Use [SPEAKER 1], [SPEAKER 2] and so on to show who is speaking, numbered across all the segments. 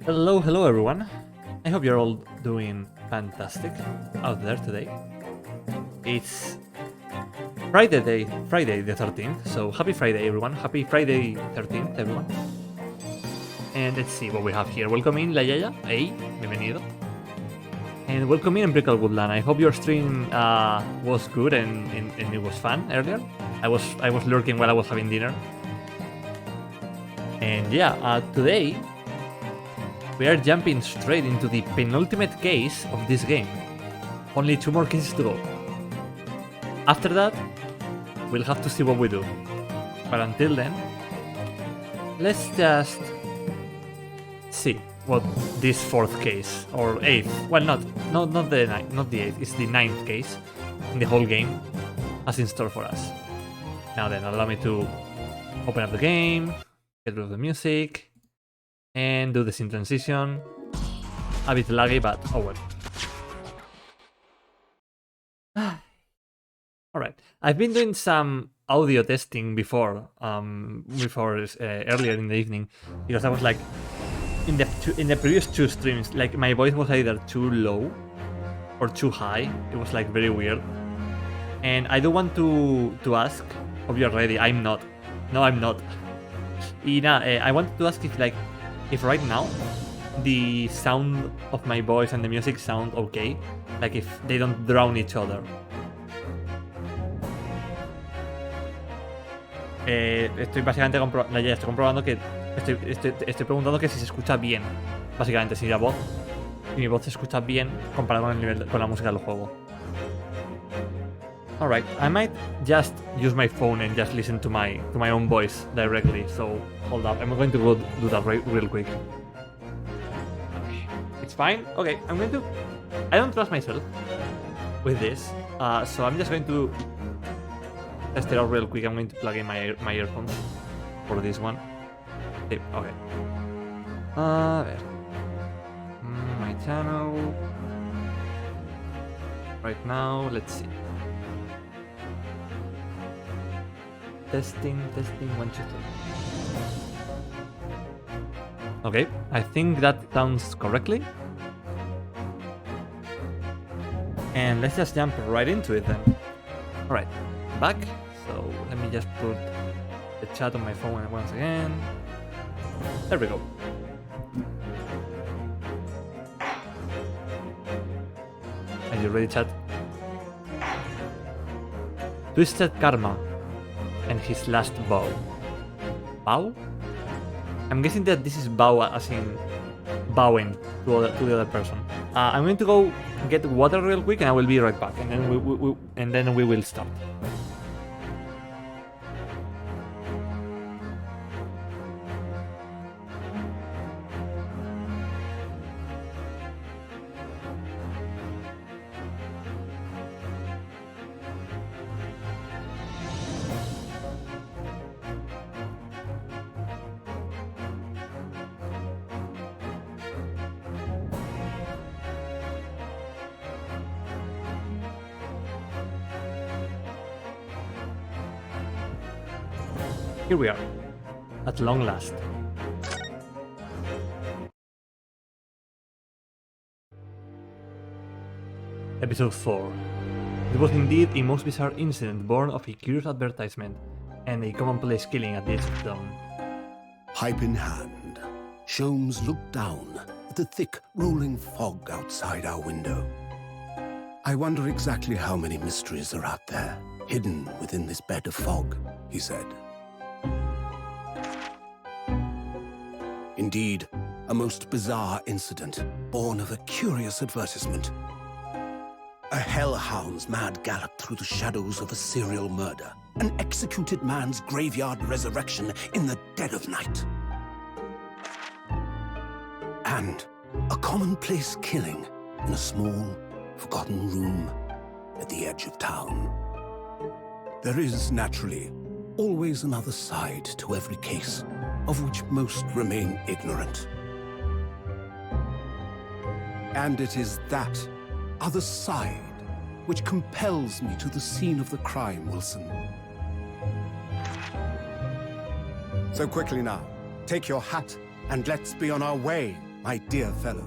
[SPEAKER 1] Hello everyone. I hope you're all doing fantastic out there today. It's Friday the 13th, so happy Friday everyone. Happy Friday 13th everyone. And let's see what we have here. Welcome in La Yaya. Hey, bienvenido. And welcome in Brickle Woodland. I hope your stream was good and it was fun earlier. I was lurking while I was having dinner. And yeah, today we are jumping straight into the penultimate case of this game. Only 2 more cases to go. After that, we'll have to see what we do. But until then, let's just see what this 4th case, or 8th, well not the 8th, it's the 9th case in the whole game has in store for us. Now then, allow me to open up the game, get rid of the music, and do the scene transition. A bit laggy, but oh well. Alright, I've been doing some audio testing before, earlier in the evening, because I was like, in the previous 2 streams, like my voice was either too low or too high. It was like very weird. And I do want to ask, hope you're ready. I'm not. No, I'm not. Ina, I wanted to ask if right now the sound of my voice and the music sound okay, like if they don't drown each other. Estoy básicamente comprobando que estoy preguntando que si se escucha bien, básicamente si mi voz se escucha bien comparado con el nivel con la música del juego. Alright, I might just use my phone and just listen to my own voice directly, so hold up, I'm going to go do that real quick. It's fine? Okay, I don't trust myself with this, so I'm just going to test it out real quick. I'm going to plug in my earphones for this one. Okay. A ver. My channel. Right now, let's see. Testing, 1, 2, 3. Okay, I think that sounds correctly. And let's just jump right into it then. Alright, back. So let me just put the chat on my phone once again. There we go. Are you ready, chat? Twisted Karma and his last bow. Bow? I'm guessing that this is bow as in bowing to the other person. I'm going to go get water real quick and I will be right back, and then we will start. Here we are, at long last. Episode 4. It was indeed a most bizarre incident born of a curious advertisement and a commonplace killing at the edge of dawn.
[SPEAKER 2] Pipe in hand, Sholmes looked down at the thick, rolling fog outside our window. I wonder exactly how many mysteries are out there, hidden within this bed of fog, he said. Indeed, a most bizarre incident, born of a curious advertisement. A hellhound's mad gallop through the shadows of a serial murder, an executed man's graveyard resurrection in the dead of night. And a commonplace killing in a small, forgotten room at the edge of town. There is, naturally, always another side to every case, of which most remain ignorant. And it is that other side which compels me to the scene of the crime, Wilson. So quickly now, take your hat and let's be on our way, my dear fellow.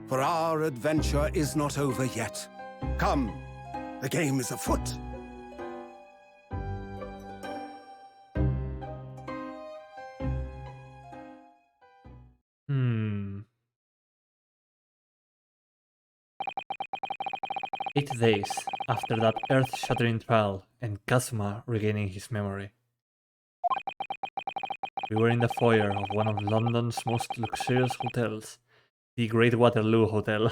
[SPEAKER 2] For our adventure is not over yet. Come, the game is afoot.
[SPEAKER 1] Hmm. 8 days after that earth-shattering trial and Kazuma regaining his memory. We were in the foyer of one of London's most luxurious hotels, the Great Waterloo Hotel.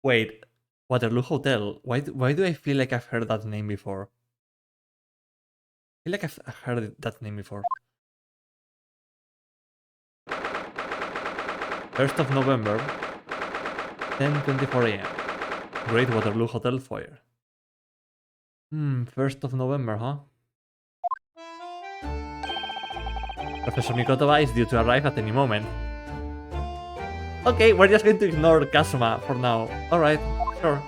[SPEAKER 1] Wait, Waterloo Hotel? Why do I feel like I've heard that name before? I feel like I've heard that name before. 1st of November, 10:24 AM. Great Waterloo Hotel foyer. 1st of November, huh? Professor Mikotoba is due to arrive at any moment. Okay, we're just going to ignore Kazuma for now. Alright, sure.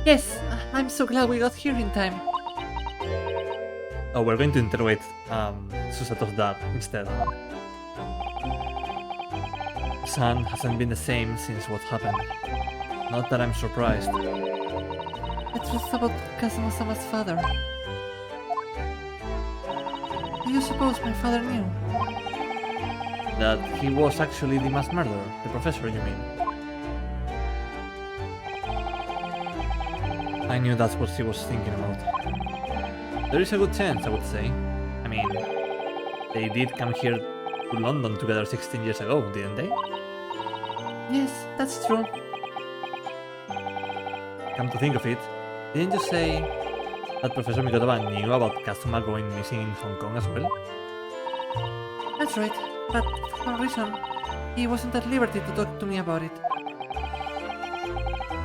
[SPEAKER 1] Yes, I'm so glad we got here in time. Oh, we're going to interrogate Susato's dad instead. Son hasn't been the same since what happened. Not that I'm surprised. It was about Kazuma-sama's father. Do you suppose my father knew? That he was actually the mass murderer, the professor, you mean? I knew that's what he was thinking about. There is a good chance, I would say. I mean, they did come here to London together 16 years ago, didn't they? Yes, that's true. Come to think of it, didn't you say that Professor Mikotoba knew about Kazuma going missing in Hong Kong as well? That's right, but for some reason, he wasn't at liberty to talk to me about it.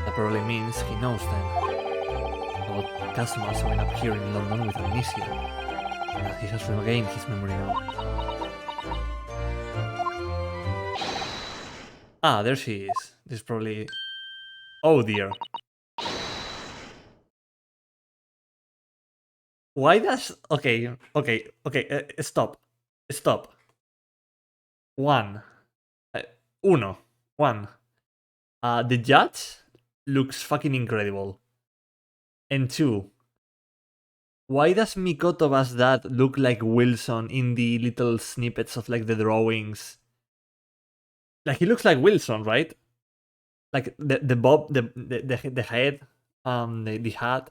[SPEAKER 1] That probably means he knows then about Kazuma showing up here in London with amnesia, and that he has regained his memory now. Ah, there she is. This is probably... Oh dear. Why does... Okay, stop. Stop. One. Uno. One. The judge looks fucking incredible. And two. Why does Mikotoba's dad look like Wilson in the little snippets of like the drawings? Like he looks like Wilson, right? Like the bob, the head, the hat,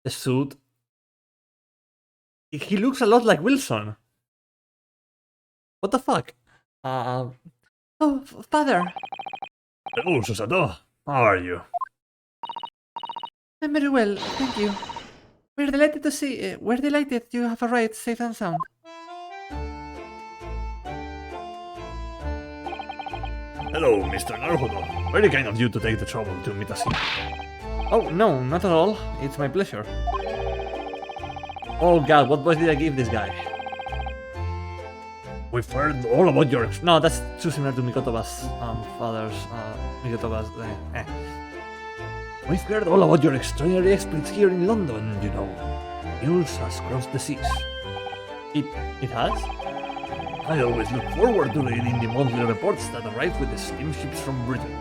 [SPEAKER 1] the suit. He looks a lot like Wilson. What the fuck? Oh, father.
[SPEAKER 3] Oh, Susato, how are you?
[SPEAKER 1] I'm very well, thank you. We're delighted to see. We're delighted you have arrived safe and sound.
[SPEAKER 3] Hello, Mr. Naruhodo. Very kind of you to take the trouble to meet us here.
[SPEAKER 1] Oh, no, not at all. It's my pleasure. Oh god, what voice did I give this guy?
[SPEAKER 3] We've heard all about your...
[SPEAKER 1] No, that's too similar to Mikotoba's father's... Mikotoba's...
[SPEAKER 3] We've heard all about your extraordinary exploits here in London, you know. News has crossed the seas.
[SPEAKER 1] It has?
[SPEAKER 3] I always look forward to reading the monthly reports that arrive with the steamships from Britain.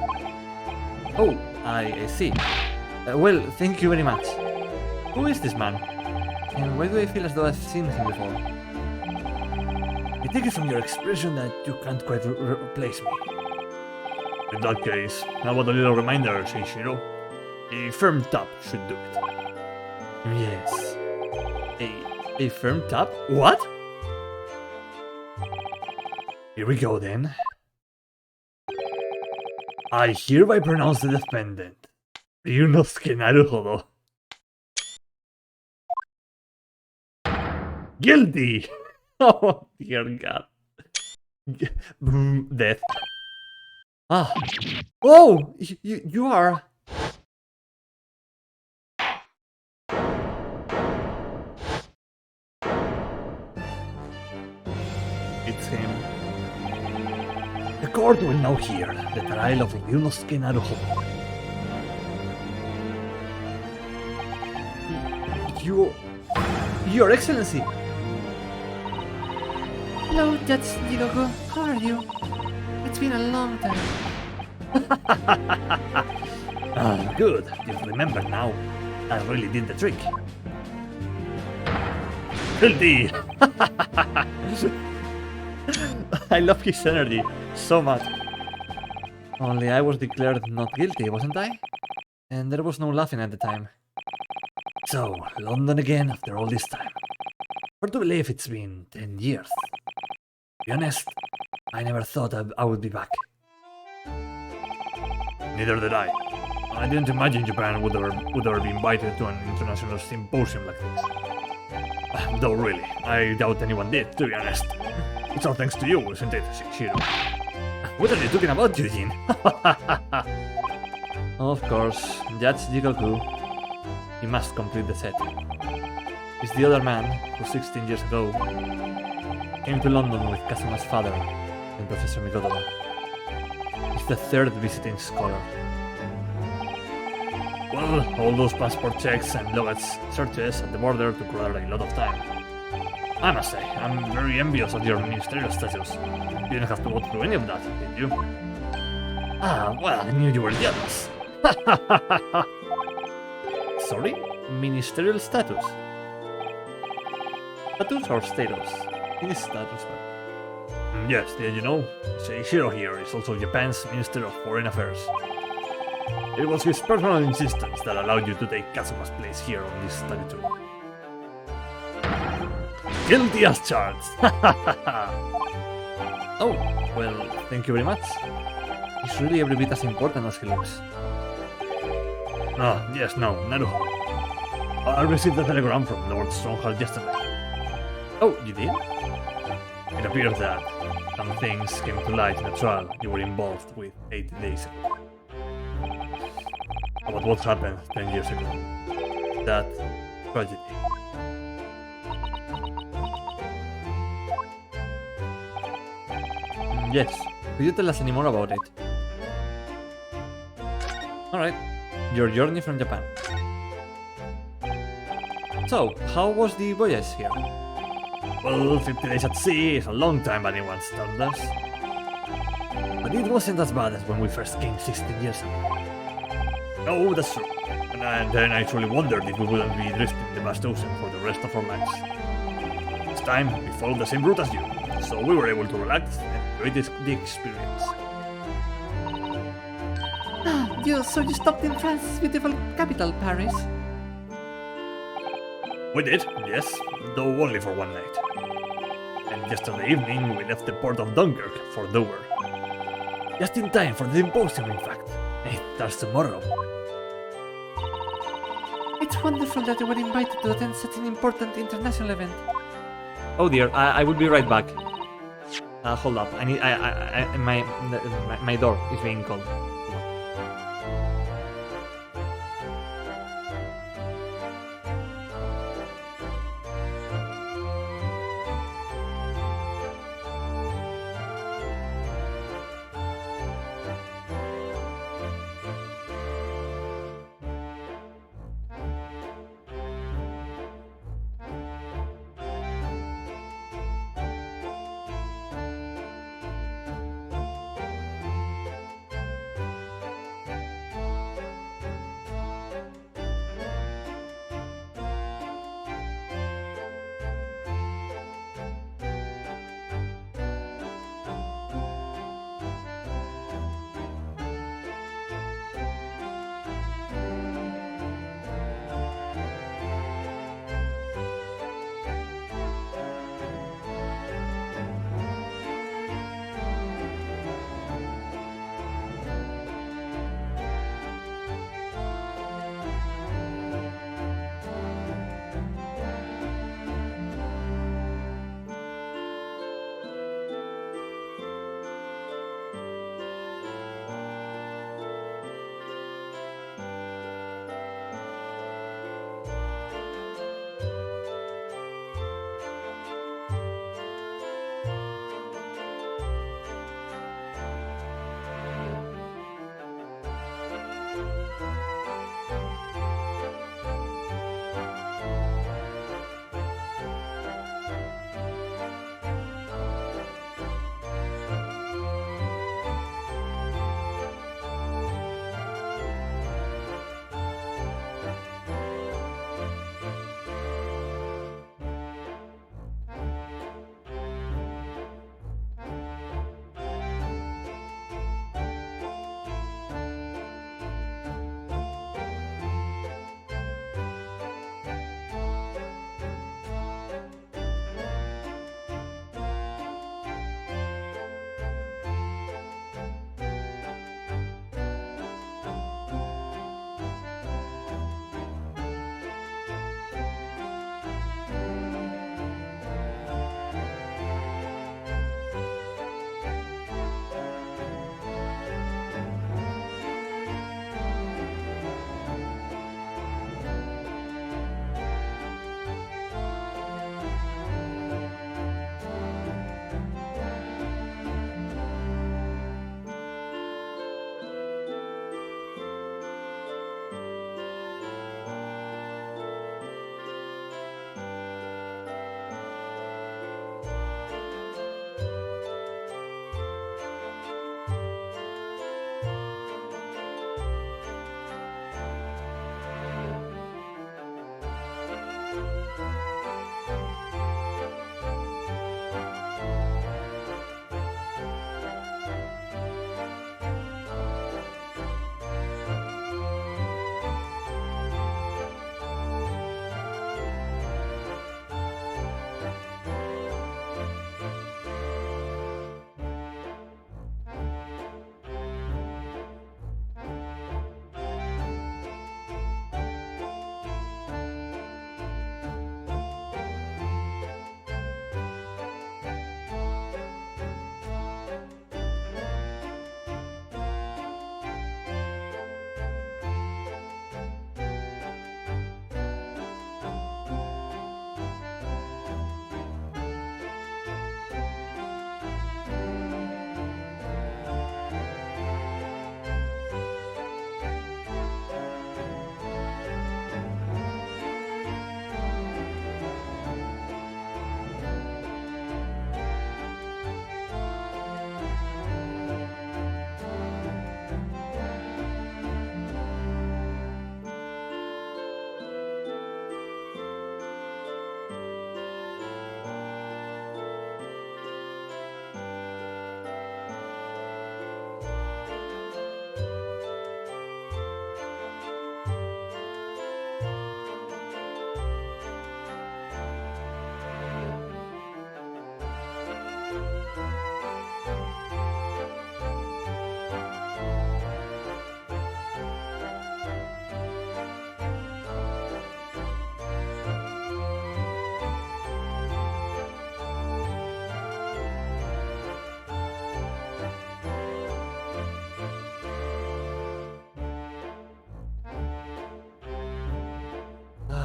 [SPEAKER 1] Oh, I see. Well, thank you very much. Who is this man? And why do I feel as though I've seen him before?
[SPEAKER 3] I take it from your expression that you can't quite replace me. In that case, how about a little reminder, Seishiro? A firm tap should do it.
[SPEAKER 1] Yes. A firm tap? What?
[SPEAKER 3] Here we go then. I hereby pronounce the defendant, Ryunosuke Naruhodo, guilty!
[SPEAKER 1] Oh, dear god. Death. Ah. Oh! You are... It's him.
[SPEAKER 3] The court will now hear the trial of Ryunosuke Naruhodo.
[SPEAKER 1] Your Excellency! Hello, Judge Jigoku. How are you? It's been a long time.
[SPEAKER 3] Good. You remember now. I really did the trick. Guilty! I love his energy so much.
[SPEAKER 1] Only I was declared not guilty, wasn't I? And there was no laughing at the time.
[SPEAKER 3] So, London again after all this time. Hard to believe it's been 10 years. To be honest, I never thought I would be back. Neither did I. I didn't imagine Japan would ever be invited to an international symposium like this. Though really, I doubt anyone did, to be honest. It's all thanks to you, isn't it, Shiro? What are you talking about, Eugene?
[SPEAKER 1] Of course, Judge Jigoku. He must complete the set. He's the other man who 16 years ago came to London with Kazuma's father and Professor Mikoto. He's the third visiting scholar.
[SPEAKER 3] Well, all those passport checks and luggage searches at the border took rather a lot of time. I must say, I'm very envious of your ministerial status. You didn't have to go through any of that, did you? Ah, well, I knew you were jealous.
[SPEAKER 1] Sorry? Ministerial status? Status or status? It is status, but...
[SPEAKER 3] Yes, did you know? Shiro here is also Japan's Minister of Foreign Affairs. It was his personal insistence that allowed you to take Kazuma's place here on this study tour. Guilty as charged!
[SPEAKER 1] Oh, well, thank you very much. He's really every bit as important as he looks.
[SPEAKER 3] Ah, yes, no, Naruto. I received a telegram from Lord Stronghold yesterday.
[SPEAKER 1] Oh, you did?
[SPEAKER 3] It appears that some things came to light in a trial you were involved with 8 days ago. About what happened 10 years ago. That tragedy.
[SPEAKER 1] Yes. Could you tell us any more about it? Alright. Your journey from Japan. So, how was the voyage here?
[SPEAKER 3] Well, 50 days at sea is a long time by anyone's standards. But it wasn't as bad as when we first came 16 years ago. No, that's true. And then I truly wondered if we wouldn't be drifting in the vast ocean for the rest of our lives. This time, we followed the same route as you, so we were able to relax and enjoy the experience.
[SPEAKER 1] So you stopped in France's beautiful capital, Paris?
[SPEAKER 3] We did, yes, though only for one night. And yesterday evening, we left the port of Dunkirk for Dover. Just in time for the symposium, in fact. It starts tomorrow.
[SPEAKER 1] It's wonderful that you were invited to attend such an important international event. Oh dear, I will be right back. Hold up, my door is being called.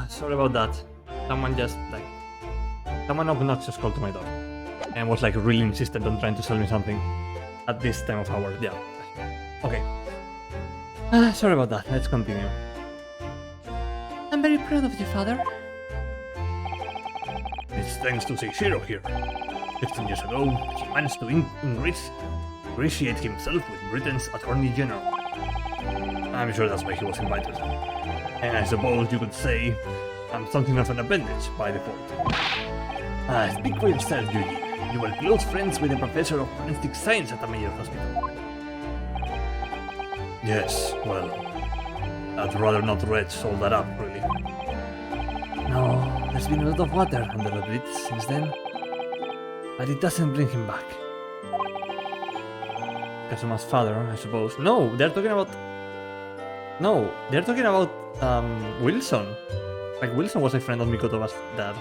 [SPEAKER 1] Sorry about that. Someone obnoxious called to my door. And was like really insistent on trying to sell me something at this time of hour. Yeah. Okay. Sorry about that. Let's continue. I'm very proud of you, father.
[SPEAKER 3] It's thanks to Seishiro here. 15 years ago, he managed to ingratiate himself with Britain's Attorney General. I'm sure that's why he was invited. And I suppose you could say I'm something of an appendage by default. Speak for yourself, Yuji. You were close friends with a professor of forensic science at a major hospital. Yes, well, I'd rather not dredge all that up, really. No, there's been a lot of water under the bridge since then. But it doesn't bring him back.
[SPEAKER 1] Kazuma's father, I suppose. No, they're talking about... No, they're talking about Wilson. Like, Wilson was a friend of Mikoto's dad.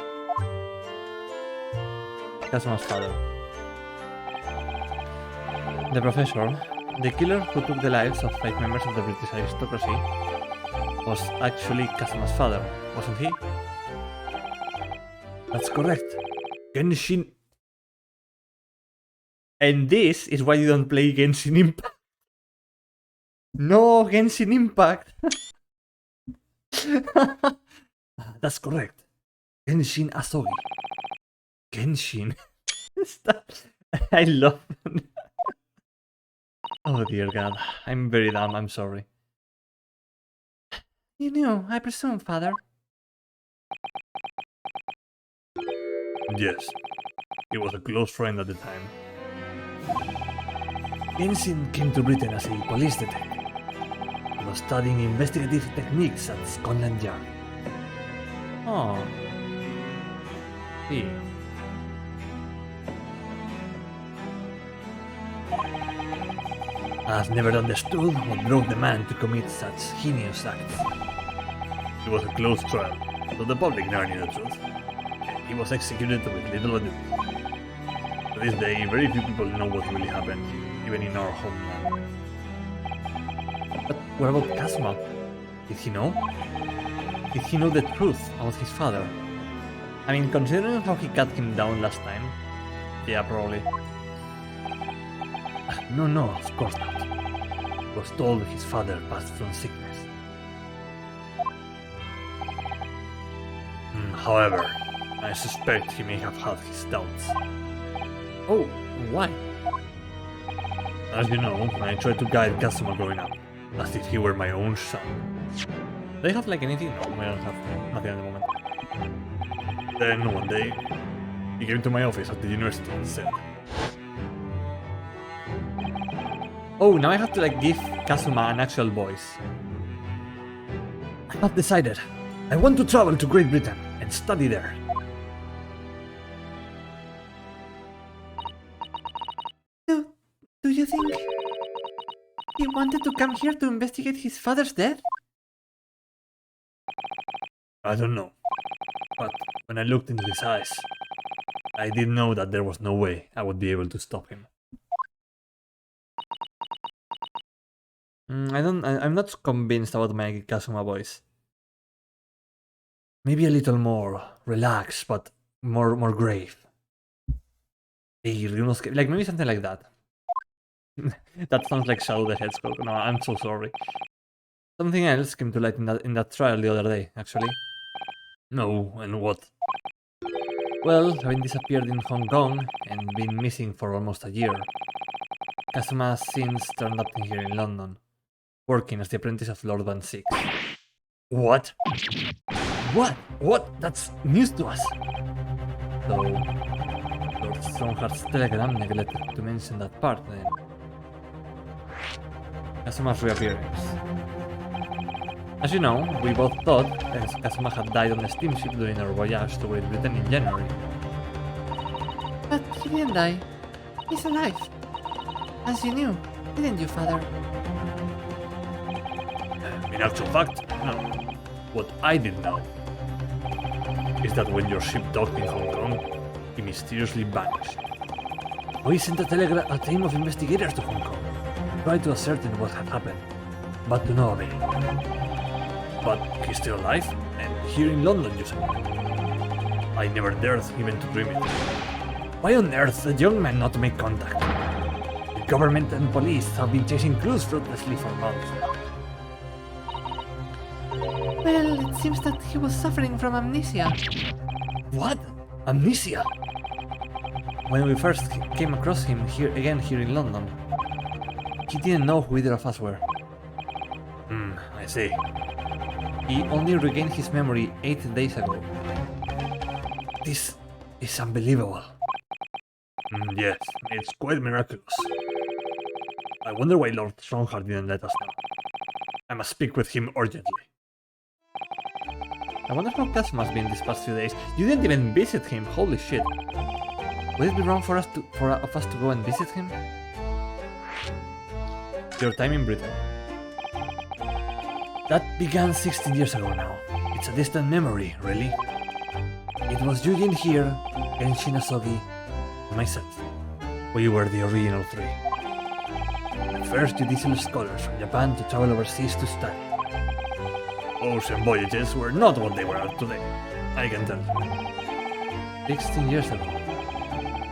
[SPEAKER 1] Kazuma's father. The professor, the killer who took the lives of 5 members of the British aristocracy, was actually Kazuma's father, wasn't he?
[SPEAKER 3] That's correct. Genshin...
[SPEAKER 1] And this is why you don't play Genshin Impact. No, Genshin Impact.
[SPEAKER 3] That's correct. Genshin Asogi.
[SPEAKER 1] Genshin. I love it. Oh dear god. I'm very dumb, I'm sorry. You knew, I presume, father.
[SPEAKER 3] Yes. He was a close friend at the time. Genshin came to Britain as a police detective. He was studying investigative techniques at Scotland Yard.
[SPEAKER 1] Oh. See.
[SPEAKER 3] I've never understood what drove the man to commit such heinous acts. It was a close trial, so the public never knew the truth. And he was executed with little ado. To this day, very few people know what really happened, even in our homeland.
[SPEAKER 1] But what about Kazuma? Did he know? Did he know the truth about his father? I mean, considering how he cut him down last time, yeah, probably.
[SPEAKER 3] No, of course not. He was told his father passed from sickness. However, I suspect he may have had his doubts.
[SPEAKER 1] Oh, why?
[SPEAKER 3] As you know, I tried to guide Kazuma growing up, as if he were my own son.
[SPEAKER 1] Do they have like anything? No, I don't have nothing at the moment.
[SPEAKER 3] Then one day, he came to my office at the university and said,
[SPEAKER 1] oh, now I have to like give Kazuma an actual voice.
[SPEAKER 3] I have decided. I want to travel to Great Britain and study there.
[SPEAKER 1] Do you think he wanted to come here to investigate his father's death?
[SPEAKER 3] I don't know. But when I looked into his eyes, I did know that there was no way I would be able to stop him.
[SPEAKER 1] I'm not convinced about my Kazuma voice.
[SPEAKER 3] Maybe a little more relaxed, but more grave.
[SPEAKER 1] Like maybe something like that. That sounds like Shadow the Hedgehog. No, I'm so sorry. Something else came to light in that trial the other day, actually.
[SPEAKER 3] No, and what?
[SPEAKER 1] Well, having disappeared in Hong Kong and been missing for almost a year, Kazuma has since turned up here in London, working as the apprentice of Lord Van Six.
[SPEAKER 3] What? What? That's news to us.
[SPEAKER 1] So, Lord Strongheart's telegram neglected to mention that part, then. Kazuma's reappearance. As you know, we both thought Kazuma had died on the steamship during our voyage to Great Britain in January. But he didn't die. He's alive. As you knew, didn't you, father?
[SPEAKER 3] In actual fact, no. What I did know is that when your ship docked in Hong Kong, he mysteriously vanished. We sent a team of investigators to Hong Kong, tried to ascertain what had happened, but to no avail. But he's still alive, and here in London, you say. I never dared even to dream it. Why on earth the young man not make contact? The government and police have been chasing clues fruitlessly for months now.
[SPEAKER 1] Well, it seems that he was suffering from amnesia.
[SPEAKER 3] What? Amnesia?
[SPEAKER 1] When we first came across him here in London, he didn't know who either of us were.
[SPEAKER 3] I see.
[SPEAKER 1] He only regained his memory 8 days ago.
[SPEAKER 3] This is unbelievable. Yes, it's quite miraculous. I wonder why Lord Strongheart didn't let us know. I must speak with him urgently.
[SPEAKER 1] I wonder how Cass must be in these past few days. You didn't even visit him, holy shit. Would it be wrong for us to go and visit him? Your time in Britain.
[SPEAKER 3] That began 16 years ago now. It's a distant memory, really. It was Eugene here, Genshin Asogi, and myself. We were the original three. The first judicial scholars from Japan to travel overseas to study. Ocean voyages were not what they were today, I can tell you.
[SPEAKER 1] 16 years ago.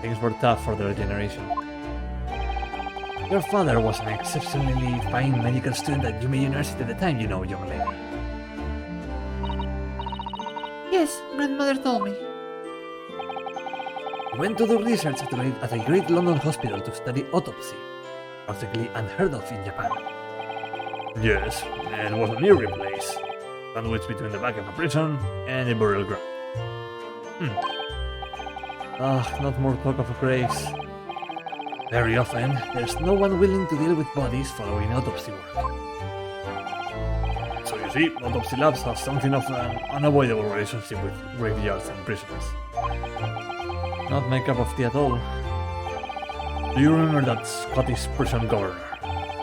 [SPEAKER 1] Things were tough for their generation.
[SPEAKER 3] Your father was an exceptionally fine medical student at Yume University at the time, you know, young lady.
[SPEAKER 1] Yes, grandmother told me.
[SPEAKER 3] He went to do research at a great London hospital to study autopsy, practically unheard of in Japan. Yes, and it was an eerie place, sandwiched between the back of a prison and a burial ground.
[SPEAKER 1] Not more talk of graves.
[SPEAKER 3] Very often, there's no one willing to deal with bodies following autopsy work. So you see, autopsy labs have something of an unavoidable relationship with graveyards and prisons.
[SPEAKER 1] Not my cup of tea at all.
[SPEAKER 3] Do you remember that Scottish prison governor?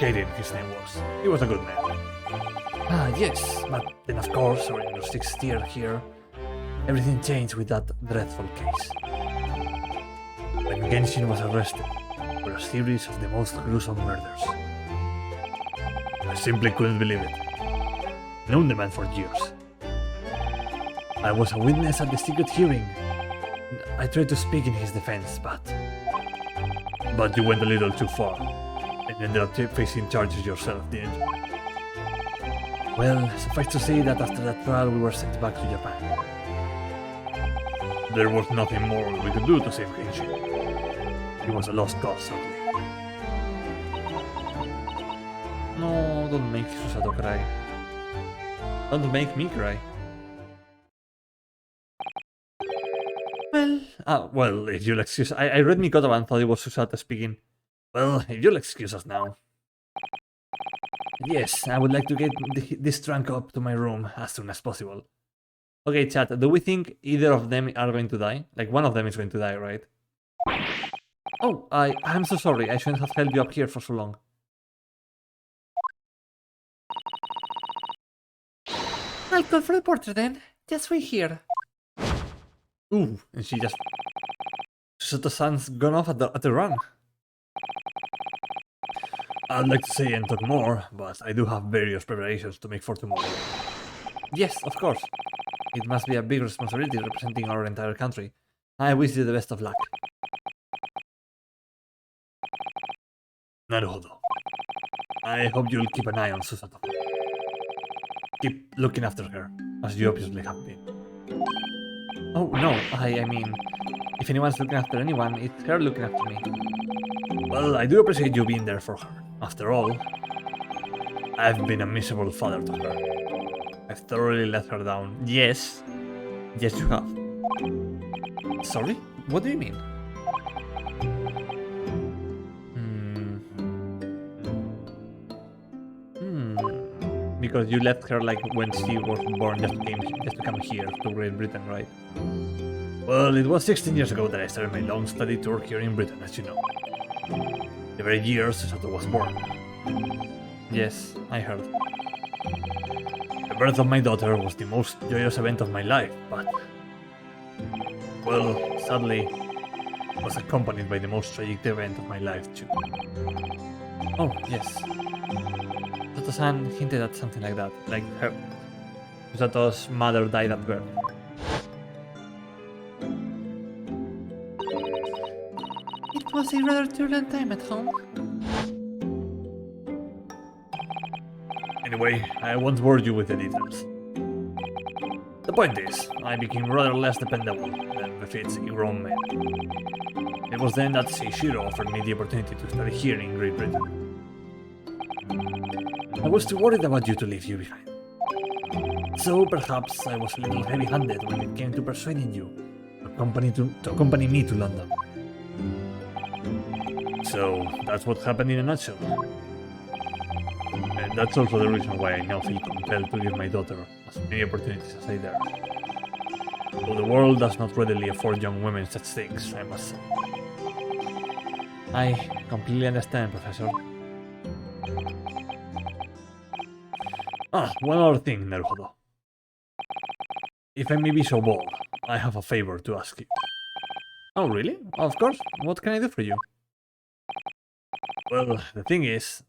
[SPEAKER 3] Caden, his name was. He was a good man. Yes, but then of course, in your 6th year here, everything changed with that dreadful case. When Genshin was arrested, were a series of the most gruesome murders. I simply couldn't believe it. Known the man for years. I was a witness at the secret hearing. I tried to speak in his defense, but you went a little too far, and ended up facing charges yourself, didn't you? Well, suffice to say that after that trial we were sent back to Japan. There was nothing more we could do to save Genshin. He was a lost cause, sadly.
[SPEAKER 1] No, don't make Susato cry. Don't make me cry.
[SPEAKER 3] Well, if you'll excuse... I read Mikoto and thought it was Susato speaking. Well, if you'll excuse us now. Yes, I would like to get this trunk up to my room as soon as possible.
[SPEAKER 1] Okay, chat, do we think either of them are going to die? Like, one of them is going to die, right? Oh, I'm so sorry. I shouldn't have held you up here for so long. I'll call for the porter then. Just wait here.
[SPEAKER 3] Ooh, and she just... Susato-san's gone off at the run. I'd like to say and talk more, but I do have various preparations to make for tomorrow.
[SPEAKER 1] Yes, of course. It must be a big responsibility representing our entire country. I wish you the best of luck.
[SPEAKER 3] Naruhodo. I hope you'll keep an eye on Susato. Keep looking after her, as you obviously have been.
[SPEAKER 1] Oh, no, I mean, if anyone's looking after anyone, it's her looking after me.
[SPEAKER 3] Well, I do appreciate you being there for her. After all, I've been a miserable father to her. I've thoroughly let her down.
[SPEAKER 1] Yes. Yes, you have. Sorry? What do you mean? Because you left her like when she was born, just to come here to Great Britain, right?
[SPEAKER 3] Well, it was 16 years ago that I started my long study tour here in Britain, as you know. The very year Susato was born.
[SPEAKER 1] Yes, I heard.
[SPEAKER 3] The birth of my daughter was the most joyous event of my life, but... well, sadly, it was accompanied by the most tragic event of my life, too.
[SPEAKER 1] Oh, yes. Susato-san hinted at something like that, like Susato's mother died at birth. It was a rather turbulent time at home.
[SPEAKER 3] Anyway, I won't bore you with the details. The point is, I became rather less dependable than befits a grown man. It was then that Seishiro offered me the opportunity to study here in Great Britain. I was too worried about you to leave you behind. So perhaps I was a little heavy-handed when it came to persuading you to accompany me to London. So that's what happened in a nutshell. And that's also the reason why I now feel compelled to give my daughter as many opportunities as I dare. Though the world does not readily afford young women such things, I must say.
[SPEAKER 1] I completely understand, Professor.
[SPEAKER 3] One other thing, Naruhodo. If I may be so bold, I have a favor to ask you.
[SPEAKER 1] Oh, really? Of course. What can I do for you?
[SPEAKER 3] Well, the thing is,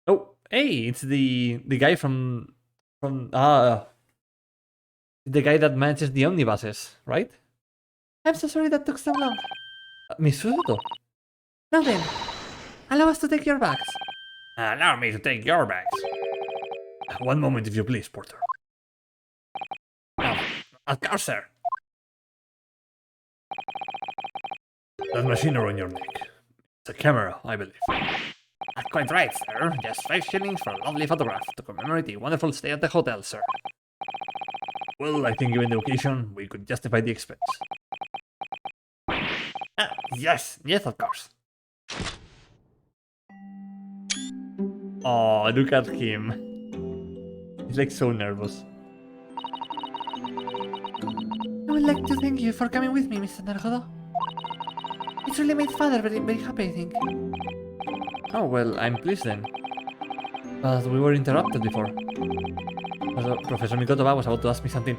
[SPEAKER 1] Oh, hey, it's the guy from the guy that manages the omnibuses, right? I'm so sorry that took so long. Miss Suzuto. Now then, allow us to take your bags.
[SPEAKER 3] Allow me to take your bags. One moment, if you please, Porter. Of course, sir. That machine around your neck. It's a camera, I believe.
[SPEAKER 1] Quite right, sir. Just 5 shillings for a lovely photograph to commemorate a wonderful stay at the hotel, sir.
[SPEAKER 3] Well, I think given the occasion, we could justify the expense.
[SPEAKER 1] Yes, of course. Oh, look at him. He's like so nervous. I would like to thank you for coming with me, Mr. Naruhodo. It's really made Father very, very happy, I think. Oh, well, I'm pleased then. But we were interrupted before. Professor Mikotoba was about to ask me something.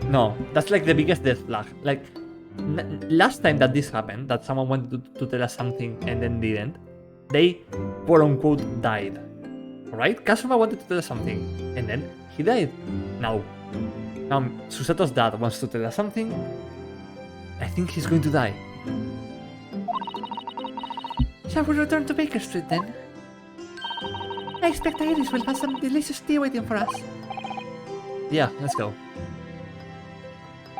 [SPEAKER 1] No, that's like the biggest death flag. Like, last time that this happened, that someone wanted to tell us something and then didn't, they quote-unquote died. Right? Kazuma wanted to tell us something, and then he died. Now Susato's dad wants to tell us something. I think he's going to die. Shall we return to Baker Street then? I expect Iris will have some delicious tea waiting for us. Yeah, let's go.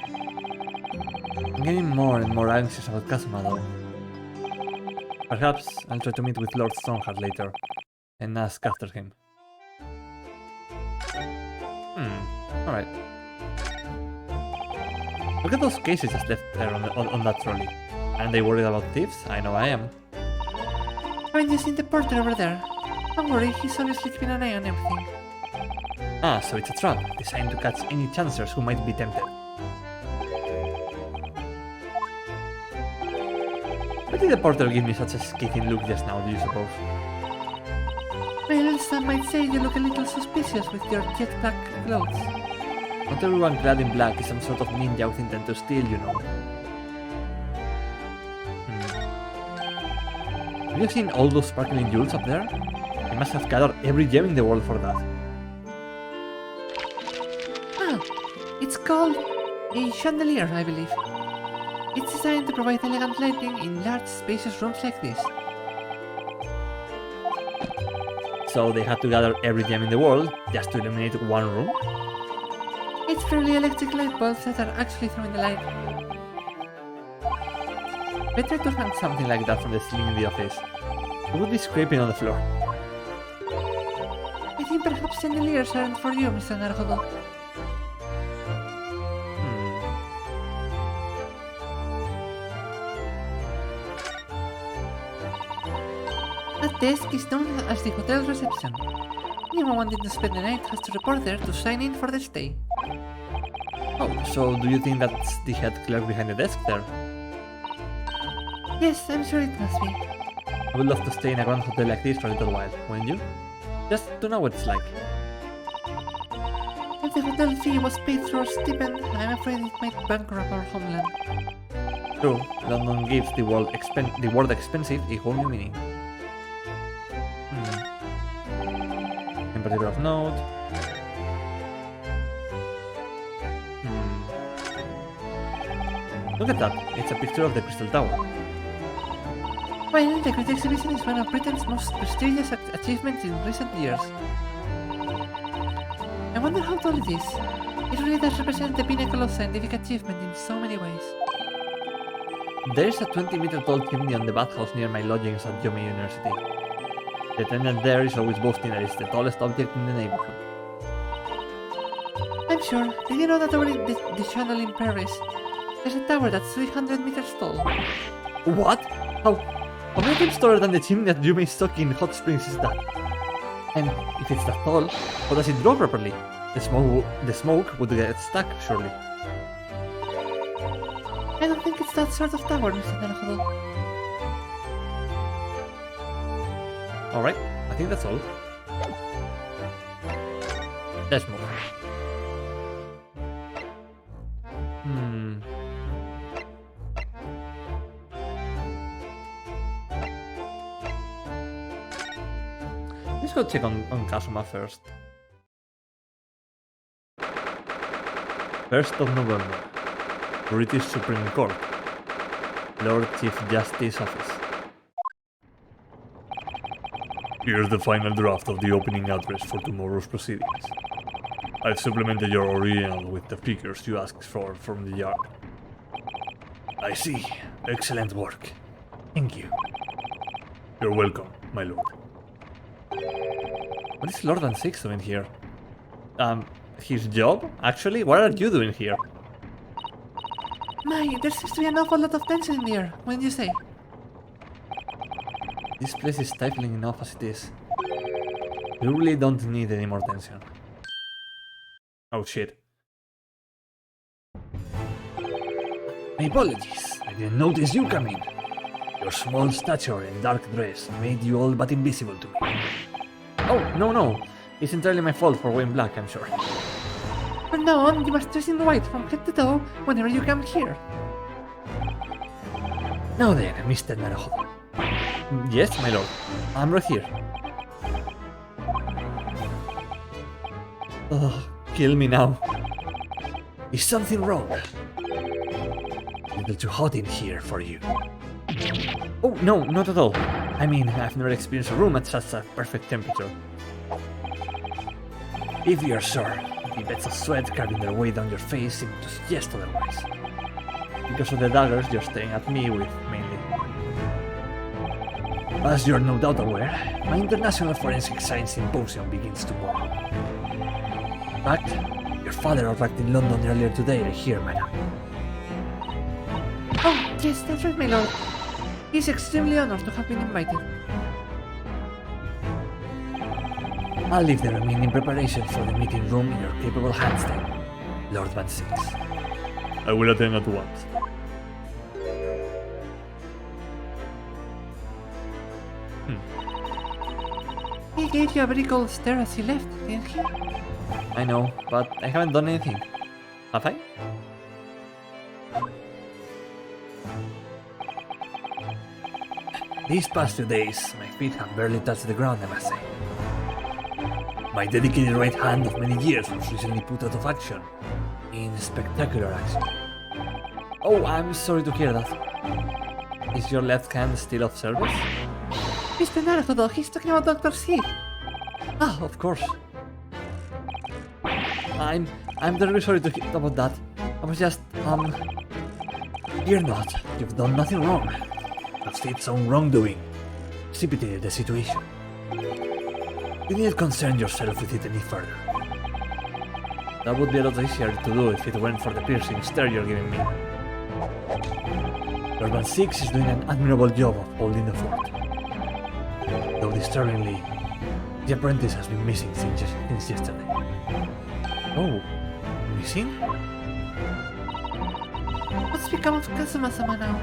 [SPEAKER 1] I'm getting more and more anxious about Kazuma though. Perhaps I'll try to meet with Lord Stoneheart later and ask after him. Alright. Look at those cases just left there on that trolley. Aren't they worried about thieves? I know I am. Haven't you seen the porter over there? Don't worry, he's obviously keeping an eye on everything. Ah, so it's a trap, designed to catch any chancers who might be tempted. Why did the porter give me such a scathing look just now, do you suppose? Well, some might say you look a little suspicious with your jet black clothes. Not everyone clad in black is some sort of ninja with intent to steal, you know. Have you seen all those sparkling jewels up there? They must have gathered every gem in the world for that. Ah, it's called a chandelier, I believe. It's designed to provide elegant lighting in large, spacious rooms like this. So they had to gather every gem in the world just to illuminate one room? It's purely electric light bulbs that are actually throwing the light. Better to hang something like that from the ceiling in the office. It would be scraping on the floor. I think perhaps chandeliers aren't for you, Mr. Naruhodo. That desk is known as the hotel reception. Anyone wanting to spend the night has to report there to sign in for the stay. Oh, so do you think that's the head clerk behind the desk there? Yes, I'm sure it must be. I would love to stay in a grand hotel like this for a little while, wouldn't you? Just to know what it's like. If the hotel fee was paid through our stipend, I'm afraid it might bankrupt our homeland. True, London gives the word expensive a whole new meaning. Temperature of note. Look at that. It's a picture of the Crystal Tower.
[SPEAKER 4] Well, the Great Exhibition is one of Britain's most prestigious achievements in recent years. I wonder how tall it is. It really does represent the pinnacle of scientific achievement in so many ways.
[SPEAKER 1] There is a 20-meter tall chimney on the bathhouse near my lodgings at Yomei University. The attendant there is always boasting that it's the tallest object in the neighborhood.
[SPEAKER 4] I'm sure. Did you know that over in the Channel in Paris, there's a tower that's 300 meters tall?
[SPEAKER 1] What? How many times taller than the chimney at Yomei Stock in Hot Springs is that? And if it's that tall, how does it draw properly? The smoke would get stuck, surely.
[SPEAKER 4] I don't think it's that sort of tower, Mr. Naruhodo.
[SPEAKER 1] Alright, I think that's all. Let's move. Let's go check on Kazuma first. 1st of November. British Supreme Court. Lord Chief Justice Office.
[SPEAKER 3] Here's the final draft of the opening address for tomorrow's proceedings. I've supplemented your original with the figures you asked for from the yard. I see. Excellent work.
[SPEAKER 1] Thank you.
[SPEAKER 3] You're welcome, my lord.
[SPEAKER 1] What is Lord Van Six doing here? His job? Actually? What are you doing here?
[SPEAKER 4] My, there seems to be an awful lot of tension in here, wouldn't you say?
[SPEAKER 1] This place is stifling enough as it is. You really don't need any more tension. Oh shit.
[SPEAKER 3] My apologies. I didn't notice you come in. Your small stature and dark dress made you all but invisible to me.
[SPEAKER 1] Oh, no. It's entirely my fault for wearing black, I'm sure.
[SPEAKER 4] From now on, you must dress in white from head to toe whenever you come here.
[SPEAKER 3] Now then, Mr. Naruhodo.
[SPEAKER 1] Yes, my lord. I'm right here. Oh, kill me now.
[SPEAKER 3] Is something wrong? A little too hot in here for you.
[SPEAKER 1] Oh, no, not at all. I mean, I've never experienced a room at such a perfect temperature.
[SPEAKER 3] If you're sure, the beds of sweat carving their way down your face seem to suggest otherwise.
[SPEAKER 1] Because of the daggers you're staring at me with, mainly.
[SPEAKER 3] As you're no doubt aware, my International Forensic Science Symposium begins tomorrow. In fact, your father arrived in London earlier today, I hear, madam.
[SPEAKER 4] Oh, yes, that's right, my lord. He's extremely honored to have been invited.
[SPEAKER 3] I'll leave the remaining preparations for the meeting room in your capable hands then, Lord Van Six.
[SPEAKER 1] I will attend at once.
[SPEAKER 4] He gave you a very cold stare as he left, didn't he?
[SPEAKER 1] I know, but I haven't done anything. Have I?
[SPEAKER 3] These past 2 days, my feet have barely touched the ground, I must say. My dedicated right hand of many years was recently put out of action, in spectacular action.
[SPEAKER 1] Oh, I'm sorry to hear that. Is your left hand still of service?
[SPEAKER 4] Mr. Naruhodo, he's talking about Dr. Seed.
[SPEAKER 1] Ah, of course. I'm terribly sorry to hear about that. I was just,
[SPEAKER 3] Fear not, you've done nothing wrong. Your state's own wrongdoing precipitated the situation. You needn't concern yourself with it any further.
[SPEAKER 1] That would be a lot easier to do if it weren't for the piercing stare you're giving me.
[SPEAKER 3] Lord Van Six is doing an admirable job of holding the fort. Though disturbingly, the apprentice has been missing since yesterday.
[SPEAKER 1] Oh, missing?
[SPEAKER 4] What's become of Kazuma-sama now?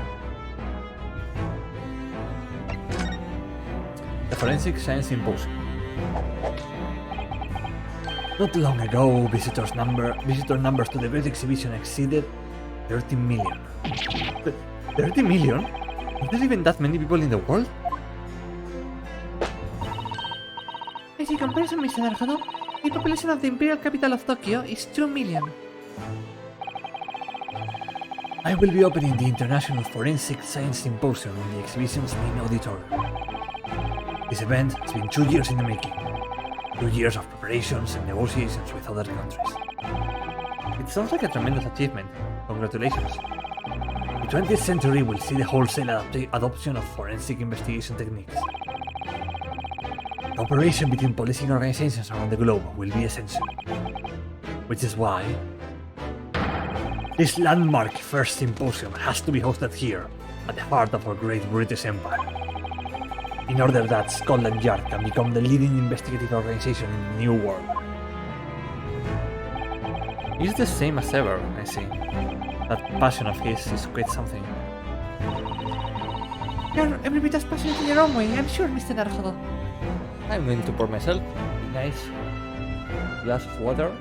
[SPEAKER 1] The Forensic Science Symposium.
[SPEAKER 3] Not long ago, visitor numbers to the Great Exhibition exceeded 30 million.
[SPEAKER 1] 30 million? Are there even that many people in the world?
[SPEAKER 4] As a comparison, Mr. Naruhodo, the population of the imperial capital of Tokyo is 2 million.
[SPEAKER 3] I will be opening the International Forensic Science Symposium in the exhibition's main auditorium. This event has been 2 years in the making. 2 years of preparations and negotiations with other countries.
[SPEAKER 1] It sounds like a tremendous achievement. Congratulations.
[SPEAKER 3] The 20th century will see the wholesale adoption of forensic investigation techniques. Cooperation between policing organizations around the globe will be essential. Which is why this landmark first symposium has to be hosted here, at the heart of our great British Empire, in order that Scotland Yard can become the leading investigative organization in the New World.
[SPEAKER 1] It's the same as ever, I see. That passion of his is quite something.
[SPEAKER 4] You're every bit as passionate in your own way, I'm sure, Mr. Naruhodo.
[SPEAKER 1] I'm going to pour myself a nice glass of water.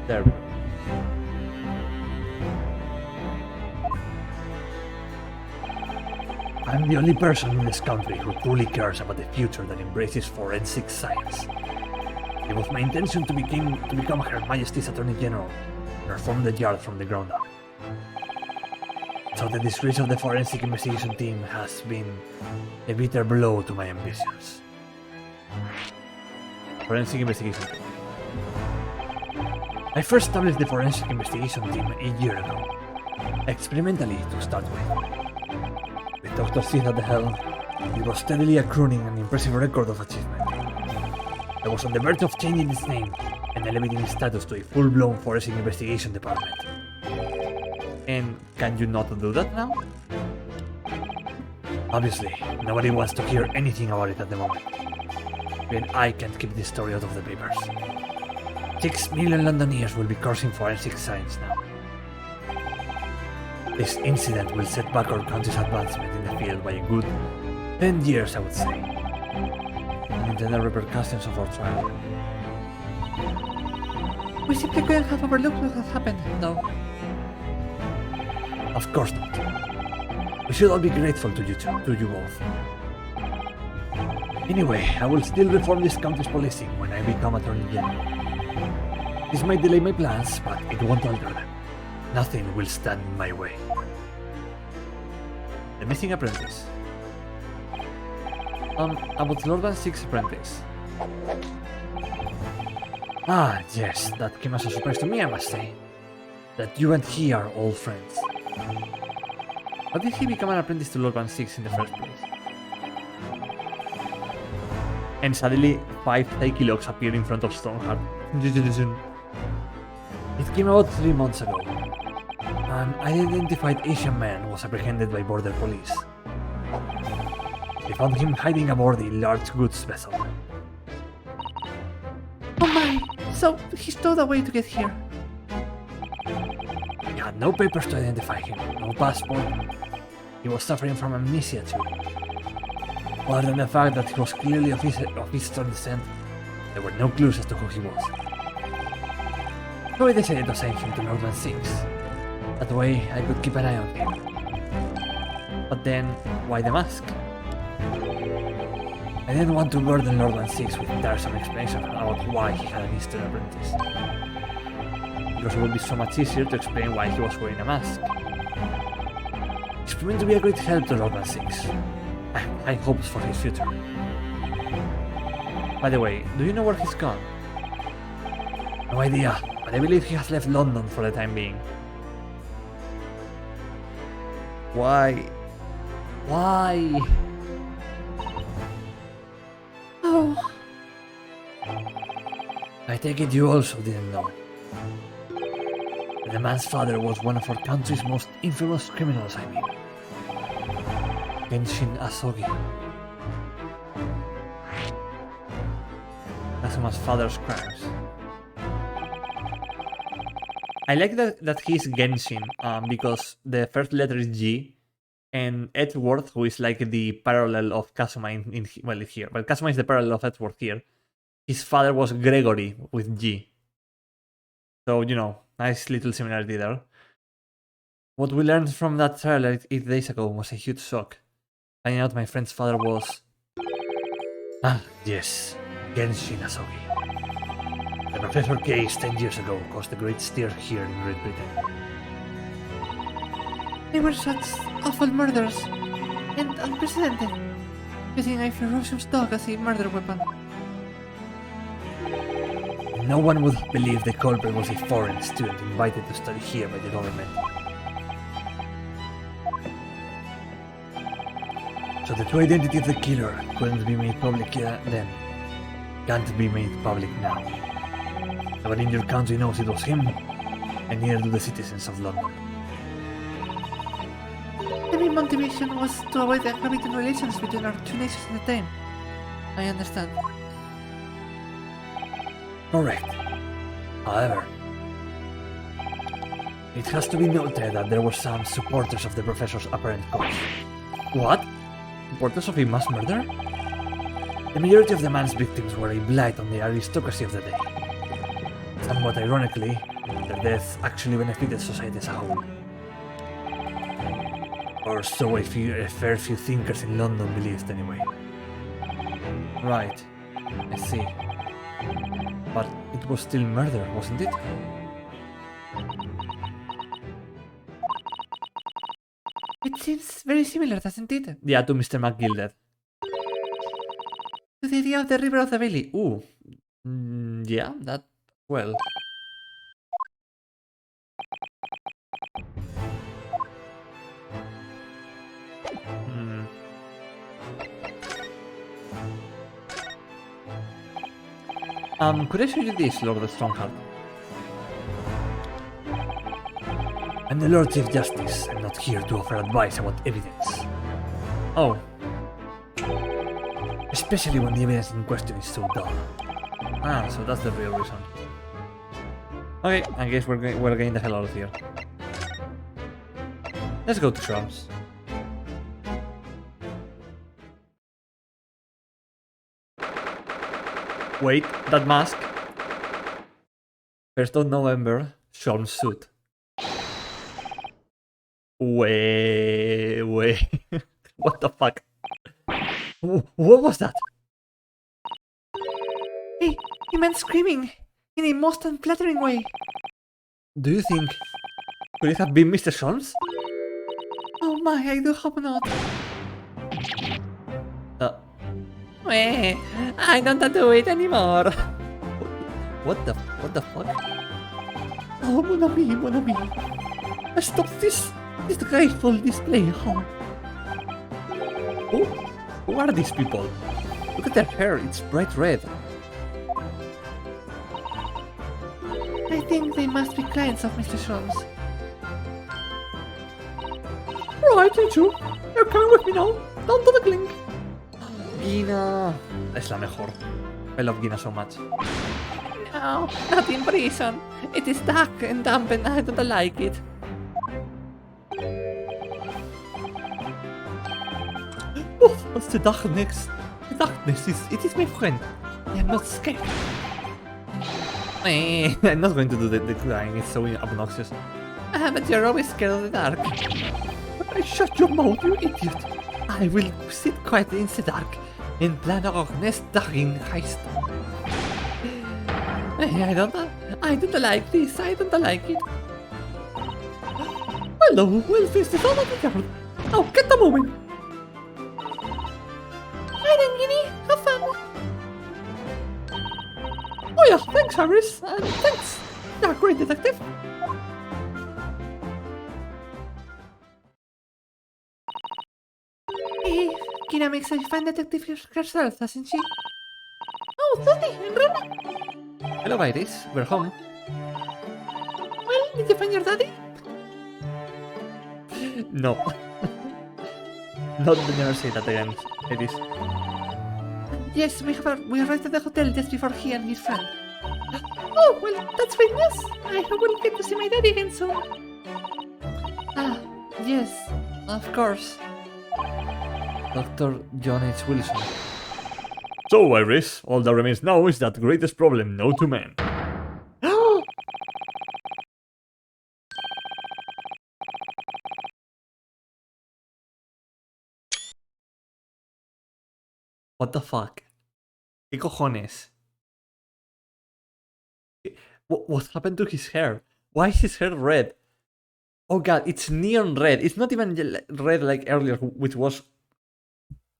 [SPEAKER 1] There we go.
[SPEAKER 3] I'm the only person in this country who truly cares about the future that embraces forensic science. It was my intention to become Her Majesty's Attorney General and reform the Yard from the ground up. So the disgrace of the forensic investigation team has been a bitter blow to my ambitions.
[SPEAKER 1] Forensic investigation.
[SPEAKER 3] I first established the forensic investigation team a year ago, experimentally to start with. With Dr. Sith at the helm, it was steadily accruing an impressive record of achievement. I was on the verge of changing its name and elevating its status to a full-blown forensic investigation department.
[SPEAKER 1] And can you not do that now?
[SPEAKER 3] Obviously, nobody wants to hear anything about it at the moment. Even I can't keep this story out of the papers. 6 million Londoners will be cursing forensic science now. This incident will set back our country's advancement in the field by a good 10 years, I would say.
[SPEAKER 1] Unintended repercussions of our trial.
[SPEAKER 4] We simply couldn't have overlooked what had happened, though.
[SPEAKER 3] Of course not. We should all be grateful to you both. Anyway, I will still reform this country's policing when I become Attorney General. This might delay my plans, but it won't alter them. Nothing will stand in my way.
[SPEAKER 1] The missing apprentice. About Lord Van Six's apprentice.
[SPEAKER 3] Ah, yes, that came as a surprise to me, I must say. That you and he are old friends.
[SPEAKER 1] How did he become an apprentice to Lord Van Six in the first place? And suddenly, 5 Taiki logs appear in front of Stoneheart.
[SPEAKER 3] It came about 3 months ago. An unidentified Asian man was apprehended by border police. They found him hiding aboard a large goods vessel.
[SPEAKER 4] Oh my! So, he stowed away to get here.
[SPEAKER 3] He had no papers to identify him, no passport. He was suffering from amnesia too. Other than the fact that he was clearly of Eastern descent, there were no clues as to who he was. So I decided to send him to Lord Van Six. That way I could keep an eye on him.
[SPEAKER 1] But then, why the mask?
[SPEAKER 3] I didn't want to burden Lord Van Six with tiresome explanation about why he had an Eastern apprentice.
[SPEAKER 1] Because it would be so much easier to explain why he was wearing a mask.
[SPEAKER 3] He's proven to be a great help to Lord Van Six. I have high hopes for his future.
[SPEAKER 1] By the way, do you know where he's gone?
[SPEAKER 3] No idea, but I believe he has left London for the time being.
[SPEAKER 1] Why? Why?
[SPEAKER 4] Oh.
[SPEAKER 3] I take it you also didn't know. The man's father was one of our country's most infamous criminals, I mean. Genshin Asogi.
[SPEAKER 1] Kasuma's father's crimes. I like that he's Genshin, because the first letter is G, and Edward, who is like the parallel of Kazuma in here, but Kazuma is the parallel of Edward here. His father was Gregory with G. So, you know, nice little similarity there. What we learned from that trial 8 days ago was a huge shock. Finding out my friend's father was...
[SPEAKER 3] Ah, yes, Genshin Asogi. The Professor case 10 years ago caused a great stir here in Great Britain.
[SPEAKER 4] They were such awful murders. And unprecedented. Using a ferocious dog as a murder weapon.
[SPEAKER 3] No one would believe the culprit was a foreign student invited to study here by the government. So the true identity of the killer couldn't be made public then. Can't be made public now. Nobody in your country knows it was him, and neither do the citizens of London.
[SPEAKER 4] The main motivation was to avoid aggravating relations between our two nations at the time. I understand.
[SPEAKER 3] Correct. However, it has to be noted that there were some supporters of the professor's apparent cause.
[SPEAKER 1] What? Supporters of a mass murder?
[SPEAKER 3] The majority of the man's victims were a blight on the aristocracy of the day. Somewhat ironically, their deaths actually benefited society as a whole. Or so a fair few thinkers in London believed anyway.
[SPEAKER 1] Right. I see. But it was still murder, wasn't it?
[SPEAKER 4] It seems very similar, doesn't it?
[SPEAKER 1] Yeah, to Mr. McGilded.
[SPEAKER 4] To the idea of the River of the Valley.
[SPEAKER 1] Ooh. Yeah, that... well... could I show you this, Lord of Strongheart?
[SPEAKER 3] I'm the Lord Chief Justice. I'm not here to offer advice about evidence.
[SPEAKER 1] Oh.
[SPEAKER 3] Especially when the evidence in question is so dull.
[SPEAKER 1] Ah, so that's the real reason. Okay, I guess we're getting the hell out of here. Let's go to Shrams. Wait, that mask? 1st of November, Sean suit. Wait. What the fuck? What was that?
[SPEAKER 4] Hey, a man screaming in a most unflattering way.
[SPEAKER 1] Do you think... could it have been Mr. Sholmes?
[SPEAKER 4] Oh my, I do hope not. I don't do it anymore.
[SPEAKER 1] What the fuck?
[SPEAKER 4] Oh, mon ami. Stop this disgraceful display, huh?
[SPEAKER 1] Who are these people? Look at their hair, it's bright red.
[SPEAKER 4] I think they must be clients of Mr. Sholmes.
[SPEAKER 1] Right, you two. You're coming with me now. Down to the clink. Gina. Es la mejor. I love Gina so much.
[SPEAKER 4] No, not in prison. It is dark and damp and I don't like it.
[SPEAKER 1] Oh, what's the darkness? The darkness it is my friend. I am not scared. I'm not going to do the crying, it's so obnoxious.
[SPEAKER 4] But you're always scared of the dark.
[SPEAKER 1] Shut your mouth, you idiot. I will sit quietly in the dark and plan our next darling heist.
[SPEAKER 4] I don't like this. I don't like it.
[SPEAKER 1] Hello, well, this is all of the yard. Now get the moving.
[SPEAKER 4] Hi then, Guinea. Have fun.
[SPEAKER 1] Oh yeah, thanks, Harris. And thanks. You're a great detective.
[SPEAKER 4] Hey, Kina makes a fine detective herself, doesn't she? Oh, Toti, Rana.
[SPEAKER 1] Hello, Iris. We're home.
[SPEAKER 4] Well, did you find your daddy?
[SPEAKER 1] No. Not never say that again, Iris.
[SPEAKER 4] Yes, we arrived at the hotel just before he and his friend. Oh, well, that's great news. I hope we'll get to see my daddy again soon. Ah, yes, of course.
[SPEAKER 1] Dr. John H. Wilson.
[SPEAKER 3] So, Iris, all that remains now is that greatest problem known to man.
[SPEAKER 1] What the fuck? ¿Qué cojones? What happened to his hair? Why is his hair red? Oh god, it's neon red. It's not even red like earlier, which was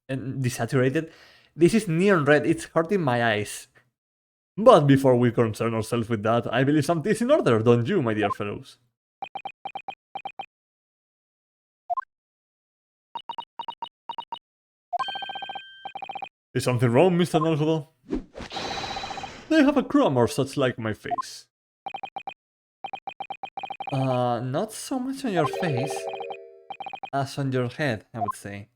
[SPEAKER 1] desaturated. This is neon red. It's hurting my eyes. But before we concern ourselves with that, I believe something is in order, don't you, my dear fellows? Is something wrong, Mr. Naruto? They have a crumb or such like my face. Not so much on your face as on your head, I would say.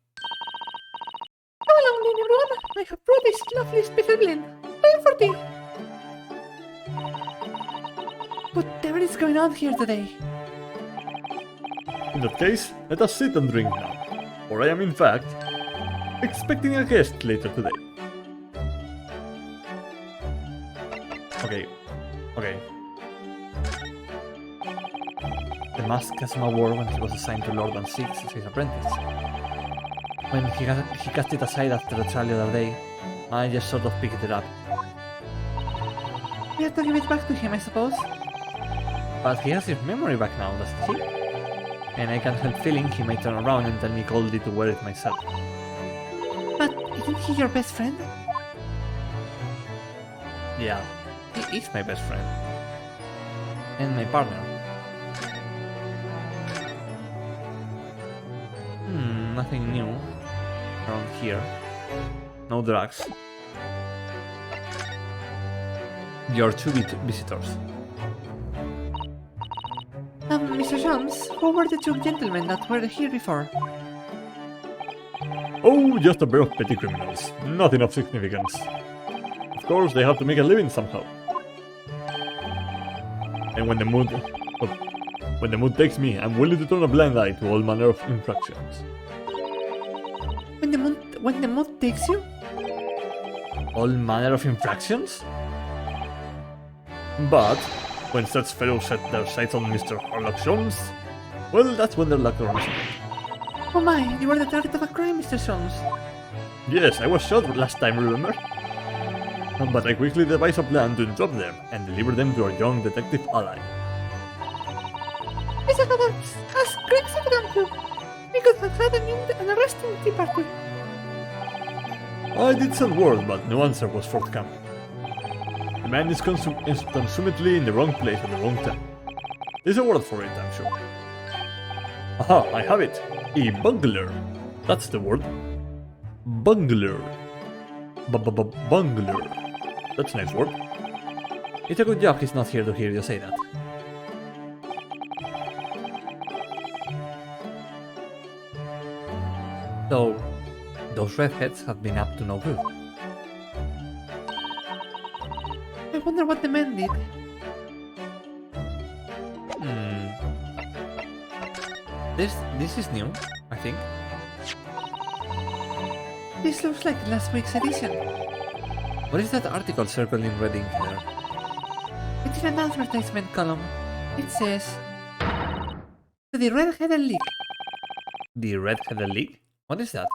[SPEAKER 4] Come along then, everyone. I have brought this lovely special blend. Time for tea. Whatever is going on here today?
[SPEAKER 1] In that case, let us sit and drink now, for I am in fact expecting a guest later today. Okay. The mask Kazuma wore when he was assigned to Lord and Six as his apprentice. When he cast it aside after the trial the other day, I just sort of picked it up.
[SPEAKER 4] We have to give it back to him, I suppose.
[SPEAKER 1] But he has his memory back now, doesn't he? And I can't help feeling he might turn around and tell me coldly to wear it myself.
[SPEAKER 4] But isn't he your best friend?
[SPEAKER 1] Yeah, he is my best friend. And my partner. Nothing new around here. No drugs. Your two visitors.
[SPEAKER 4] Mr. Jones, who were the two gentlemen that were here before?
[SPEAKER 1] Oh, just a pair of petty criminals. Nothing of significance. Of course, they have to make a living somehow. And when the mood takes me, I'm willing to turn a blind eye to all manner of infractions.
[SPEAKER 4] When the mood takes you?
[SPEAKER 1] All manner of infractions? But when such fellows set their sights on Mr. Sherlock Jones, well, that's when their luck runs out.
[SPEAKER 4] Oh my, you were the target of a crime, Mr. Jones.
[SPEAKER 1] Yes, I was shot last time, remember? But I quickly devised a plan to drop them and deliver them to our young detective ally.
[SPEAKER 4] Mr. Adams has great second. We could have had an arresting tea party.
[SPEAKER 1] I did send word, but no answer was forthcoming. The man is consummately in the wrong place at the wrong time. There's a word for it, I'm sure. Aha, I have it! A bungler. That's the word. Bungler. Bungler. That's a nice word. It's a good job he's not here to hear you say that. So, those redheads have been up to no good.
[SPEAKER 4] I wonder what the men did.
[SPEAKER 1] This is new, I think.
[SPEAKER 4] This looks like last week's edition.
[SPEAKER 1] What is that article circling red ink there?
[SPEAKER 4] It's in an advertisement column. It says... The Red-Headed League.
[SPEAKER 1] The Red-Headed League? What is that?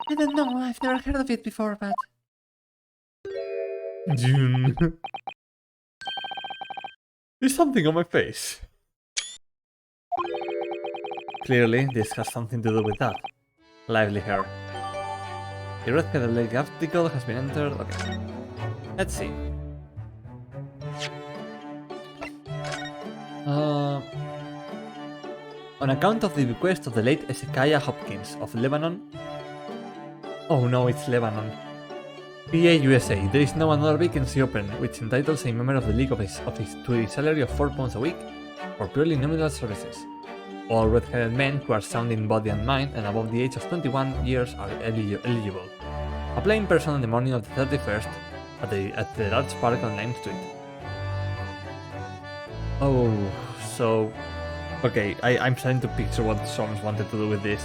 [SPEAKER 4] I don't know, I've never heard of it before, but...
[SPEAKER 1] June. There's something on my face. Clearly, this has something to do with that. Lively hair. The Red-Headed League article has been entered. Okay. Let's see. On account of the bequest of the late Ezekiah Hopkins of Lebanon. Oh no, it's Lebanon. PA USA, there is now another vacancy open, which entitles a member of the League to a salary of £4 a week for purely nominal services. All red-headed men who are sound in body and mind and above the age of 21 years are eligible. Apply in person on the morning of the 31st at the large park on Lime Street. Oh, so... Okay, I'm starting to picture what Soms wanted to do with this.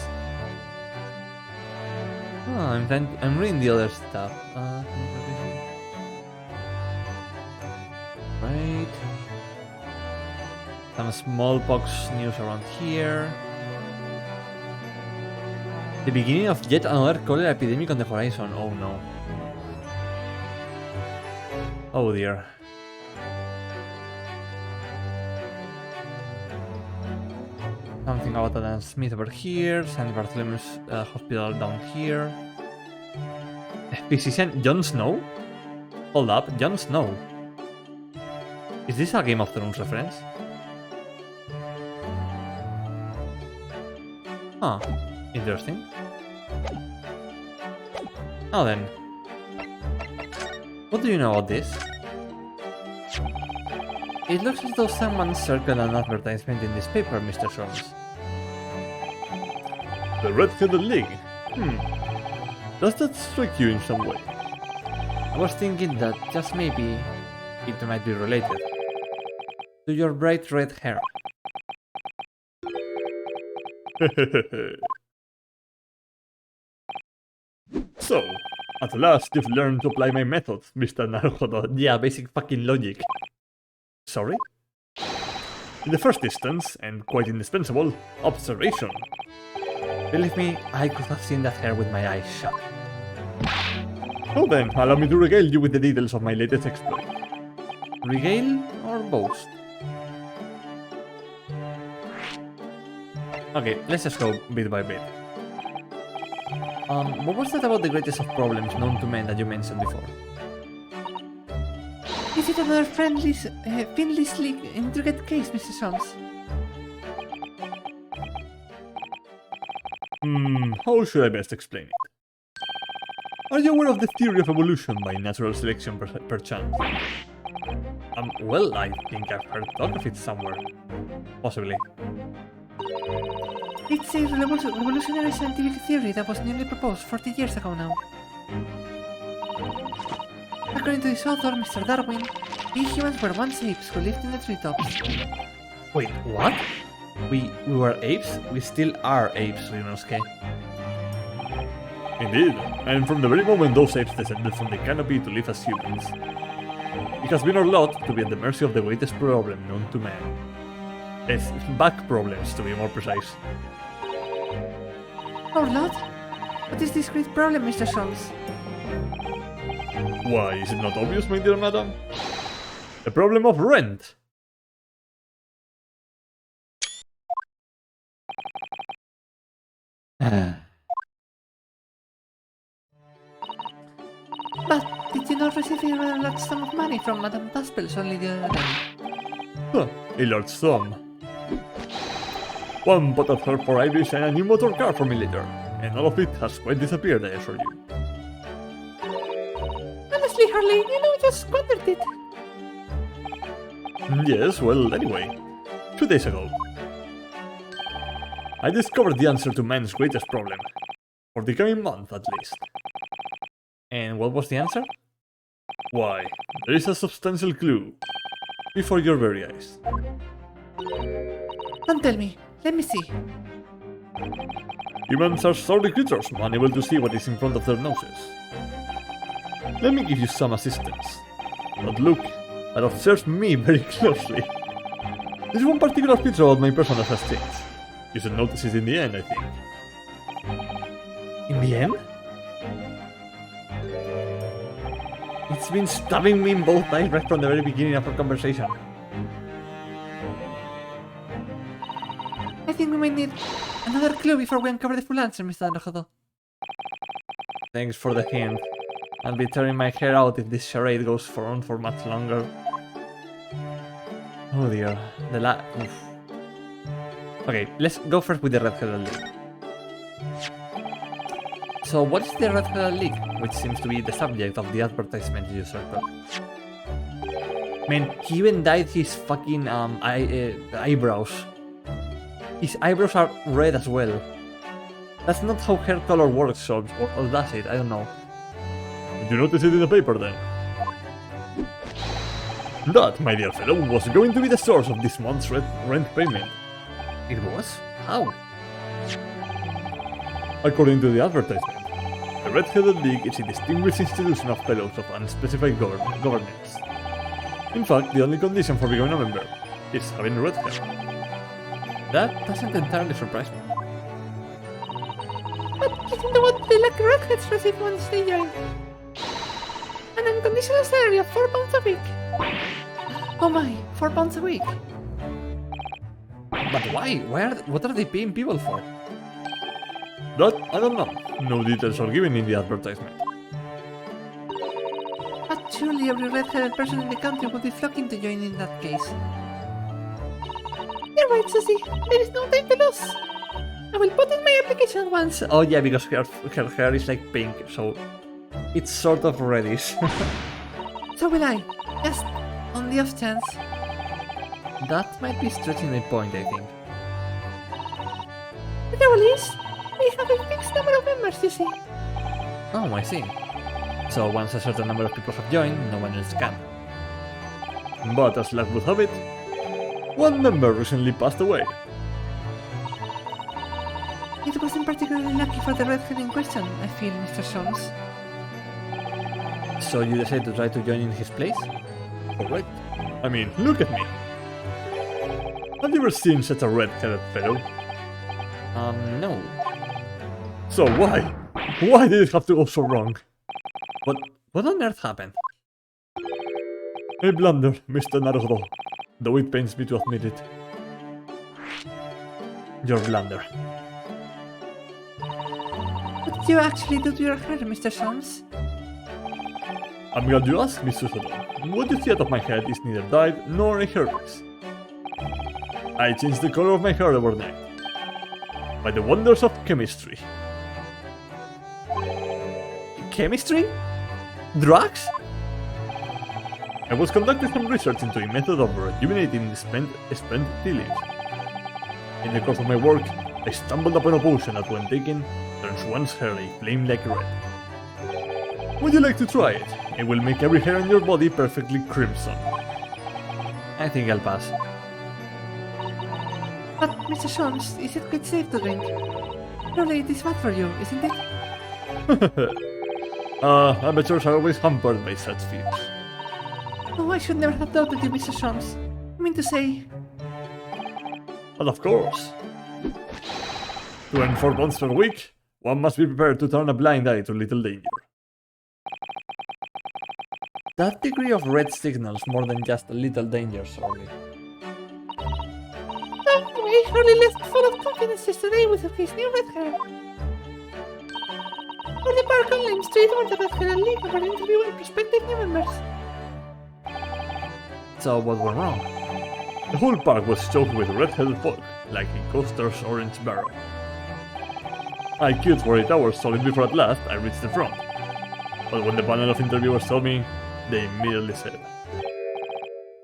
[SPEAKER 1] Oh, I'm reading the other stuff. Right. Some smallpox news around here. The beginning of yet another cholera epidemic on the horizon. Oh no. Oh dear. Something about Adam Smith over here, St. Bartholomew's Hospital down here. Physician Jon Snow? Hold up, Jon Snow. Is this a Game of Thrones reference? Huh, interesting. Now then, what do you know about this? It looks as though someone circled an advertisement in this paper, Mr. Sholmes.
[SPEAKER 3] The Red-Headed League? Does that strike you in some way?
[SPEAKER 1] I was thinking that just maybe it might be related to your bright red hair.
[SPEAKER 3] So, at last you've learned to apply my methods, Mr. Naruhodo.
[SPEAKER 1] Yeah, basic fucking logic.
[SPEAKER 3] Sorry? In the first instance, and quite indispensable, observation.
[SPEAKER 1] Believe me, I could have seen that hair with my eyes shut.
[SPEAKER 3] Well then, allow me to regale you with the details of my latest exploit.
[SPEAKER 1] Regale or boast? Okay, let's just go bit by bit. What was that about the greatest of problems known to men that you mentioned before?
[SPEAKER 4] Is it another fiendishly intricate case, Mr. Sholmes?
[SPEAKER 3] How should I best explain it? Are you aware of the theory of evolution by natural selection, perchance?
[SPEAKER 1] Well, I think I've heard talk of it somewhere. Possibly.
[SPEAKER 4] It's a revolutionary scientific theory that was newly proposed 40 years ago now. According to this author, Mr. Darwin, we humans were once apes who lived in the treetops.
[SPEAKER 1] Wait, what? We were apes? We still are apes, Ryunosuke.
[SPEAKER 3] Indeed, and from the very moment those apes descended from the canopy to live as humans, it has been our lot to be at the mercy of the greatest problem known to man. It's back problems, to be more precise.
[SPEAKER 4] Our lot? What is this great problem, Mr. Sholmes?
[SPEAKER 3] Why, is it not obvious, my dear madam? The problem of rent!
[SPEAKER 4] But did you not receive a rather large sum of money from Madame Daspels only the other day?
[SPEAKER 3] Huh, a large sum. One bought at her for Irish and a new motor car for me later, and all of it has quite disappeared, I assure you.
[SPEAKER 4] Honestly, Harley, you know, just squandered it.
[SPEAKER 3] Yes, well, anyway, 2 days ago, I discovered the answer to man's greatest problem. For the coming month, at least.
[SPEAKER 1] And what was the answer?
[SPEAKER 3] Why, there is a substantial clue. Before your very eyes.
[SPEAKER 4] Don't tell me. Let me see.
[SPEAKER 3] Humans are sorry creatures, unable to see what is in front of their noses. Let me give you some assistance. Not look, but observe me very closely. This one particular feature about my person that has changed. You should notice it in the end, I think.
[SPEAKER 1] In the end? It's been stabbing me in both eyes right from the very beginning of our conversation.
[SPEAKER 4] I think we might need another clue before we uncover the full answer, Mr. Naruhodo.
[SPEAKER 1] Thanks for the hint. I'll be tearing my hair out if this charade goes on for much longer. Oh dear. Oof. Okay, let's go first with the Red-Headed League. So what is the Red-Headed League, which seems to be the subject of the advertisement you circled? Man, he even dyed his fucking eyebrows. His eyebrows are red as well. That's not how hair color works, or does it? I don't know.
[SPEAKER 3] Did you notice it in the paper then? That, my dear fellow, was going to be the source of this month's rent payment.
[SPEAKER 1] It was? How?
[SPEAKER 3] According to the advertisement, the Red-Headed League is a distinguished institution of fellows of unspecified governments. In fact, the only condition for becoming a member is having red hair.
[SPEAKER 1] That doesn't entirely surprise me.
[SPEAKER 4] But isn't that what the lucky redheads receive once they join? An unconditional salary of £4 a week. Oh my, £4 a week.
[SPEAKER 1] But why? What are they paying people for?
[SPEAKER 3] That, I don't know. No details are given in the advertisement.
[SPEAKER 4] But surely every red-headed person in the country would be flocking to join in that case. You're right, Susie. There is no time to lose. I will put in my application at once.
[SPEAKER 1] Oh yeah, because her hair is like pink, so it's sort of reddish.
[SPEAKER 4] So will I. Just on the off chance.
[SPEAKER 1] That might be stretching the point, I think.
[SPEAKER 4] The trouble is, we have a fixed number of members, you see.
[SPEAKER 1] Oh, I see. So once a certain number of people have joined, no one else can.
[SPEAKER 3] But as luck would have it, one member recently passed away.
[SPEAKER 4] It wasn't particularly lucky for the redhead in question, I feel, Mr. Soames.
[SPEAKER 1] So you decided to try to join in his place?
[SPEAKER 3] Correct. I mean, look at me. Have you ever seen such a red-headed fellow?
[SPEAKER 1] No.
[SPEAKER 3] So why? Why did it have to go so wrong?
[SPEAKER 1] What on earth happened?
[SPEAKER 3] A blunder, Mr. Naruto. Though it pains me to admit it. Your blunder.
[SPEAKER 4] What did you actually do to your hair, Mr. Soames?
[SPEAKER 3] I'm glad you asked, Miss Susato. What you see out of my head is neither dyed nor a hair mix. I changed the color of my hair overnight. By the wonders of chemistry.
[SPEAKER 1] Chemistry? Drugs?
[SPEAKER 3] I was conducting some research into a method of rejuvenating spent tea leaves. In the course of my work, I stumbled upon a potion that when taken, turns one's hair a flame like red. Would you like to try it? It will make every hair on your body perfectly crimson.
[SPEAKER 1] I think I'll pass.
[SPEAKER 4] But, Mr. Soames, is it quite safe to drink? Surely it is bad for you, isn't it?
[SPEAKER 3] Amateurs are always hampered by such feats.
[SPEAKER 4] Oh, I should never have doubted you, Mr. Soames. I mean to say...
[SPEAKER 3] But of course. To earn £4 per week, one must be prepared to turn a blind eye to little danger.
[SPEAKER 1] That degree of red signals more than just a little danger, sorry.
[SPEAKER 4] Anyway, Harley left full of confidence yesterday with his new red hair. For the park on Lime Street where the red hair league were interviewing prospective new members.
[SPEAKER 1] So what went wrong?
[SPEAKER 3] The whole park was choked with red-headed folk, like a coaster's orange barrel. I queued for 8 hours solid before at last I reached the front. But when the panel of interviewers saw me, they immediately said,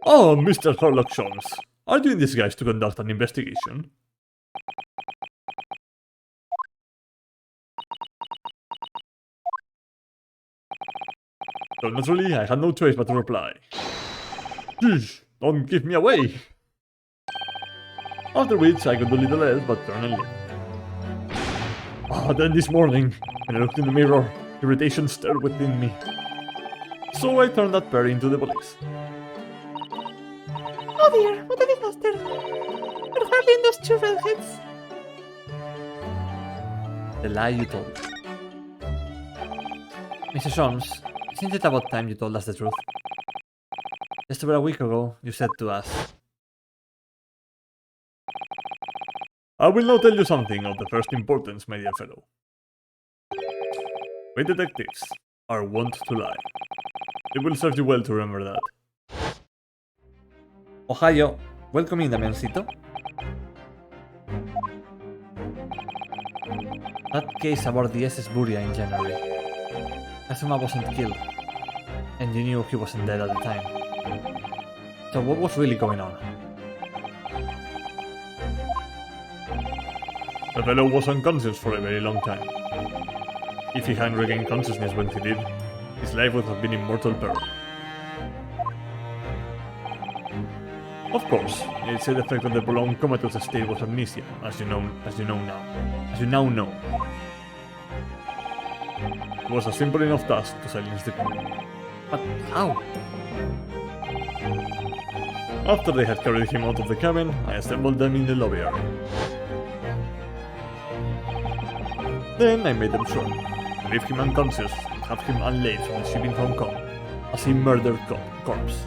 [SPEAKER 3] "Oh, Mr. Sherlock Holmes, are you in disguise to conduct an investigation?" So naturally, I had no choice but to reply, "Shh, don't give me away!" After which, I could do little else but turn and leave. Then this morning, when I looked in the mirror, irritation stirred within me. So I turned that pair into the police.
[SPEAKER 4] Oh dear, what a disaster. We're hardly in those two redheads.
[SPEAKER 1] The lie you told. Mrs. Holmes, isn't it about time you told us the truth? Just over a week ago, you said to us,
[SPEAKER 3] I will now tell you something of the first importance, my dear fellow. We detectives are wont to lie. It will serve you well to remember that.
[SPEAKER 1] Ohio, welcome in, Damiancito. That case about the SS Buria in January. Kazuma wasn't killed, and you knew he wasn't dead at the time. So what was really going on?
[SPEAKER 3] The fellow was unconscious for a very long time. If he hadn't regained consciousness when he did, his life would have been in mortal peril. Of course, a side effect of the prolonged comatose state was amnesia, as you now know. It was a simple enough task to silence the crew.
[SPEAKER 1] But how?
[SPEAKER 3] After they had carried him out of the cabin, I assembled them in the lobby area. Then I made them sure, leave him unconscious and have him unlathed from the ship in Hong Kong. as a murdered corpse.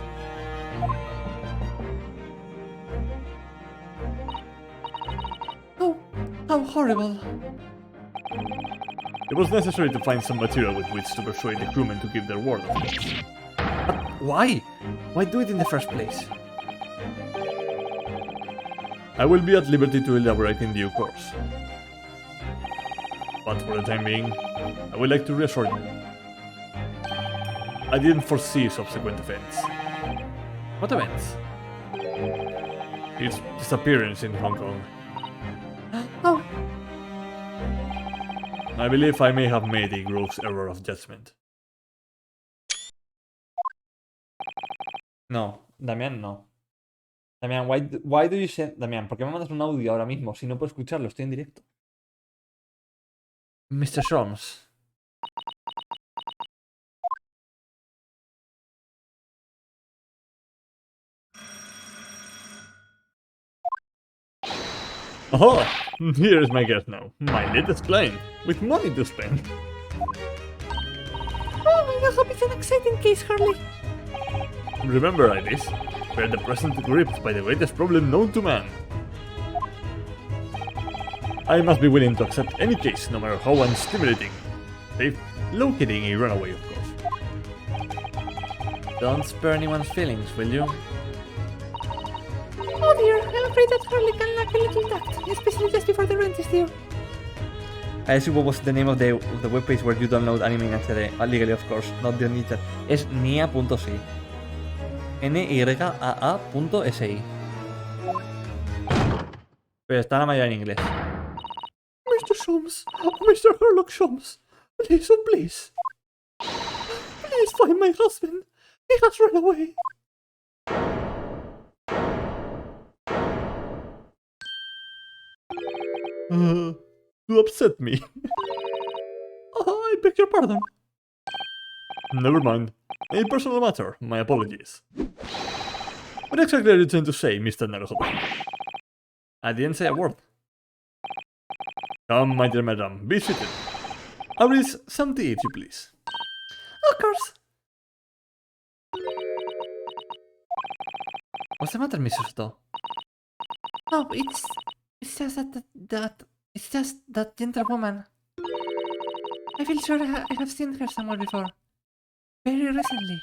[SPEAKER 4] Oh, how horrible.
[SPEAKER 3] It was necessary to find some material with which to persuade the crewmen to give their word, of course.
[SPEAKER 1] But why? Why do it in the first place?
[SPEAKER 3] I will be at liberty to elaborate in due course. But for the time being, I would like to reassure you. I didn't foresee subsequent events.
[SPEAKER 1] What events?
[SPEAKER 3] Its disappearance in Hong Kong.
[SPEAKER 4] Oh,
[SPEAKER 3] I believe I may have made a gross error of judgment.
[SPEAKER 1] No, Damián, no. Damián, why do you say... Damián, ¿por qué me mandas un audio ahora mismo si no puedo escucharlo? Estoy en directo. Mr. Sholmes.
[SPEAKER 3] Oh, here is my guest now, my latest client, with money to spend.
[SPEAKER 4] oh, I hope it's an exciting case, Harley.
[SPEAKER 3] Remember, Iris, we are at the present gripped by the greatest problem known to man. I must be willing to accept any case, no matter how unstimulating. Save locating a runaway, of course.
[SPEAKER 1] Don't spare anyone's feelings, will you?
[SPEAKER 4] Oh dear, I'm afraid that Harley can lack a little tact, especially just before the rent is due.
[SPEAKER 1] I assume what was the name of the webpage where you download anime in HD, legally of course, not the Onita. Es nia.si. nyaa.si. Pero está la mayoría en inglés.
[SPEAKER 3] Mr. Sholmes, Mr. Sherlock Sholmes, please, oh please. Please find my husband. He has run away. You upset me. I beg your pardon. Never mind. A personal matter, my apologies. What exactly are you trying to say, Mr. Naruhodo?
[SPEAKER 1] I didn't say a word.
[SPEAKER 3] Come, my dear madam, be seated. Iris, some tea if you please.
[SPEAKER 4] Of course.
[SPEAKER 1] What's the matter, Mrs. Sto?
[SPEAKER 4] Oh, it's just it's just that gentlewoman. I feel sure I have seen her somewhere before. Very recently.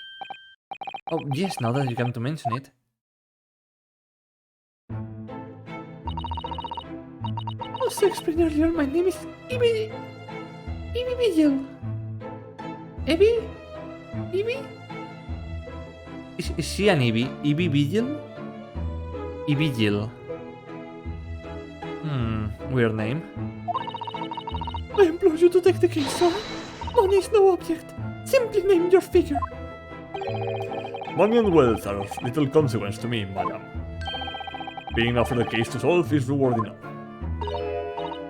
[SPEAKER 1] Oh, yes, now that you come to mention it.
[SPEAKER 4] As I explained earlier, my name is Evie Vigil. Evie? Evie?
[SPEAKER 1] Is she an Evie? Evie Vigil? Evie Vigil. Weird name.
[SPEAKER 3] I implore you to take the case, sir. Money is no object. Simply name your figure. Money and wealth are of little consequence to me, madam. Being offered a case to solve is reward enough.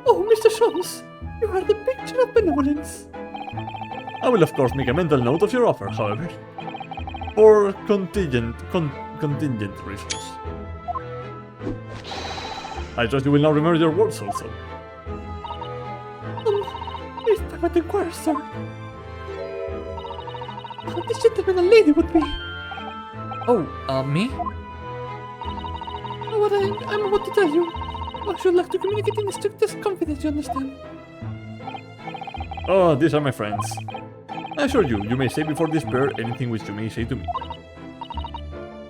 [SPEAKER 3] Oh, Mr. Sholmes, you are the picture of benevolence. I will of course make a mental note of your offer, however. For contingent reasons. I trust you will now remember your words also. If I might inquire, sir. This gentleman and lady would be.
[SPEAKER 1] Oh, me?
[SPEAKER 3] What I'm about to tell you. I should like to communicate in the strictest confidence, you understand? Oh, these are my friends. I assure you, you may say before despair anything which you may say to me.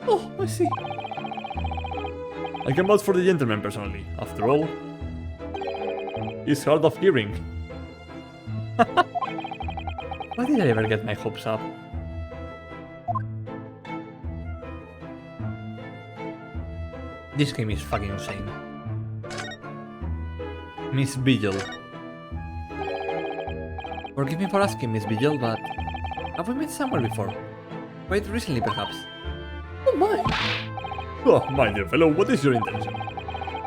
[SPEAKER 3] Oh, I see. I can vouch for the gentleman personally. After all, he's hard of hearing.
[SPEAKER 1] Why did I ever get my hopes up? This game is fucking insane. Miss Vigil. Forgive me for asking, Miss Vigil, but have we met somewhere before? Quite recently, perhaps.
[SPEAKER 3] Oh my! Oh, my dear fellow, what is your intention?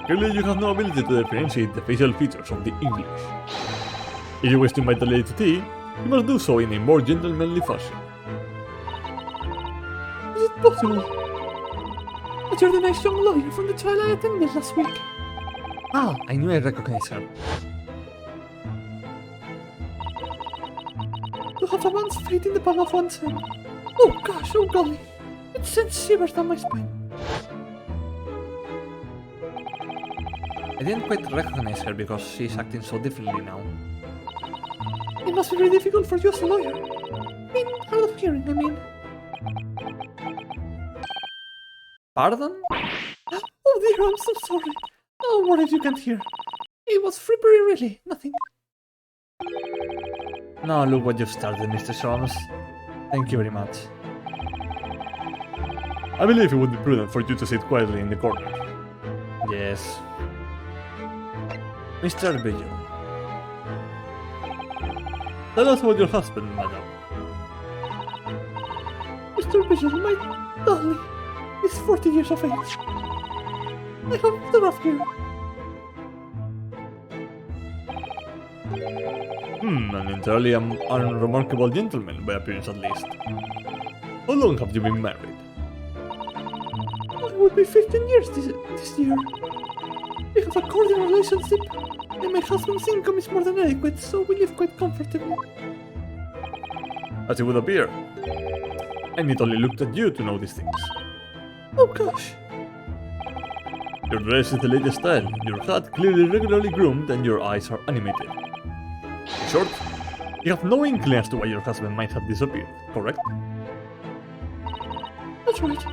[SPEAKER 3] Clearly you have no ability to differentiate the facial features of the English. If you wish to invite the lady to tea, you must do so in a more gentlemanly fashion. Is it possible? But you're the nice young lawyer from the trial I attended last week.
[SPEAKER 1] Ah, I knew I recognized her.
[SPEAKER 3] To have a man's fate in the palm of one's hand.
[SPEAKER 4] Oh gosh, oh golly. It sends shivers down my spine.
[SPEAKER 1] I didn't quite recognize her because she's acting so differently now.
[SPEAKER 4] It must be very difficult for you as a lawyer. Hard of hearing, I mean.
[SPEAKER 1] Pardon?
[SPEAKER 4] Oh dear, I'm so sorry. Oh, what if you can't hear? It was frippery, really, nothing.
[SPEAKER 1] Now look what you've started, Mr. Solms. Thank you very much.
[SPEAKER 3] I believe it would be prudent for you to sit quietly in the corner.
[SPEAKER 1] Yes. Mr. Vigil.
[SPEAKER 3] Tell us about your husband, madam.
[SPEAKER 4] Mr. Vigil, my darling, is 40 years of age. I have the rough hair.
[SPEAKER 3] An entirely unremarkable gentleman, by appearance at least. How long have you been married?
[SPEAKER 4] It would be 15 years this year. We have a cordial relationship, and my husband's income is more than adequate, so we live quite comfortably.
[SPEAKER 3] As it would appear. I need only look at you to know these things.
[SPEAKER 4] Oh gosh.
[SPEAKER 3] Your dress is the latest style, your hat clearly regularly groomed, and your eyes are animated. In short, you have no inkling as to why your husband might have disappeared, correct?
[SPEAKER 4] That's right.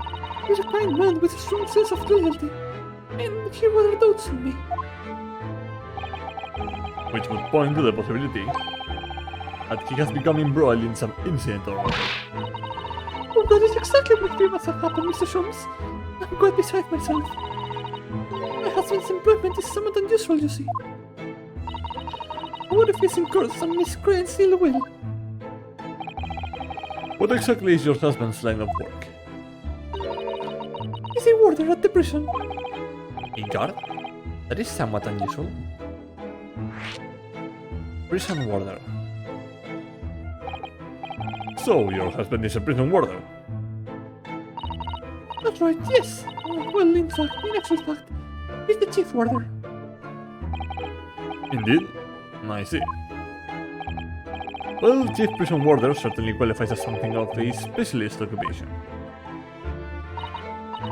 [SPEAKER 4] He's a kind man with a strong sense of loyalty, and he rather dotes on me.
[SPEAKER 3] Which would point to the possibility that he has become embroiled in some incident or other.
[SPEAKER 4] Oh, that is exactly what we must have happened, Mr. Sholmes. I'm quite beside myself. My husband's employment is somewhat unusual, you see. What if he's incurred some miscreant's ill will?
[SPEAKER 3] What exactly is your husband's line of work?
[SPEAKER 4] Is he warder at the prison?
[SPEAKER 1] A guard? That is somewhat unusual. Prison warder.
[SPEAKER 3] So, your husband is a prison warder?
[SPEAKER 4] That's right, yes. Well, in actual fact, he's the chief warder.
[SPEAKER 3] Indeed? I see. Well, chief prison warder certainly qualifies as something of a specialist occupation.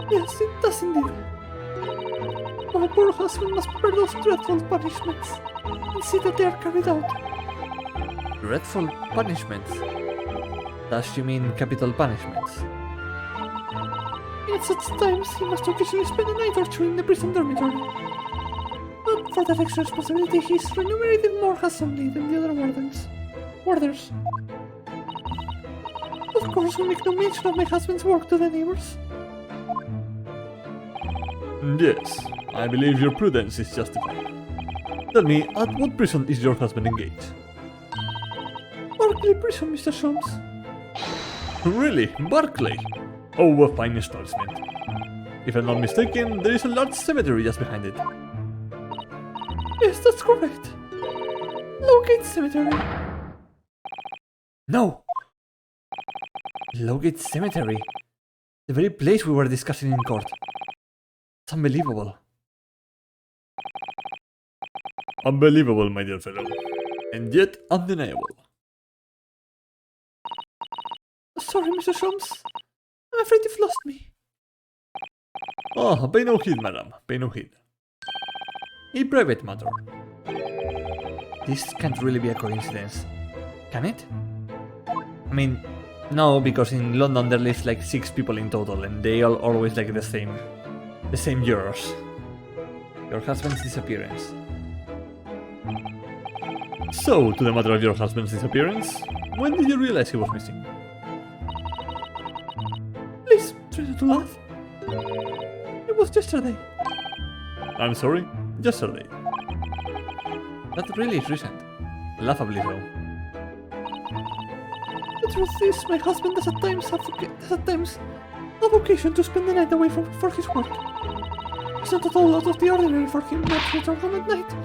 [SPEAKER 4] Yes, it does indeed. My poor husband must bear those dreadful punishments and see that they are carried out.
[SPEAKER 1] Dreadful punishments? Does she mean capital punishments?
[SPEAKER 4] At such times, he must occasionally spend a night or two in the prison dormitory. But for that extra responsibility, he is remunerated more handsomely than the other warders. Of course, we make no mention of my husband's work to the neighbors.
[SPEAKER 3] Yes, I believe your prudence is justified. Tell me, at what prison is your husband engaged?
[SPEAKER 4] Barclay Prison, Mr. Sholmes.
[SPEAKER 3] Really? Barclay? Oh, a fine establishment. If I'm not mistaken, there is a large cemetery just behind it.
[SPEAKER 4] Yes, that's correct. Lowgate Cemetery.
[SPEAKER 1] No! Lowgate Cemetery. The very place we were discussing in court. It's unbelievable.
[SPEAKER 3] Unbelievable, my dear fellow. And yet undeniable.
[SPEAKER 4] Sorry, Mr. Sholmes. I'm afraid you've lost me.
[SPEAKER 3] Ah, pay no heed, madam. Pay no heed.
[SPEAKER 1] A private matter. This can't really be a coincidence, can it? I mean, no, because in London there lives like 6 people in total, and they all always like the same jurors. Your husband's disappearance.
[SPEAKER 3] So, to the matter of your husband's disappearance, when did you realize he was missing?
[SPEAKER 4] Please, try not to laugh. It was yesterday.
[SPEAKER 3] I'm sorry, yesterday.
[SPEAKER 1] That really is recent. Laughably so.
[SPEAKER 4] The truth is, my husband does at times have occasion to spend the night away for his work. It's not at all out of the ordinary for him not to return home at night,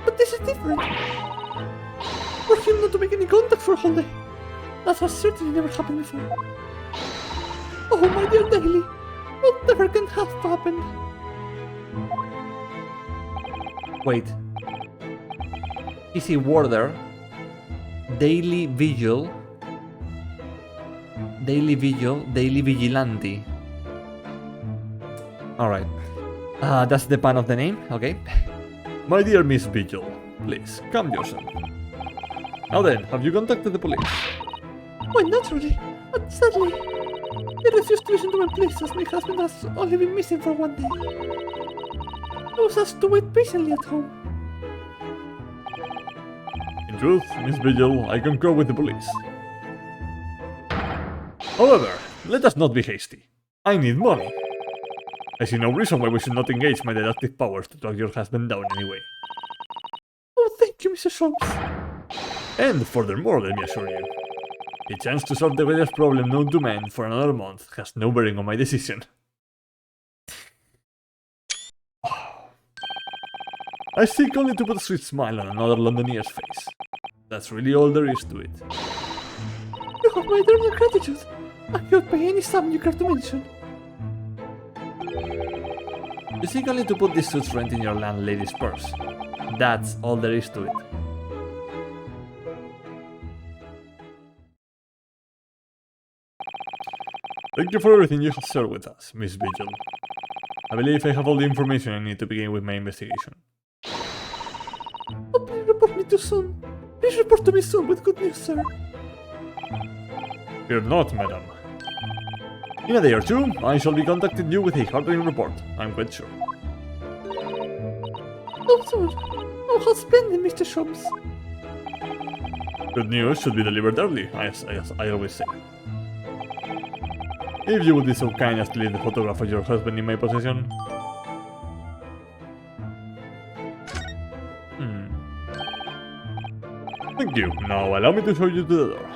[SPEAKER 4] but this is different. For him not to make any contact for a whole day. That has certainly never happened before. Oh, my dear Daily, whatever can have happened?
[SPEAKER 1] Wait. Is a warder, daily vigil, Daily vigilante. Alright. That's the pun of the name, okay.
[SPEAKER 3] My dear Miss Vigil, please, calm yourself. Now then, have you contacted the police?
[SPEAKER 4] Why, naturally, but sadly, they refused to listen to my pleas as my husband has only been missing for 1 day. I was asked to wait patiently at home.
[SPEAKER 3] In truth, Miss Vigil, I concur with the police. However, let us not be hasty. I need money. I see no reason why we should not engage my deductive powers to track your husband down anyway.
[SPEAKER 4] Oh, thank you, Mr. Sholmes.
[SPEAKER 3] And furthermore, let me assure you, the chance to solve the greatest problem known to man for another month has no bearing on my decision. I seek only to put a sweet smile on another Londoner's face. That's really all there is to it.
[SPEAKER 4] You have my eternal gratitude. I could pay any sum you care to mention.
[SPEAKER 1] You seek only to put this suit's rent in your landlady's purse. That's all there is to it.
[SPEAKER 3] Thank you for everything you have shared with us, Miss Vigil. I believe I have all the information I need to begin with my investigation.
[SPEAKER 4] Oh, please report me too soon. Please report to me soon with good news, sir.
[SPEAKER 3] Fear not, madam. In a day or two, I shall be contacting you with a heartening report, I'm quite sure.
[SPEAKER 4] Oh, sir. Oh, how splendid, Mr. Sholmes.
[SPEAKER 3] Good news should be delivered early, as I always say. If you would be so kind as to leave the photograph of your husband in my possession. Thank you. Now allow me to show you to the door.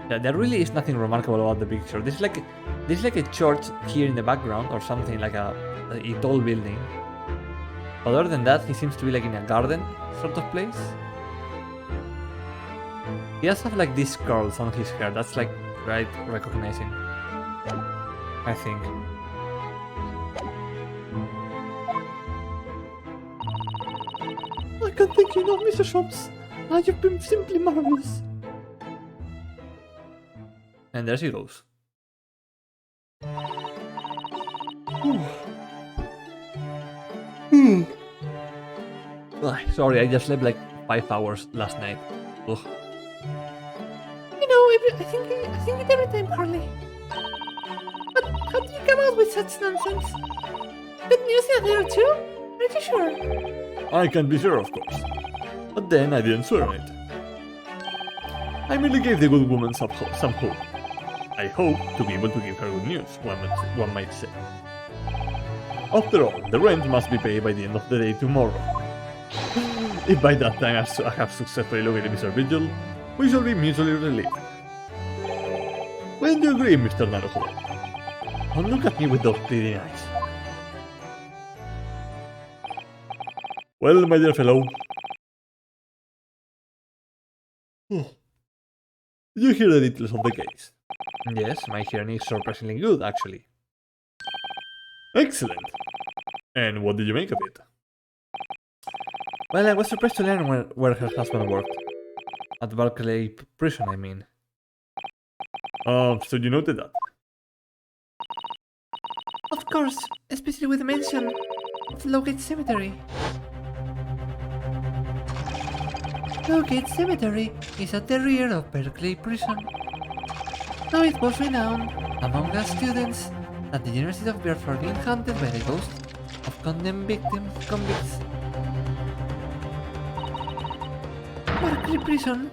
[SPEAKER 1] Yeah, there really is nothing remarkable about the picture. This is like a church here in the background or something like a tall building. Other than that, he seems to be like in a garden sort of place. He does have like these curls on his hair. That's like right recognizing. I think.
[SPEAKER 4] I can't thank you enough, Mr. Sholmes. You've been simply marvelous.
[SPEAKER 1] And there she goes. Sorry, I just slept like 5 hours last night. Ugh.
[SPEAKER 4] You know, I think it every time, Harley. But how do you come out with such nonsense? Good news in a day or two? Are you sure?
[SPEAKER 3] I can't be sure, of course. But then I didn't swear on it. I merely gave the good woman some hope. I hope to be able to give her good news, one might say. After all, the rent must be paid by the end of the day tomorrow. If by that time I have successfully located Mr. Vigil, we shall be mutually relieved. Well, do you agree, Mr. Naruto? Don't look at me with those pleading eyes. Well, my dear fellow. Did you hear the details of the case?
[SPEAKER 1] Yes, my hearing is surprisingly good, actually.
[SPEAKER 3] Excellent. And what did you make of it?
[SPEAKER 1] Well, I was surprised to learn where her husband worked. At Barclay Prison, I mean.
[SPEAKER 3] So you noted that?
[SPEAKER 4] Of course, especially with the mention of Lowgate Cemetery. Lowgate Cemetery is at the rear of Berkeley Prison. Now it was renowned among the students at the University of Beard for being haunted by the ghosts of condemned convicts. Berkeley Prison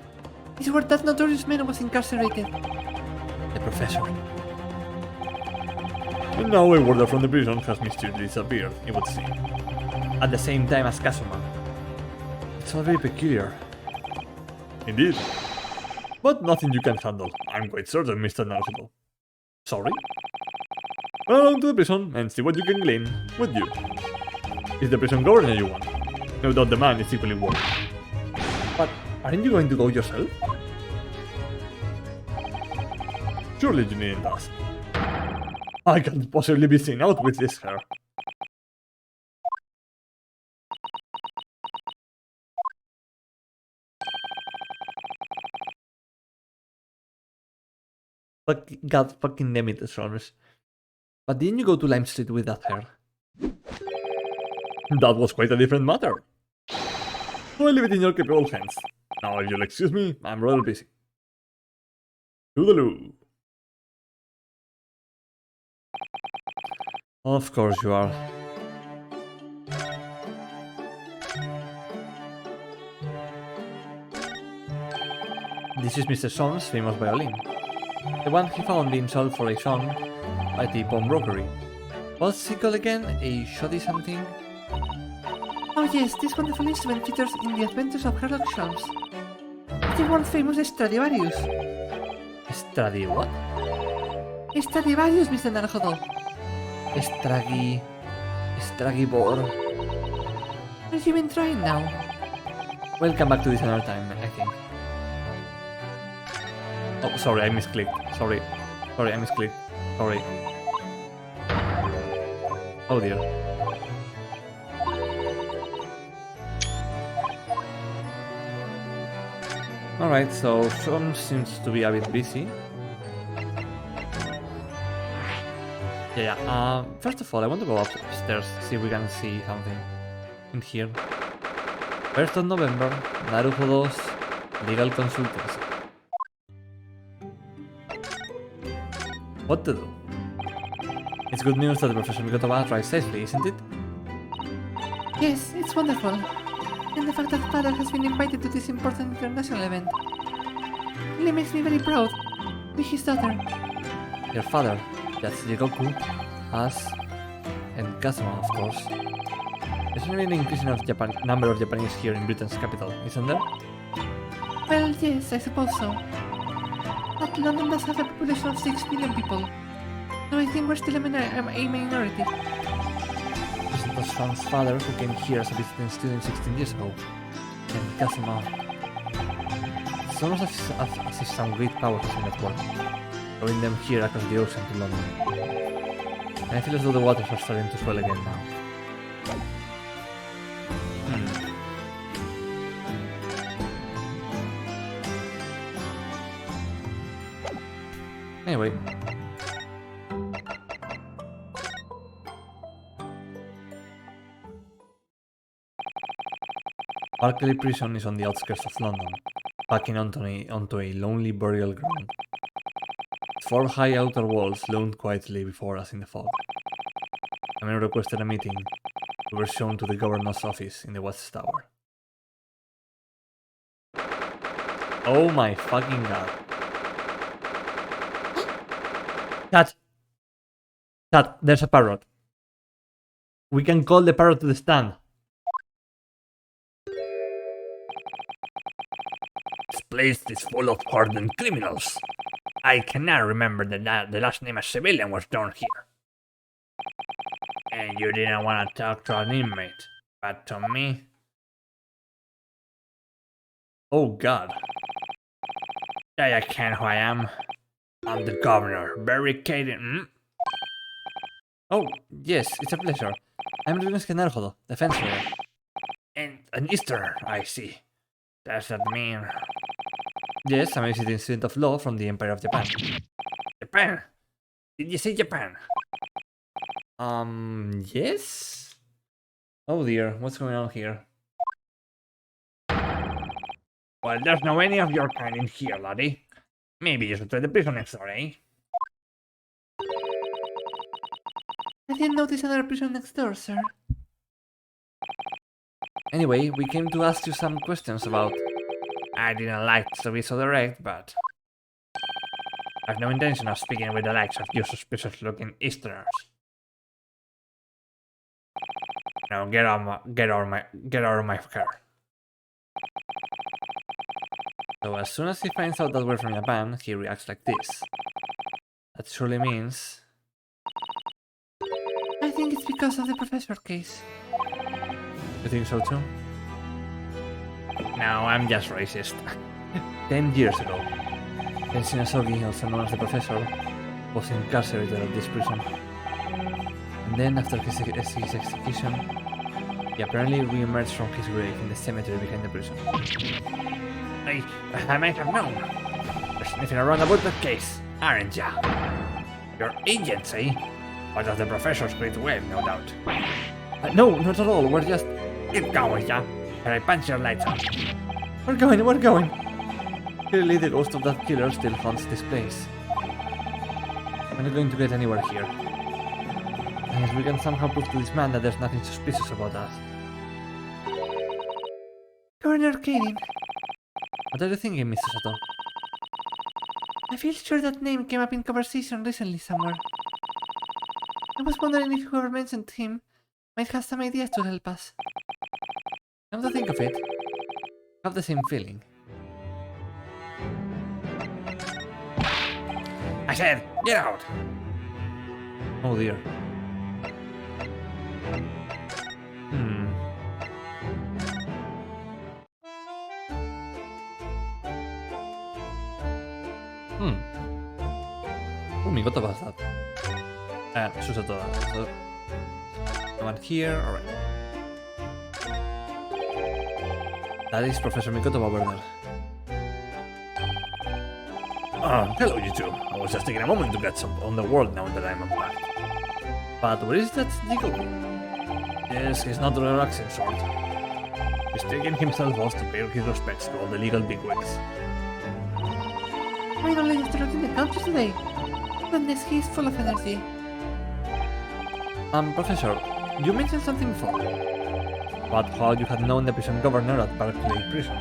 [SPEAKER 4] is where that notorious man was incarcerated.
[SPEAKER 1] The professor.
[SPEAKER 3] And now a warder from the prison has mysteriously disappeared, it would seem.
[SPEAKER 1] At the same time as Kazuma.
[SPEAKER 3] It's all very peculiar. Indeed. But nothing you can't handle, I'm quite certain, Mr. Naruto. Sorry? Run along to the prison and see what you can glean with you. It's the prison governor you want. No doubt the man is equally worried.
[SPEAKER 1] But aren't you going to go yourself?
[SPEAKER 3] Surely you needn't ask. I can't possibly be seen out with this hair.
[SPEAKER 1] God fucking damn it, Solves. But didn't you go to Lime Street with that hair?
[SPEAKER 3] That was quite a different matter. So I leave it in your capable hands. Now, if you'll excuse me, I'm rather busy. Toodaloo.
[SPEAKER 1] Of course you are. This is Mr. Son's famous violin. The one he found being sold for a song at the pawnbrokery. What's it called again? A shoddy something?
[SPEAKER 4] Oh yes, this wonderful instrument features in the adventures of Sherlock Holmes. It's the world famous Stradivarius.
[SPEAKER 1] Stradi what?
[SPEAKER 4] Stradivarius, Mr. Naranjodo.
[SPEAKER 1] Stragibor.
[SPEAKER 4] Are you even trying now?
[SPEAKER 1] We'll come back to this another time, I think. Oh, sorry, I misclicked. Sorry, I misclicked. Sorry. Oh dear. Alright, so Sean seems to be a bit busy. Yeah. First of all, I want to go upstairs, see if we can see something in here. 1st of November, Naruto 2, Legal Consultancy. What to do? It's good news that the Professor Mikotoba arrived safely, isn't it?
[SPEAKER 4] Yes, it's wonderful. And the fact that father has been invited to this important international event really makes me very proud. Be his daughter.
[SPEAKER 1] Your father, that's Jigoku, us, and Kazuma, of course. There's really an increasing number of Japanese here in Britain's capital, isn't there?
[SPEAKER 4] Well, yes, I suppose so. But London does have a population of 6 million people. So I think we're still a minority.
[SPEAKER 1] Isn't that Sean's father who came here as a visiting student 16 years ago? And Kazuma. It's almost as if some great power has been at work, throwing them here across the ocean to London. And I feel as though the waters are starting to swell again now. Anyway. Berkeley Prison is on the outskirts of London, backing onto a lonely burial ground. 4 high outer walls loomed quietly before us in the fog. When we requested a meeting, we were shown to the governor's office in the West Tower. Oh my fucking god. Chat, there's a parrot. We can call the parrot to the stand.
[SPEAKER 3] This place is full of hardened criminals. I cannot remember the last name a civilian was down here. And you didn't want to talk to an inmate, but to me...
[SPEAKER 1] Oh god.
[SPEAKER 3] Yeah, I can who I am. I'm the governor, barricaded.
[SPEAKER 1] Oh, yes, it's a pleasure. I'm Ryunosuke Naruhodo, defense lawyer.
[SPEAKER 3] And an Easterner, I see. Does that mean...
[SPEAKER 1] Yes, I'm a visiting student of law from the Empire of Japan.
[SPEAKER 3] Japan? Did you say Japan?
[SPEAKER 1] Yes? Oh dear, what's going on here?
[SPEAKER 3] Well, there's no any of your kind in here, laddie. Maybe you should try the prison next door, eh?
[SPEAKER 4] I didn't notice another prison next door, sir.
[SPEAKER 1] Anyway, we came to ask you some questions about...
[SPEAKER 3] I didn't like to be so direct, but... I've no intention of speaking with the likes of you suspicious-looking Easterners. Now get out of my car.
[SPEAKER 1] So as soon as he finds out that we're from Japan, he reacts like this. That surely means...
[SPEAKER 4] I think it's because of the professor case.
[SPEAKER 1] You think so too?
[SPEAKER 3] No, I'm just racist.
[SPEAKER 1] 10 years ago, Ken Shinasogi, also known as the Professor, was incarcerated at this prison. And then, after his execution, he apparently re-emerged from his grave in the cemetery behind the prison.
[SPEAKER 3] I might have known. There's nothing wrong about that case. aren't ya? Your agents, eh? Out of the professor's great wave, no doubt.
[SPEAKER 1] No, not at all. We're just...
[SPEAKER 3] Get going, ya, or I punch your lights out.
[SPEAKER 1] We're going. Clearly the ghost of that killer still haunts this place. We're not going to get anywhere here. Unless we can somehow prove to this man that there's nothing suspicious about us.
[SPEAKER 4] Governor Kaden,
[SPEAKER 1] What are you thinking, Mr. Soto?
[SPEAKER 4] I feel sure that name came up in conversation recently somewhere. I was wondering if whoever mentioned him might have some ideas to help us.
[SPEAKER 1] Come to think of it, I have the same feeling.
[SPEAKER 3] I said, get out!
[SPEAKER 1] Oh dear. Mi gota bastad. Susa toda. So, one here, alright. That is Professor Mikoto over there.
[SPEAKER 3] Hello, you two. I was just taking a moment to get some on the world now that I'm back.
[SPEAKER 1] But where is that Jikoku?
[SPEAKER 3] Yes, he's not a relaxing sort. He's taking himself off to pay his respects to all the legal bigwigs.
[SPEAKER 4] Finally, after looking the country today. Goodness, he's full of energy.
[SPEAKER 1] Professor, you mentioned something before. About how you had known the prison governor at Barclay Prison.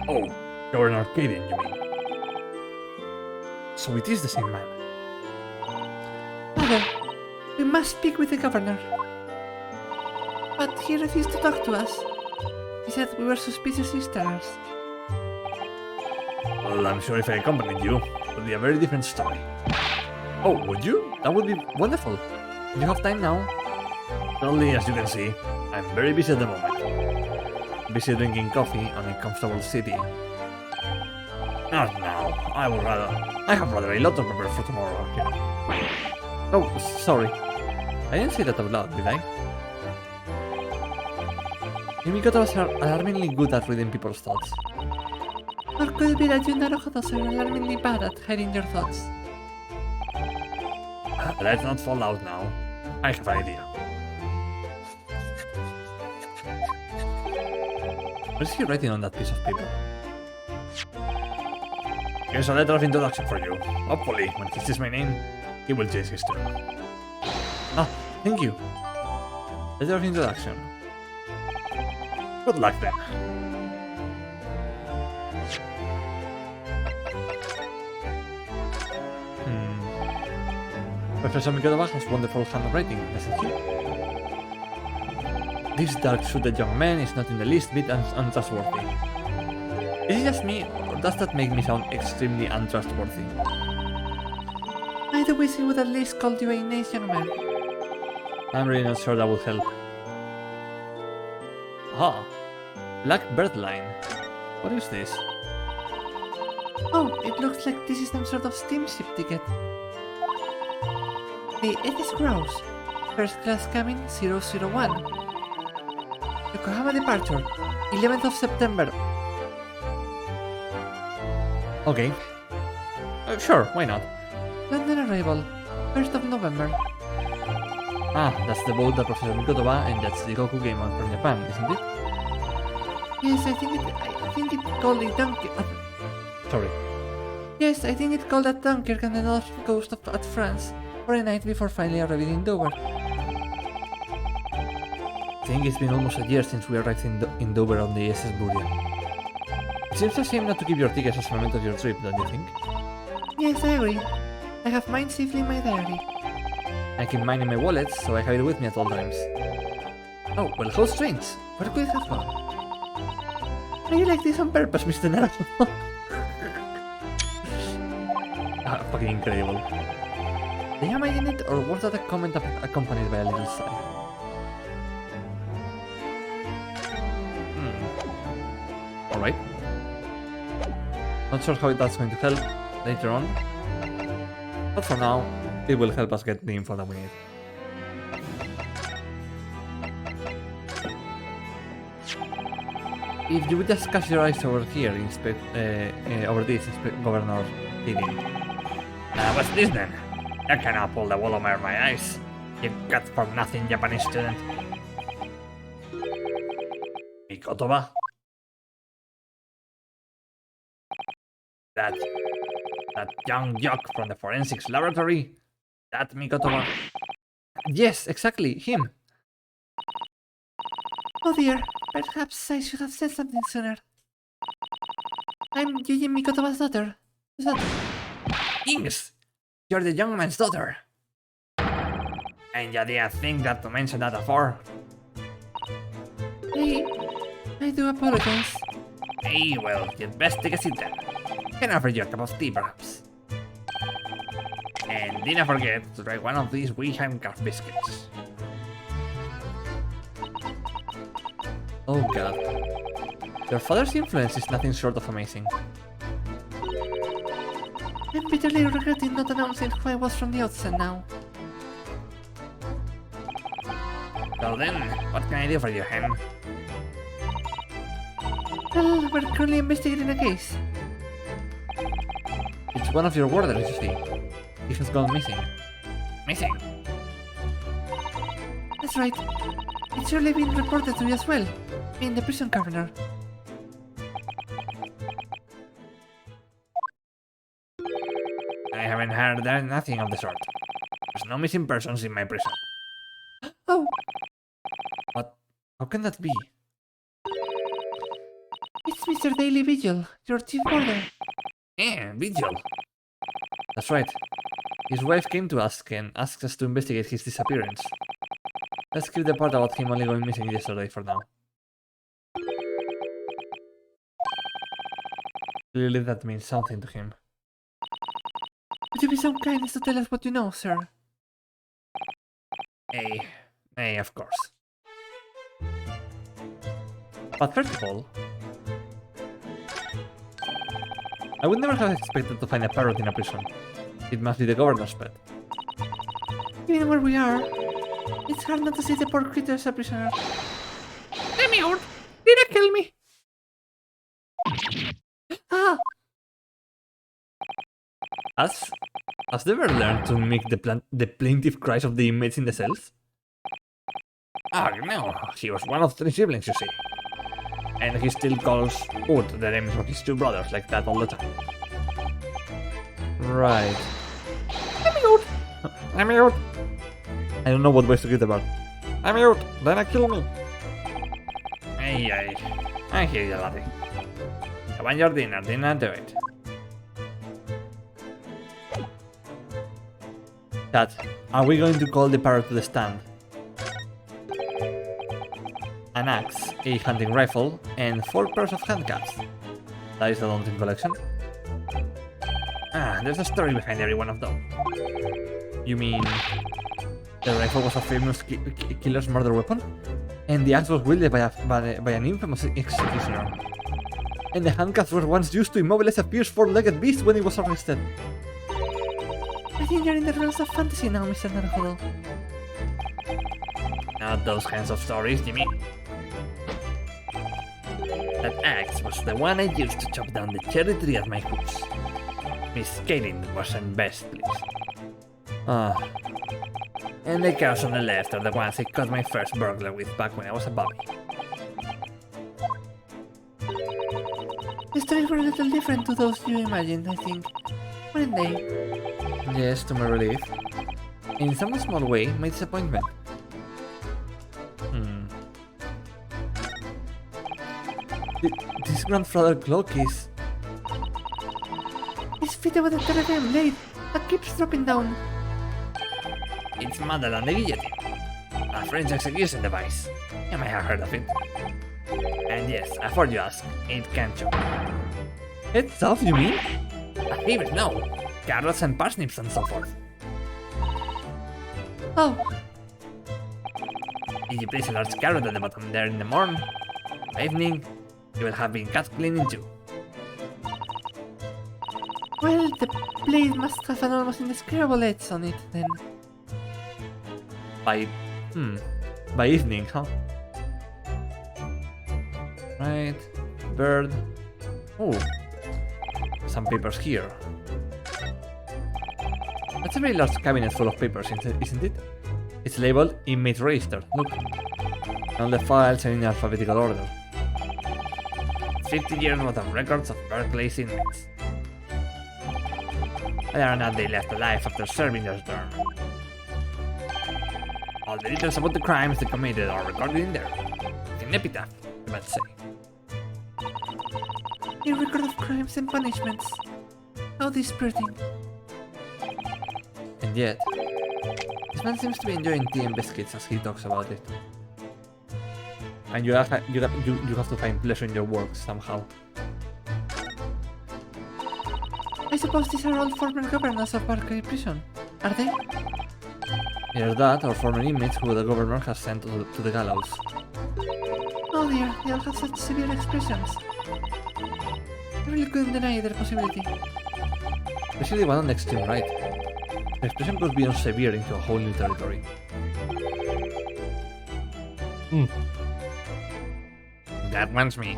[SPEAKER 3] Oh, Governor Kaden, you mean?
[SPEAKER 1] So it is the same man.
[SPEAKER 4] Mother, we must speak with the governor. But he refused to talk to us. He said we were suspicious Easterers.
[SPEAKER 3] Well, I'm sure if I accompanied you, it would be a very different story.
[SPEAKER 1] Oh, would you? That would be wonderful. You have time now?
[SPEAKER 3] Only, as you can see, I'm very busy at the moment.
[SPEAKER 1] Busy drinking coffee on a comfortable city.
[SPEAKER 3] Not now. I have rather a lot to prepare for tomorrow. Yeah.
[SPEAKER 1] Oh, sorry. I didn't say that out loud, did I? Mikoto was alarmingly good at reading people's thoughts.
[SPEAKER 4] Or could it be that you Naruhodos are alarmingly bad at hiding your thoughts?
[SPEAKER 3] Let's not fall out now. I have an idea.
[SPEAKER 1] What is he writing on that piece of paper?
[SPEAKER 3] Here's a letter of introduction for you. Hopefully, when he sees my name, he will change his tune.
[SPEAKER 1] Ah, thank you. Letter of introduction.
[SPEAKER 3] Good luck then.
[SPEAKER 1] Professor Mikoto has wonderful handwriting, doesn't he? This dark-suited young man is not in the least bit untrustworthy. Is it just me, or does that make me sound extremely untrustworthy?
[SPEAKER 4] I do wish he would at least call you a nice young man.
[SPEAKER 1] I'm really not sure that would help. Ah, Black Bird Line. What is this?
[SPEAKER 4] Oh, it looks like this is some sort of steamship ticket. The Ethis Grouse. First class cabin 001. Yokohama departure, 11th of September.
[SPEAKER 1] Okay. Sure, why not?
[SPEAKER 4] London arrival, 1st of November.
[SPEAKER 1] Ah, that's the boat that Professor Mikoto and that's the Goku came on from Japan, isn't it?
[SPEAKER 4] Yes, I think it called a Dunkirk.
[SPEAKER 1] Sorry.
[SPEAKER 4] Yes, I think it called at Dunkirk on the north coast of France for a night before finally arriving in Dover.
[SPEAKER 1] I think it's been almost a year since we arrived in Dover on the SS Buria. It seems a shame not to keep your tickets as a memento of your trip, don't you think?
[SPEAKER 4] Yes, I agree. I have mine safely in my diary.
[SPEAKER 1] I keep mine in my wallet, so I have it with me at all times. Oh, well, how strange. Where could it have gone?
[SPEAKER 4] Are you like this on purpose, Mr. Naruto?
[SPEAKER 1] Fucking incredible. Did I imagine it, or was that a comment accompanied by a little sigh? Alright. Not sure how that's going to help later on. But for now, it will help us get the info that we need. If you would just cast your eyes over here, over this, Governor Kaden.
[SPEAKER 3] What's this then? I cannot pull the wool over my eyes. You got for nothing Japanese student. Mikotoba? That young jock from the forensics laboratory? That Mikotoba?
[SPEAKER 1] Yes, exactly, him.
[SPEAKER 4] Oh dear, perhaps I should have said something sooner. I'm Yuji Mikotoba's daughter.
[SPEAKER 3] Ings! You're the young man's daughter. And you didn't think that to mention that before?
[SPEAKER 4] I do apologize.
[SPEAKER 3] Hey, well, you'd best take a seat then. Can I offer you a cup of tea, perhaps? And do not forget to try one of these Weeheim calf biscuits.
[SPEAKER 1] Oh god. Their father's influence is nothing short of amazing.
[SPEAKER 4] I'm bitterly regretting not announcing who I was from the outset now.
[SPEAKER 3] So then, what can I do for you, Hen?
[SPEAKER 4] Well, we're currently investigating a case.
[SPEAKER 1] It's one of your warders, you see. He has gone missing.
[SPEAKER 3] Missing?
[SPEAKER 4] That's right. It's surely been reported to you as well, being the prison governor.
[SPEAKER 3] I haven't heard nothing of the sort. There's no missing persons in my prison.
[SPEAKER 4] Oh,
[SPEAKER 1] What? How can that be?
[SPEAKER 4] it's Mr. Daily Vigil, your chief warder.
[SPEAKER 3] Vigil.
[SPEAKER 1] That's right. His wife came to us and asked us to investigate his disappearance. Let's keep the part about him only going missing yesterday for now. Clearly that means something to him.
[SPEAKER 4] Would you be so kind as to tell us what you know, sir?
[SPEAKER 3] Hey, of course.
[SPEAKER 1] But first of all, I would never have expected to find a parrot in a prison. It must be the governor's pet.
[SPEAKER 4] Given where we are, it's hard not to see the poor creature as a prisoner. Let me out! Did it kill me? Ah!
[SPEAKER 1] Has they ever learned to make the plaintive cries of the inmates in the cells?
[SPEAKER 3] Oh no, he was one of 3 siblings, you see. And he still calls Ut the names of his 2 brothers like that all the time.
[SPEAKER 1] Right.
[SPEAKER 3] Let me out! Let me out!
[SPEAKER 1] I don't know what ways to get about.
[SPEAKER 3] Let me out! Then kill me! Ay, I hear you, laddie. I want your dinner, do it.
[SPEAKER 1] Chat, are we going to call the parrot to the stand? An axe, a hunting rifle, and 4 pairs of handcuffs. That is a daunting collection.
[SPEAKER 3] There's a story behind every one of them.
[SPEAKER 1] You mean the rifle was a famous killer's murder weapon? And the axe was wielded by an infamous executioner. And the handcuffs were once used to immobilize a fierce 4-legged beast when it was arrested.
[SPEAKER 4] I think you're in the realms of fantasy now, Mr. Naruhodo.
[SPEAKER 3] Not those kinds of stories, Jimmy. That axe was the one I used to chop down the cherry tree at my house. Miss Kaylin wasn't best pleased. And the cows on the left are the ones I caught my first burglar with back when I was a bobby.
[SPEAKER 4] The stories were a little different to those you imagined, I think. Weren't they?
[SPEAKER 1] Yes, to my relief. In some small way, my disappointment. This grandfather clock is...
[SPEAKER 4] It's fitted with a telegram blade that keeps dropping down.
[SPEAKER 3] It's model on the guillotine, a French execution device. You may have heard of it. And yes, before you ask, it can chop.
[SPEAKER 1] Heads off, you mean?
[SPEAKER 3] Even no, carrots and parsnips and so forth.
[SPEAKER 4] Oh,
[SPEAKER 3] If you place a large carrot at the bottom there in the morning, by evening, you will have been cut clean in 2.
[SPEAKER 4] well, the blade must have an almost indescribable edge on it, then.
[SPEAKER 1] By evening, huh? Right, bird. Oh, some papers here. That's a very large cabinet full of papers, isn't it? It's labeled Inmate Register. Look. All the files are in alphabetical order. 50 years worth of records of Berkeley's inmates. Whether or not they left alive after serving their term. All the details about the crimes they committed are recorded in there. Like an epitaph, you might say.
[SPEAKER 4] A record of crimes and punishments. How dispiriting.
[SPEAKER 1] And yet, this man seems to be enjoying tea and biscuits as he talks about it. And you have to find pleasure in your work somehow.
[SPEAKER 4] I suppose these are all former governors of Berkeley Prison, are they?
[SPEAKER 1] Either that, or former inmates who the governor has sent to the gallows.
[SPEAKER 4] Oh dear, they all have such severe expressions. I really couldn't deny their possibility.
[SPEAKER 1] Especially one on the extreme right. The expression goes beyond severe into a whole new territory. That one's me.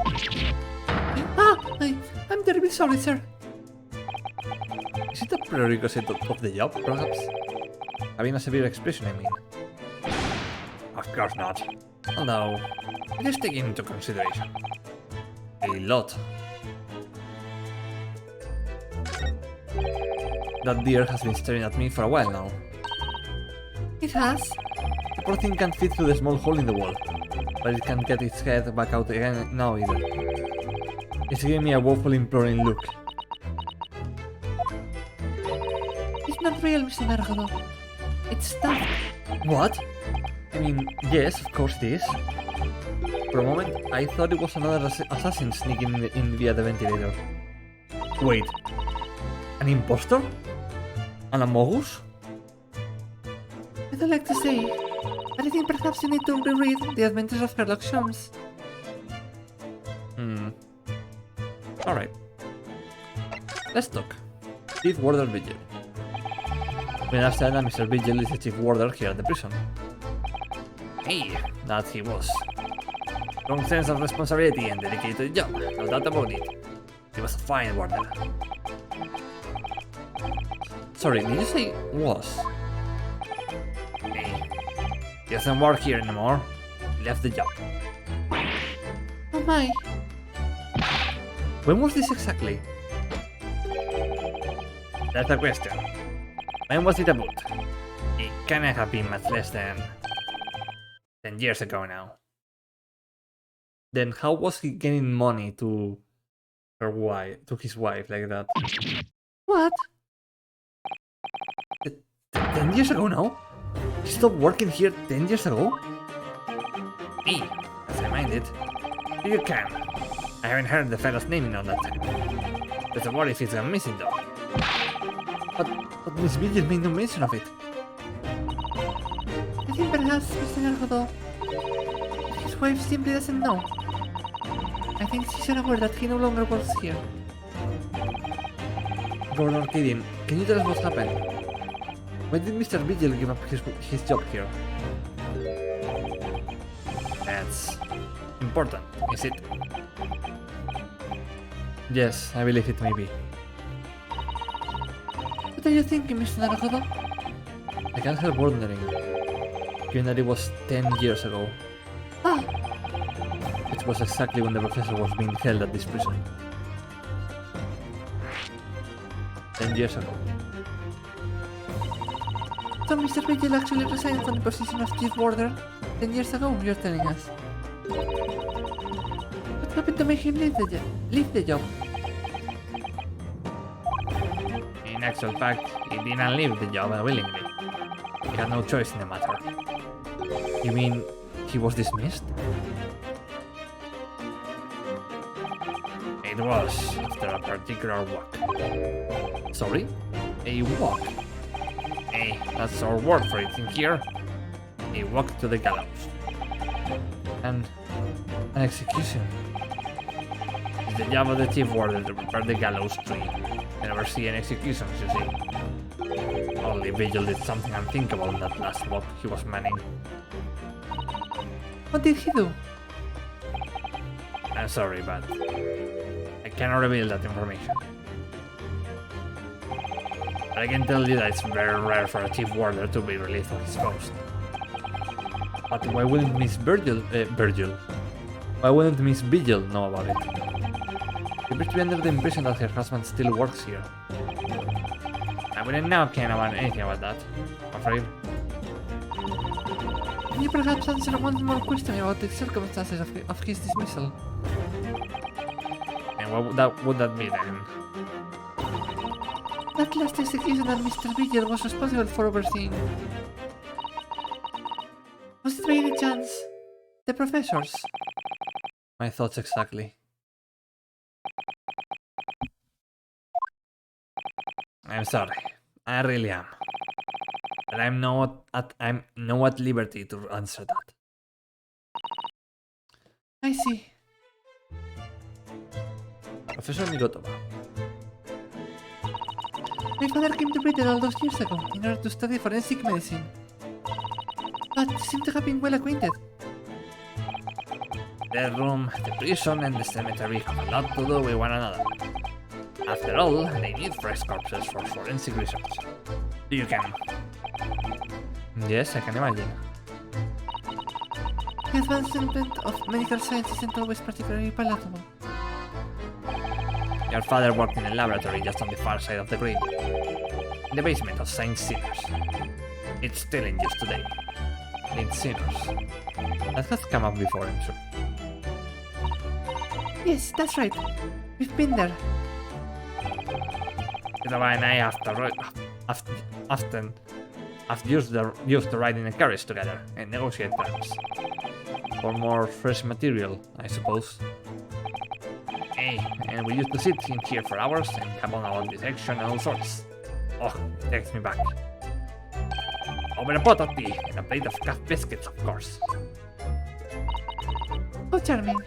[SPEAKER 4] I'm terribly sorry, sir.
[SPEAKER 1] Is it a prerequisite of the job, perhaps? Having a severe expression, I mean.
[SPEAKER 3] Of course not.
[SPEAKER 1] Although, it is taken into consideration. A lot. That deer has been staring at me for a while now.
[SPEAKER 4] It has.
[SPEAKER 1] The poor thing can't fit through the small hole in the wall, but it can't get its head back out again now either. It's giving me a woeful imploring look.
[SPEAKER 4] It's not real, Mr. Naruto. It's stuffed.
[SPEAKER 1] What? I mean, yes, of course it is. For a moment, I thought it was another assassin sneaking in via the ventilator. Wait, an impostor? An amogus?
[SPEAKER 4] I don't like to say, but I think perhaps you need to reread The Adventures of Sherlock Holmes.
[SPEAKER 1] Alright. Let's talk. Chief Warder Vigil. We understand that Mr. Vigil is the Chief Warder here at the prison. Hey, that he was. Strong sense of responsibility and dedicated to the job, no doubt about it. He was a fine warder. Sorry, did you say was? Hey, he doesn't work here anymore. He left the job.
[SPEAKER 4] Oh my.
[SPEAKER 1] When was this exactly?
[SPEAKER 3] That's the question. When was it about? It cannot have been much less than 10 years ago now.
[SPEAKER 1] Then how was he getting money to his wife like that?
[SPEAKER 4] What?
[SPEAKER 1] 10 years ago now? He stopped working here 10 years ago?
[SPEAKER 3] Me, as I mind it. You can. I haven't heard the fellow's name in all that time. There's a worry if he's gone missing though.
[SPEAKER 1] But Miss Vigil made no mention of it.
[SPEAKER 4] I think perhaps Mr. Naruto, his wife simply doesn't know. I think she's unaware that he no longer works here.
[SPEAKER 1] Governor Kidding, can you tell us what happened? Why did Mr. Vigil give up his job here?
[SPEAKER 3] That's important, is it?
[SPEAKER 1] Yes, I believe it may be.
[SPEAKER 4] What are you thinking, Mr. Naruto?
[SPEAKER 1] I can't help wondering, given that it was 10 years ago,
[SPEAKER 4] Ah,
[SPEAKER 1] which was exactly when the professor was being held at this prison. 10 years ago.
[SPEAKER 4] so Mr. Vigil actually resigned from the position of Chief Warder 10 years ago, you're telling us. What happened to make him leave the job?
[SPEAKER 3] In actual fact, he didn't leave the job willingly. He had no choice in the matter.
[SPEAKER 1] You mean he was dismissed?
[SPEAKER 3] It was after a particular walk.
[SPEAKER 1] Sorry? A walk?
[SPEAKER 3] Hey, that's our word for it in here. A walk to the gallows.
[SPEAKER 1] And an execution.
[SPEAKER 3] It's the job of the chief warder to prepare the gallows tree and oversee any executions, you see. Only Vigil did something unthinkable in that last walk he was manning.
[SPEAKER 4] What did he do?
[SPEAKER 3] I'm sorry, but I cannot reveal that information. But I can tell you that it's very rare for a chief warder to be released on his post.
[SPEAKER 1] But why wouldn't Miss Virgil? Why wouldn't Miss Vigil know about it? She appears to be under the impression that her husband still works here.
[SPEAKER 3] I wouldn't know anything about that, I'm afraid.
[SPEAKER 4] Can you perhaps answer one more question about the circumstances of his dismissal?
[SPEAKER 3] And what would that be then?
[SPEAKER 4] That last execution that Mr. Vigil was responsible for overseeing. Was it by any chance the professor's?
[SPEAKER 1] My thoughts exactly.
[SPEAKER 3] I'm sorry, I really am. But I'm not at liberty to answer that.
[SPEAKER 4] I see.
[SPEAKER 1] Professor Migotova.
[SPEAKER 4] My father came to Britain all those years ago in order to study forensic medicine. But seemed to have been well acquainted.
[SPEAKER 3] The room, the prison, and the cemetery have a lot to do with one another. After all, they need fresh corpses for forensic research. You can.
[SPEAKER 1] Yes, I can imagine.
[SPEAKER 4] The advancement of medical science isn't always particularly palatable.
[SPEAKER 3] Your father worked in a laboratory just on the far side of the grave. In the basement of Saint Sinners. It's still in use today.
[SPEAKER 1] Saint Sinners. That has come up before, I'm sure.
[SPEAKER 4] Yes, that's right. We've been there.
[SPEAKER 3] Kitava and I often used to ride in a carriage together and negotiate terms.
[SPEAKER 1] For more fresh material, I suppose.
[SPEAKER 3] Hey, and we used to sit in here for hours and have on about dissection and all sorts. Oh, it takes me back. Over a pot of tea and a plate of calf biscuits, of course.
[SPEAKER 4] Oh, charming.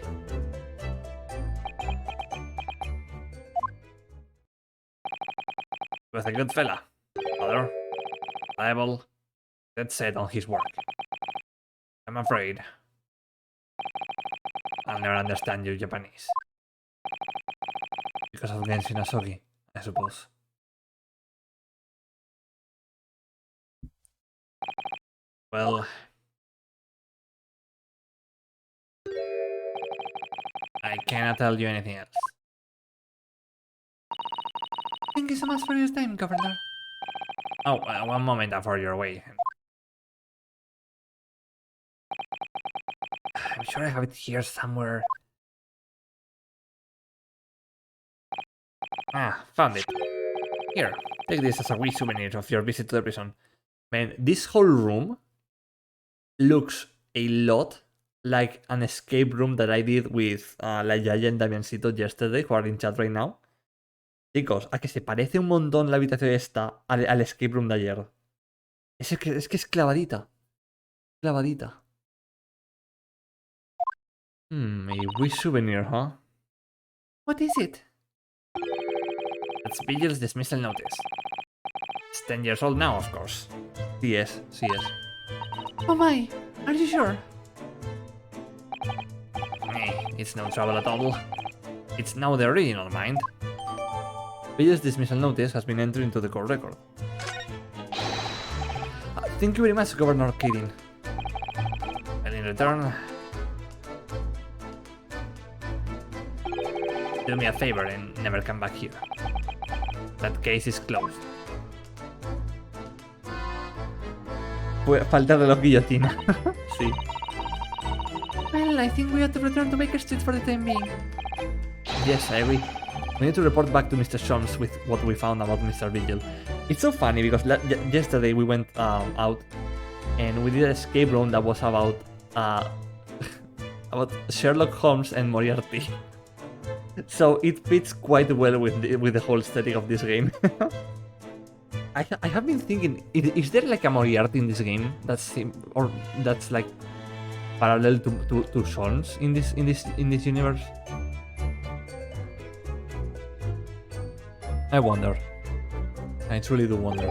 [SPEAKER 3] He was a good fella. Father, reliable, dead set on his work. I'm afraid I'll never understand your Japanese.
[SPEAKER 1] Because of Genshin Asogi, I suppose.
[SPEAKER 3] Well, I cannot tell you anything else.
[SPEAKER 4] Thank you so much for your time, Governor.
[SPEAKER 3] Oh, one moment before you're away. I'm sure I have it here somewhere. Ah, found it. Here, take this as a wee souvenir of your visit to the prison.
[SPEAKER 1] Man, this whole room looks a lot like an escape room that I did with La Yaya and Damiancito yesterday, who are in chat right now. Chicos, a que se parece un montón la habitación esta al escape room de ayer. Es que es clavadita. Clavadita. A wee souvenir, huh?
[SPEAKER 4] What is it?
[SPEAKER 3] That's Vigil's dismissal notice. It's 10 years old now, of course.
[SPEAKER 1] Sí es.
[SPEAKER 4] Oh my, are you sure?
[SPEAKER 3] It's no trouble at all. It's now the original, mind.
[SPEAKER 1] Vigil's dismissal notice has been entered into the court record. Thank you very much, Governor Kirin.
[SPEAKER 3] And in return, do me a favor and never come back here. That case is closed.
[SPEAKER 1] Falta reloj guillotina. Sí.
[SPEAKER 4] Well, I think we have to return to Baker Street for the time being.
[SPEAKER 1] Yes, I agree. We need to report back to Mr. Shums with what we found about Mr. Vigil. It's so funny because yesterday we went out and we did an escape room that was about about Sherlock Holmes and Moriarty. So it fits quite well with the whole aesthetic of this game. I have been thinking, is there like a Moriarty in this game that's like parallel to Sholmes in this universe? I wonder. I truly do wonder.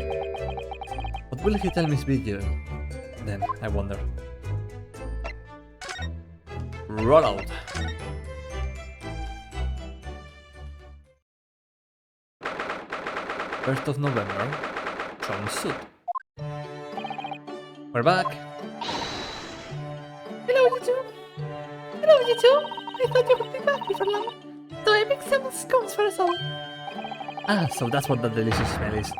[SPEAKER 1] What will he tell Miss Vigil? Then I wonder. Roll out. 1st of November, Sean's suit. We're back.
[SPEAKER 4] Hello, you two. Hello, you two. I thought you would be back before long. So I make some scones for us all.
[SPEAKER 1] Ah, so that's what that delicious smell is.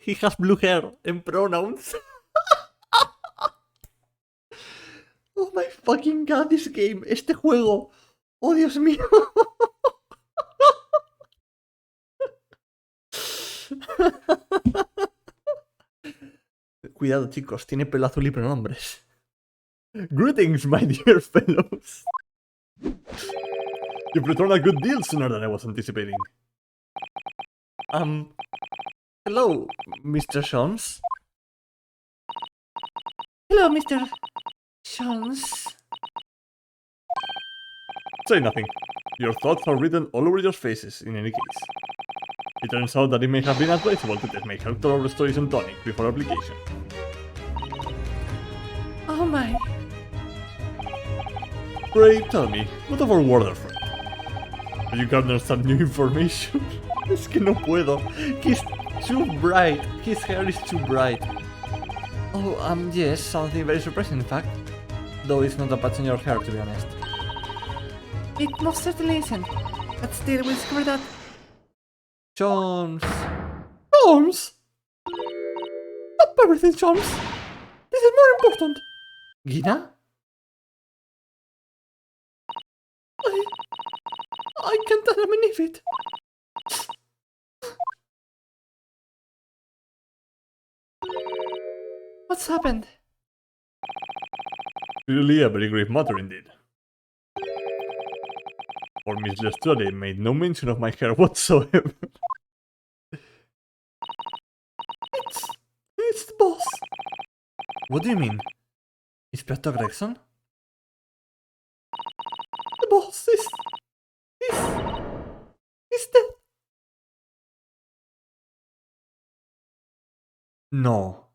[SPEAKER 1] He has blue hair and pronouns. Oh my fucking god, this game, este juego. Oh Dios mío. Cuidado chicos, tiene pelo azul y pronombres. Greetings, my dear fellows. You've returned a good deal sooner than I was anticipating. Hello, Mr. Jones.
[SPEAKER 4] Hello, Mr. Jones.
[SPEAKER 3] Say nothing. Your thoughts are written all over your faces, in any case. It turns out that it may have been advisable to test my character of restoration tonic before application.
[SPEAKER 4] Oh my.
[SPEAKER 3] Pray, tell me, what of our warder friend? Have you garnered some new information?
[SPEAKER 1] Es que no puedo. He's too bright. His hair is too bright. Oh, yes, something very surprising in fact. Though it's not a patch on your hair, to be honest.
[SPEAKER 4] It most certainly isn't. But still, we'll discover that.
[SPEAKER 1] Jones.
[SPEAKER 3] Jones! Stop everything, Jones! This is more important!
[SPEAKER 1] Gina?
[SPEAKER 3] I can't believe it!
[SPEAKER 4] What's happened?
[SPEAKER 3] Really a very grave matter indeed. For Miss Lestrade made no mention of my hair whatsoever. It's the boss!
[SPEAKER 1] What do you mean? Inspector Gregson?
[SPEAKER 3] The boss is dead.
[SPEAKER 1] No.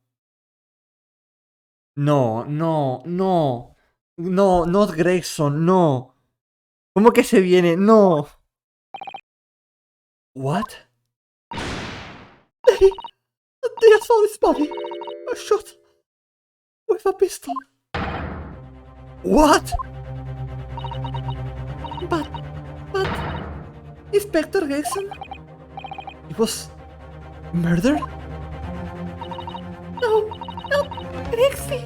[SPEAKER 1] No, no, no. No, not Gregson, no. ¿Cómo que se viene? No. What?
[SPEAKER 3] They saw this body. A shot with a pistol.
[SPEAKER 1] What?
[SPEAKER 4] But, Inspector Gregson?
[SPEAKER 1] He was murdered?
[SPEAKER 4] No, not Grexy.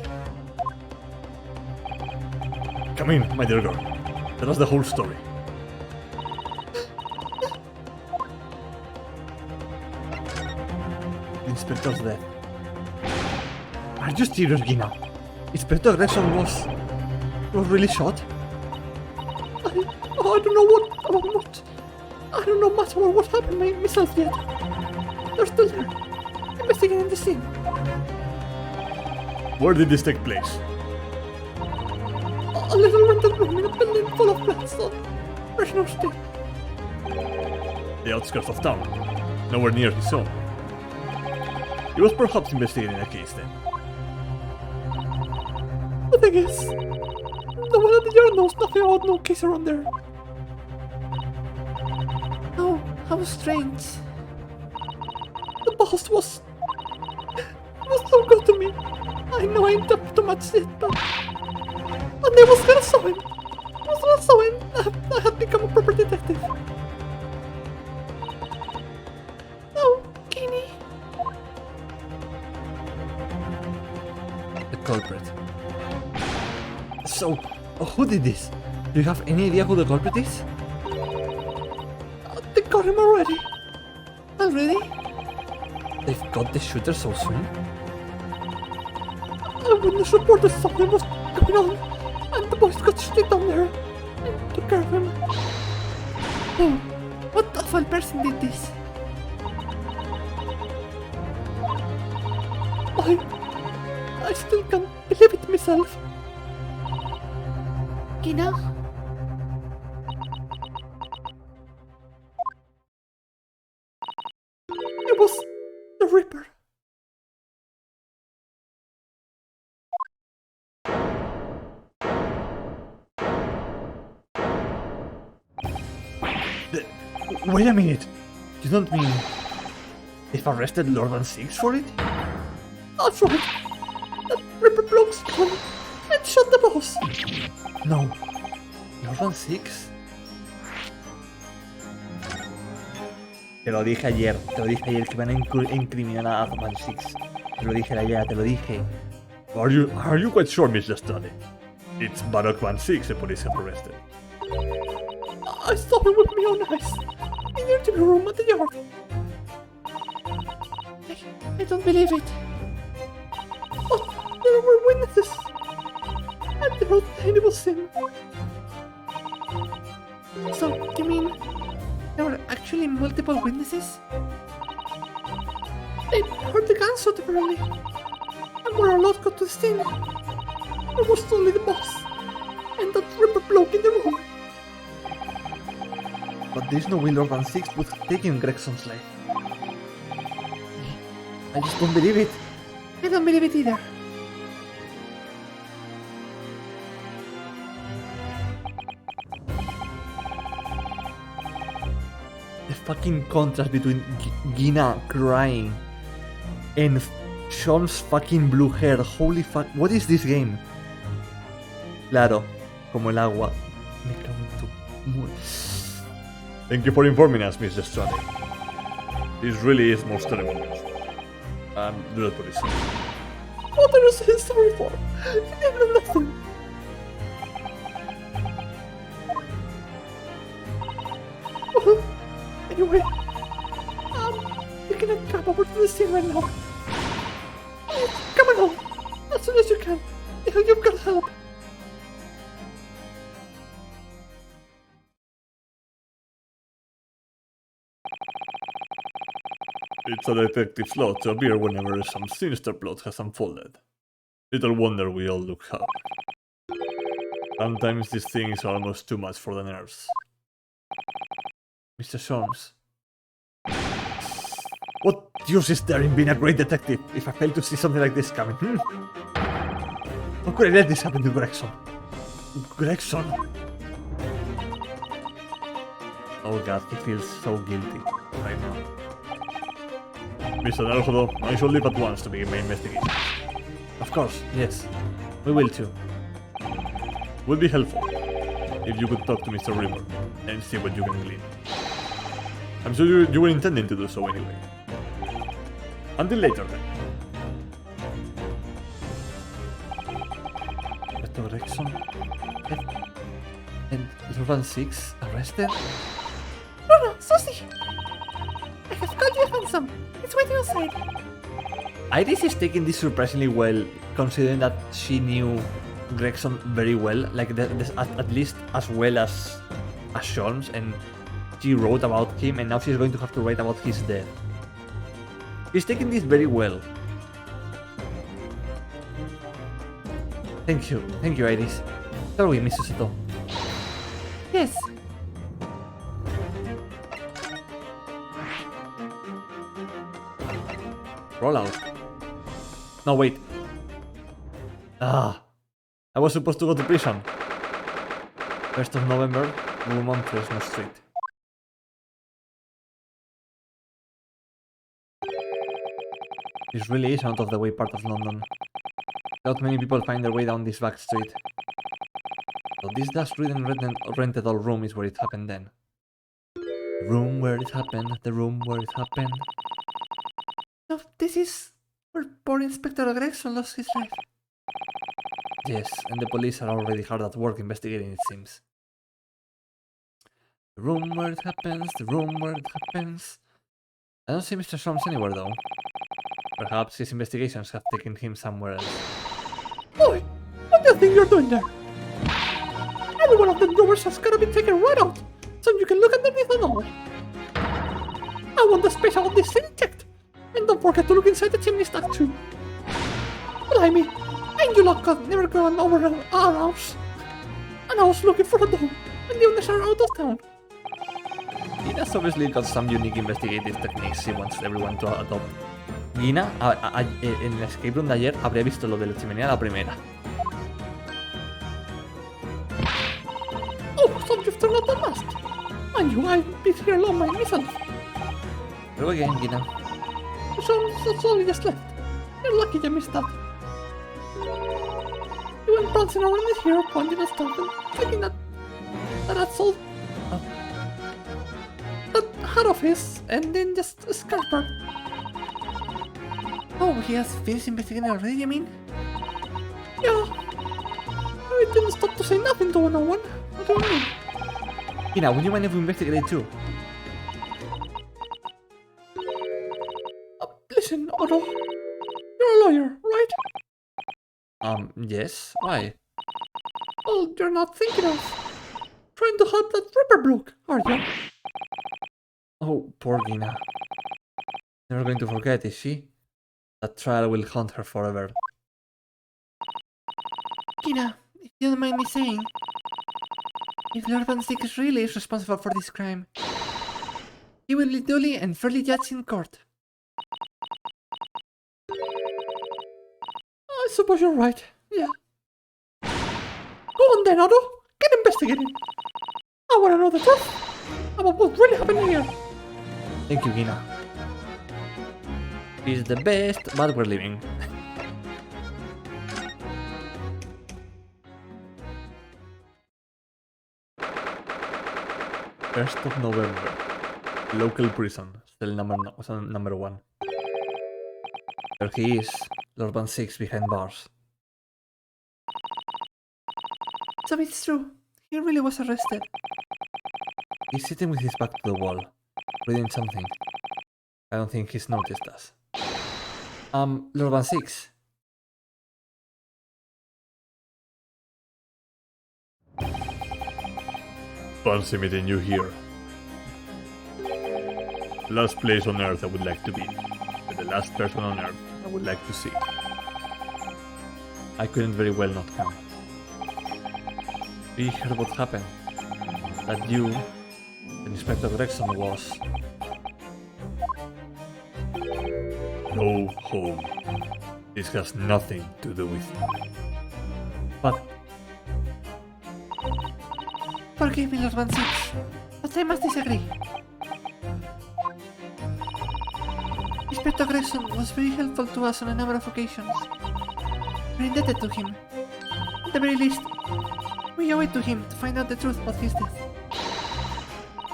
[SPEAKER 3] Come in, my dear girl. Tell us the whole story.
[SPEAKER 1] The inspector's dead. Are you serious, Gina? Inspector Gregson was really shot?
[SPEAKER 3] I don't know what. I don't know much about what happened myself yet. They're still there, investigating the scene. Where did this take place? A little rented room in a building full of plants on National Street. The outskirts of town, nowhere near his own. He was perhaps investigating a case then. The thing is, no one at the yard knows nothing about no case around there.
[SPEAKER 4] Oh, how strange.
[SPEAKER 3] The boss was so good to me. I know I ain't up to much yet, but one day I was gonna saw him. I had become a proper detective.
[SPEAKER 4] Oh, Kenny.
[SPEAKER 1] The culprit. So, who did this? Do you have any idea who the culprit is?
[SPEAKER 3] They got him already.
[SPEAKER 4] Already?
[SPEAKER 1] They've got the shooter so soon?
[SPEAKER 3] A witness reported something was going on, and the boys got straight down there and took care of him.
[SPEAKER 4] Oh, what awful person did this?
[SPEAKER 3] I still can't believe it myself.
[SPEAKER 4] Gina?
[SPEAKER 3] It was the Ripper. Wait a minute. You don't mean they've arrested Lord Van Six for it?
[SPEAKER 4] That's right. That Ripper Bloke's gone and shot the boss.
[SPEAKER 3] No. Lord Van Six? Te lo dije ayer que van a incriminar a Van Six. Te lo dije ayer, te lo dije. Are you quite sure, Mr. Study? It's Barak Van Six the police have arrested.
[SPEAKER 4] I thought it would be all nice. In the empty room at the yard. I don't believe it. But there were witnesses. And there was terrible sin. So, you mean there were actually multiple witnesses? They heard the gunshot apparently. And were allowed got to the scene. There was only the boss. And that Ripper Bloke in the room.
[SPEAKER 3] But there's no way Lord Van Six would have taken Gregson's life. I just don't believe it.
[SPEAKER 4] I don't believe it either.
[SPEAKER 3] The fucking contrast between Gina crying and Sean's fucking blue hair. Holy fuck. What is this game? Claro, como el agua. Me cago en tu... Thank you for informing us, Mr. Strade. This really is most terrible news. Do not police.
[SPEAKER 4] What are you so sorry for? You did nothing. Well, anyway, you can come over to the scene right now. Come along, as soon as you can. You've got help.
[SPEAKER 3] It's a detective's lot to appear whenever some sinister plot has unfolded. Little wonder we all look happy. Sometimes these things are almost too much for the nerves. Mr. Solms. What use is there in being a great detective if I fail to see something like this coming? How could I let this happen to Gregson? Gregson? Oh god, he feels so guilty right now. Mr. Naruhodo, I shall leave at once to begin my investigation. Of course, yes. We will too. Would be helpful if you could talk to Mr. River and see what you can glean. I'm sure you were intending to do so anyway. Until later then. Dr. Gregson? And Lord Van Six arrested?
[SPEAKER 4] No, Susie! I have got you handsome. It's waiting outside.
[SPEAKER 1] Iris is taking this surprisingly well, considering that she knew Gregson very well, like at least as well as Sean's, and she wrote about him, and now she's going to have to write about his death. She's taking this very well. Thank you, Iris. Shall we, Mrs. Soto?
[SPEAKER 4] Yes.
[SPEAKER 1] Roll out. No, wait. I was supposed to go to prison. 1st of November, room on Fresno Street. This really is out of the way part of London. Not many people find their way down this back street. So this dust-ridden rented all room is where it happened then. The room where it happened, the room where it happened.
[SPEAKER 4] So this is where poor Inspector Gregson lost his life.
[SPEAKER 1] Yes, and the police are already hard at work investigating, it seems. The room where it happens, the room where it happens. I don't see Mr. Solms anywhere though. Perhaps his investigations have taken him somewhere else.
[SPEAKER 4] Boy, what do you think you're doing there? Every one of the drawers has gotta be taken right out, so you can look underneath and all. I want the space out of this thing checked. And don't forget to look inside the chimney stack too. Blimey, ain't you lot got never gone over our house? And I was looking for a dog, and the owners are out of town.
[SPEAKER 1] Gina's obviously got some unique investigative techniques she wants everyone to adopt. Gina, en el escape room de ayer, habría visto lo de la chimenea a la primera.
[SPEAKER 4] Oh, so you've turned out the mask. Mind you, I've been here alone myself.
[SPEAKER 1] Hello again, Gina.
[SPEAKER 4] So that's all you just left. You're lucky you missed that. You went bouncing around in here, pointing at stuff and flicking that's all. That hat of his, and then just a scalper. Oh, he has finished investigating already, you mean? Yeah. I didn't stop to say nothing to no one. What do you mean?
[SPEAKER 1] Gina, would you mind if we investigate it too?
[SPEAKER 4] Listen, Otto. You're a lawyer, right?
[SPEAKER 1] Yes. Why?
[SPEAKER 4] Well, you're not thinking of trying to help that Ripper bloke, are you?
[SPEAKER 1] Oh, poor Gina. Never going to forget, is she? That trial will haunt her forever.
[SPEAKER 4] Gina, if you don't mind me saying, if Lord Van Styk really is responsible for this crime, he will be duly and fairly judged in court. I suppose you're right, yeah. Go on then, Otto. Get investigating. I want to know the truth about what really happened here.
[SPEAKER 1] Thank you, Gina. He's the best, but we're leaving. First of November. Local prison. Cell number 1. There he is. Lord Van Styk behind bars.
[SPEAKER 4] So it's true. He really was arrested.
[SPEAKER 1] He's sitting with his back to the wall, reading something. I don't think he's noticed us. Lord Van Styk.
[SPEAKER 3] Fancy meeting you here. Last place on Earth I would like to be, and the last person on Earth I would like to see.
[SPEAKER 1] I couldn't very well not come. We heard what happened. That you, Inspector Gregson, was...
[SPEAKER 3] Go home. This has nothing to do with you.
[SPEAKER 1] But
[SPEAKER 4] Forgive me, Lord Van Styk, but I must disagree. Inspector Gregson was very helpful to us on a number of occasions. We're indebted to him. At the very least, we owe it to him to find out the truth about his death.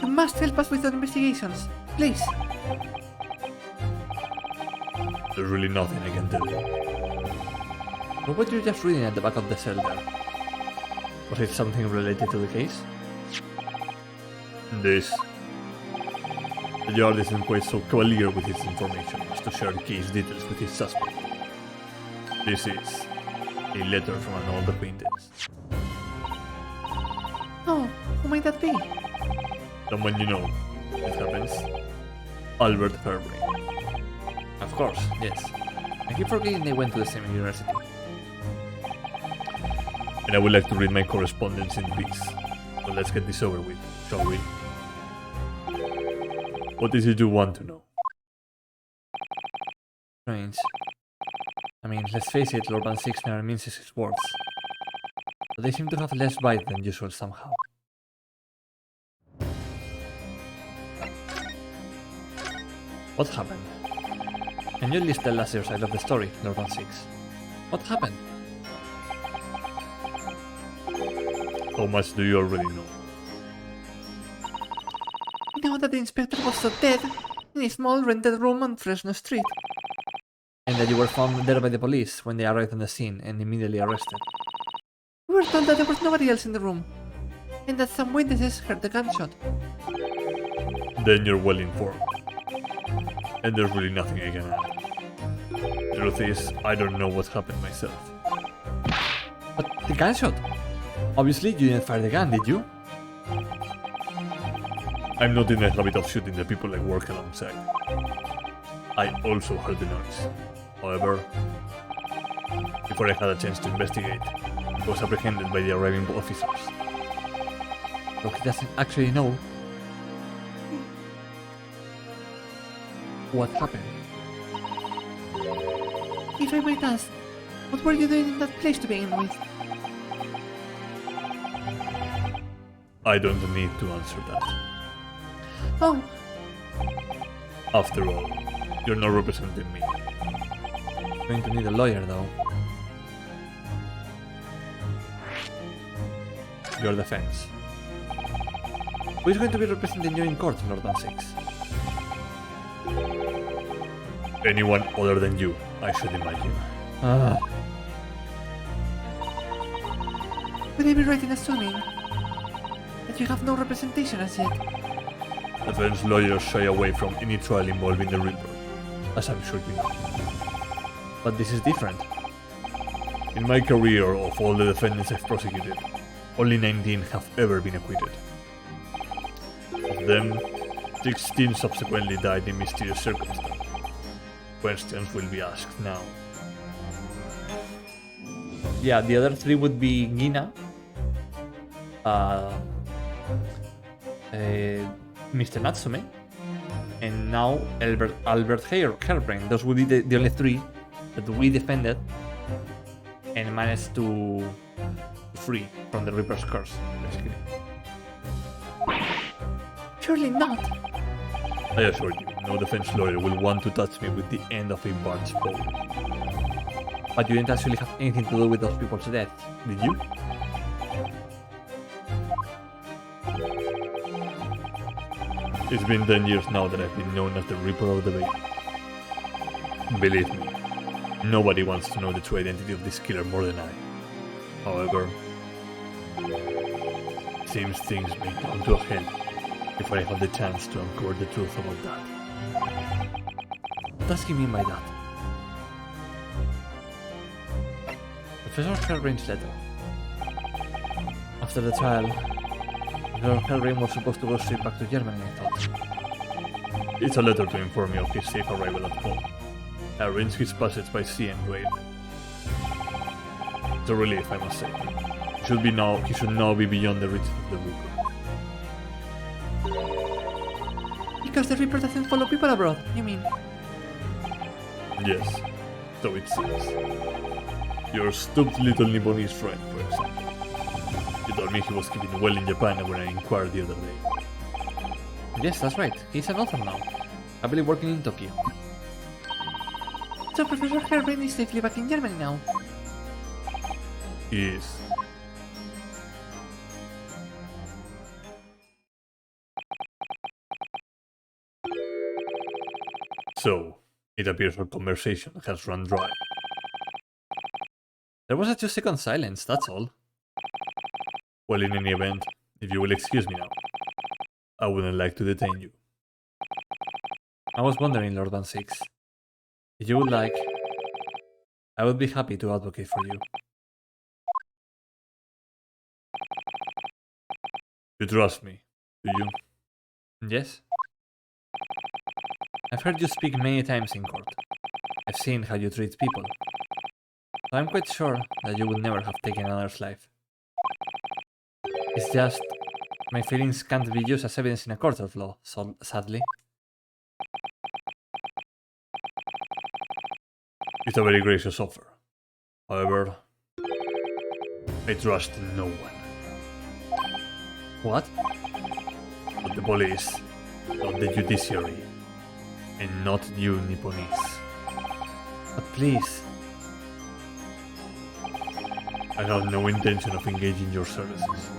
[SPEAKER 4] You must help us with our investigations, please.
[SPEAKER 3] There's really nothing I can tell you.
[SPEAKER 1] what were you just reading at the back of the cell there? Was it something related to the case?
[SPEAKER 3] This. The yard isn't quite so cavalier with its information as to share case details with his suspect. This is a letter from an old acquaintance.
[SPEAKER 4] Oh, who might that be?
[SPEAKER 3] Someone you know. It happens. Albert Fairbrain.
[SPEAKER 1] Of course, yes. I keep forgetting they went to the same university.
[SPEAKER 3] And I would like to read my correspondence in peace. So let's get this over with, shall we? What is it you want to know?
[SPEAKER 1] Strange. I mean, let's face it, Lord Van Styk never minces his words. But they seem to have less bite than usual somehow. What happened? Can you at least tell us your side of the story, Lord Van Styk? What happened?
[SPEAKER 3] How much do you already know?
[SPEAKER 4] We know that the inspector was so dead in a small rented room on Fresno Street.
[SPEAKER 1] And that you were found there by the police when they arrived on the scene and immediately arrested.
[SPEAKER 4] We were told that there was nobody else in the room, and that some witnesses heard the gunshot.
[SPEAKER 3] Then you're well informed. And there's really nothing I can add. The truth is, I don't know what happened myself.
[SPEAKER 1] But the gunshot! Obviously, you didn't fire the gun, did you?
[SPEAKER 3] I'm not in the habit of shooting the people I work alongside. I also heard the noise. However, before I had a chance to investigate, I was apprehended by the arriving officers.
[SPEAKER 1] So he doesn't actually know what happened.
[SPEAKER 4] If I might ask, what were you doing in that place to begin with?
[SPEAKER 3] I don't need to answer that.
[SPEAKER 4] Oh,
[SPEAKER 3] After all, you're not representing me.
[SPEAKER 1] I'm going to need a lawyer, though. Your defense. Who is going to be representing you in court, Lord Van Six?
[SPEAKER 3] Anyone other than you, I should imagine.
[SPEAKER 1] Ah,
[SPEAKER 4] would I be right in assuming that you have no representation as yet?
[SPEAKER 3] Defense lawyers shy away from any trial involving the Reaper, as I'm sure you know.
[SPEAKER 1] but this is different.
[SPEAKER 3] In my career, of all the defendants I've prosecuted, only 19 have ever been acquitted. Of them, 16 subsequently died in mysterious circumstances. Questions will be asked now.
[SPEAKER 1] Yeah, the other three would be Gina, Mr. Natsume, and now Albert Hairbrain. Those would be the only three that we defended and managed to free from the Reaper's curse, basically.
[SPEAKER 4] Surely not.
[SPEAKER 3] I assure you, no defense lawyer will want to touch me with the end of a barbed pole.
[SPEAKER 1] But you didn't actually have anything to do with those people's deaths,
[SPEAKER 3] Did you? It's been 10 years now that I've been known as the Reaper of the Bay. Believe me, nobody wants to know the true identity of this killer more than I. However, seems things may come to a head if I have the chance to uncover the truth about that.
[SPEAKER 1] what does he mean by that? Professor Hairbrain's letter. After the trial, Professor Hairbrain was supposed to go straight back to Germany, I thought.
[SPEAKER 3] It's a letter to inform me of his safe arrival at home. I arranged his passage by sea and rail. It's a relief, I must say. He should now be beyond the reach of the Reaper.
[SPEAKER 4] Because the Reaper doesn't follow people abroad, you mean?
[SPEAKER 3] Yes, so it seems. Your stooped little Nipponese friend, for example. You told me he was keeping well in Japan when I inquired the other day.
[SPEAKER 1] Yes, that's right. He's an author now. Happily working in Tokyo.
[SPEAKER 4] So Professor Hairbrain is safely back in Germany now.
[SPEAKER 3] He is. So, it appears our conversation has run dry.
[SPEAKER 1] There was a 2-second silence, that's all.
[SPEAKER 3] Well, in any event, if you will excuse me now, I wouldn't like to detain you.
[SPEAKER 1] I was wondering, Lord Van Six. If you would like, I would be happy to advocate for you.
[SPEAKER 3] You trust me, do you?
[SPEAKER 1] Yes? I've heard you speak many times in court. I've seen how you treat people. So I'm quite sure that you would never have taken another's life. It's just, my feelings can't be used as evidence in a court of law, sadly.
[SPEAKER 3] It's a very gracious offer. However, I trust no one.
[SPEAKER 1] What?
[SPEAKER 3] Not the police, not the judiciary, and not you Nipponese.
[SPEAKER 1] But please,
[SPEAKER 3] I have no intention of engaging your services.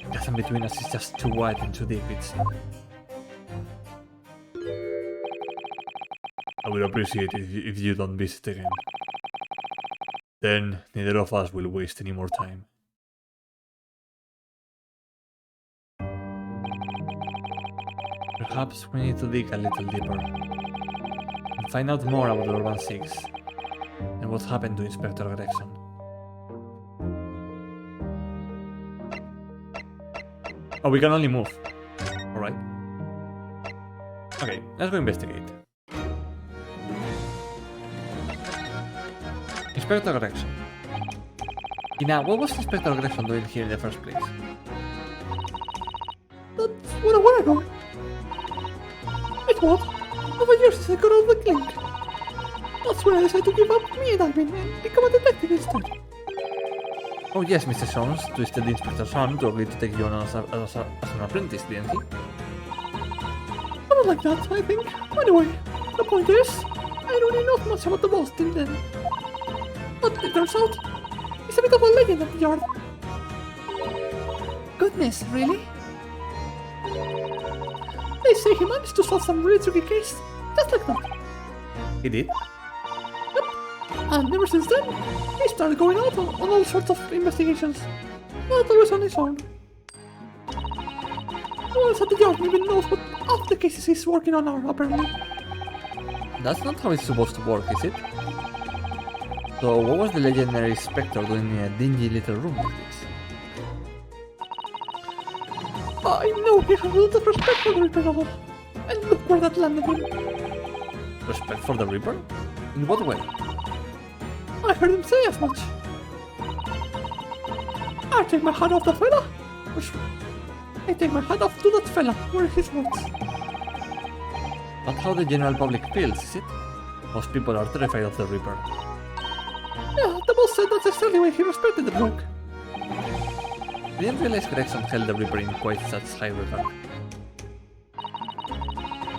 [SPEAKER 1] the chasm between us is just too wide and too deep, it seems.
[SPEAKER 3] I would appreciate it if you don't visit again. Then neither of us will waste any more time.
[SPEAKER 1] Perhaps we need to dig a little deeper and find out more about Lord Van Six and what happened to Inspector Gregson. Oh, we can only move. Alright. Okay, let's go investigate. Inspector Gregson. Ina, what was Inspector Gregson doing here in the first place?
[SPEAKER 4] That's what I want to know. I thought, over years since I got out of the clink. That's when I decided to give up me and Alvin and become a detective instead.
[SPEAKER 1] Oh yes, Mr. Jones twisted the inspector's arm to agree to take you on as an apprentice, didn't he?
[SPEAKER 4] Something like that, I think. Anyway, the point is, I really not much about the boss till then. But it turns out, he's a bit of a legend at the yard. Goodness, really? They say he managed to solve some really tricky case, just like that.
[SPEAKER 1] He did?
[SPEAKER 4] And ever since then, he started going out on all sorts of investigations. Not always on his own. No one else at the yard even knows what half the cases he's working on are, apparently.
[SPEAKER 1] That's not how it's supposed to work, is it? So what was the legendary Spectre doing in a dingy little room like this?
[SPEAKER 4] I know he has a lot of respect for the Reaper novel. And look where that landed him.
[SPEAKER 1] Respect for the Reaper? In what way?
[SPEAKER 4] I heard him say as much. I take my hat off that fella. I take my hat off to that fella, were his words.
[SPEAKER 1] Not how the general public feels, is it? Most people are terrified of the Reaper.
[SPEAKER 4] Yeah, the boss said that's exactly why he respected the bloke.
[SPEAKER 1] I didn't realize Gregson held the Reaper in quite such high regard.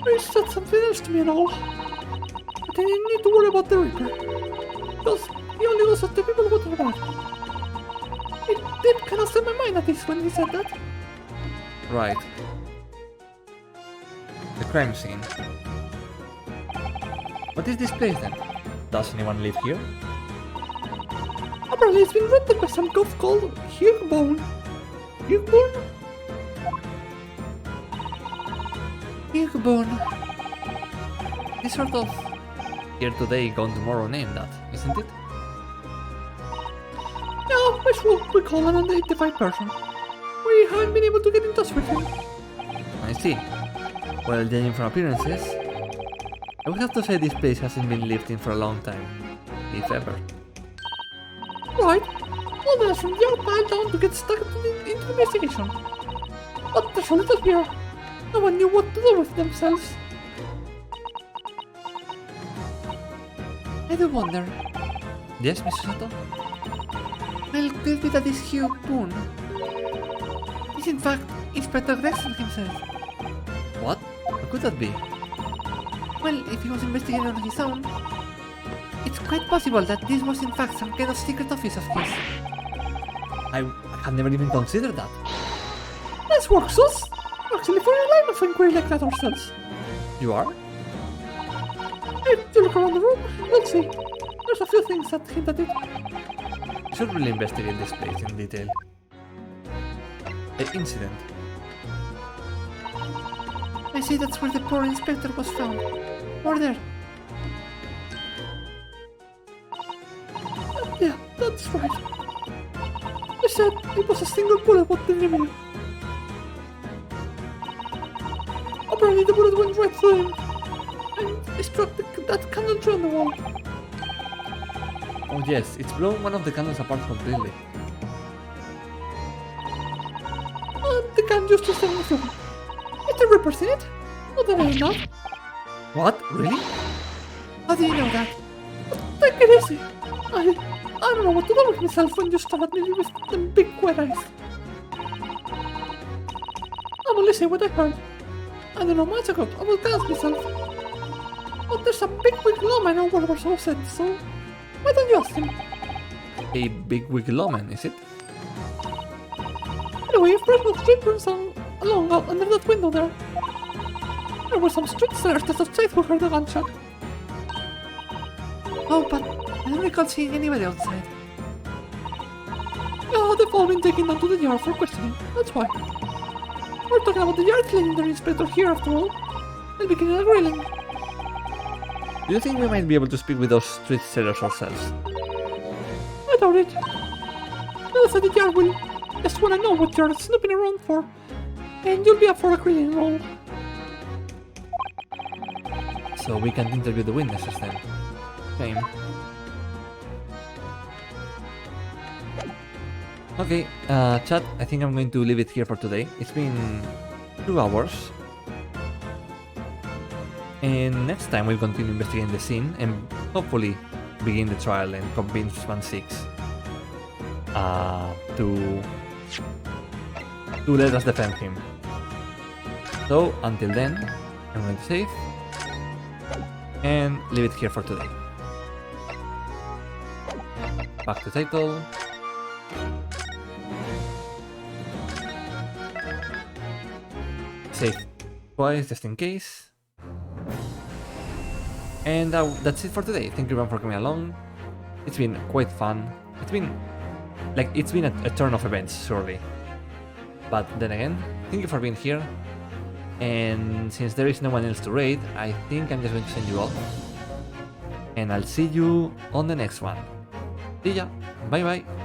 [SPEAKER 4] He said something else to me and all. But I didn't need to worry about the Reaper. Because he only goes after people who are bad. It did kind of set my mind at this when he said that.
[SPEAKER 1] Right. The crime scene. What is this place then? Does anyone live here?
[SPEAKER 4] Apparently it's been rented by some goth called Hugbone. Hugbone? Hugbone.
[SPEAKER 1] This sort of here today, gone tomorrow name that, isn't it?
[SPEAKER 4] Yeah, I should we call an unidentified person. We haven't been able to get in touch with him.
[SPEAKER 1] I see. Well, judging from appearances, I would have to say this place hasn't been lived in for a long time, if ever.
[SPEAKER 4] Right. All the from the piled down to get stuck into the investigation. But there's a little here. No one knew what to do with themselves. I do wonder.
[SPEAKER 1] Yes, Mr. Sato?
[SPEAKER 4] Well, could be that this Hugh Boone is in fact Inspector Gregson himself.
[SPEAKER 1] What? How could that be?
[SPEAKER 4] Well, if he was investigating on his own, it's quite possible that this was in fact some kind of secret office of his.
[SPEAKER 1] I had never even considered that.
[SPEAKER 4] Let's work, sus! Actually, for a line of inquiry like that ourselves.
[SPEAKER 1] You are?
[SPEAKER 4] If you look around the room, we'll see. There's a few things that hint at it.
[SPEAKER 1] We should really investigate this place in detail. The incident.
[SPEAKER 4] I see that's where the poor inspector was found. Over there. Yeah, that's right. They said it was a single bullet what did remain. Apparently the bullet went right through him. And it struck that candle tree on the wall.
[SPEAKER 1] Oh yes, it's blown one of the candles apart completely.
[SPEAKER 4] And the can just to stand on the floor. It's a Reaper's in it. Not that I know.
[SPEAKER 1] What? Really?
[SPEAKER 4] How do you know that? Take it easy. I don't know what to do with myself when you stare at me with them big wet eyes. I'm only saying what I heard. I don't know much about dance myself. But there's a big wig lawman or whatever so said, so why don't you ask him?
[SPEAKER 1] A big wig lawman, is it?
[SPEAKER 4] Anyway, if Fresno Street runs along out under that window there. There were some street sellers just outside who heard the gunshot. Oh, but I don't recall seeing anybody outside. Yeah, they've all been taken down to the yard for questioning, that's why. We're talking about the yard cleaning their inspector here after all. They'll be getting a grilling.
[SPEAKER 1] Do you think we might be able to speak with those street sellers ourselves?
[SPEAKER 4] I doubt it. The others at the yard will just wanna know what you're snooping around for. And you'll be up for a grilling roll.
[SPEAKER 1] So we can interview the witnesses then. Same. Okay, chat, I think I'm going to leave it here for today. It's been 2 hours. And next time we'll continue investigating the scene and hopefully begin the trial and convince Man 6. to let us defend him. So until then, I'm going to save and leave it here for today. Back to title. Save twice just in case. And that's it for today. Thank you everyone for coming along. It's been quite fun. It's been a turn of events, surely. But then again, thank you for being here. And since there is no one else to raid, I think I'm just going to send you off. And I'll see you on the next one. See ya. Bye bye.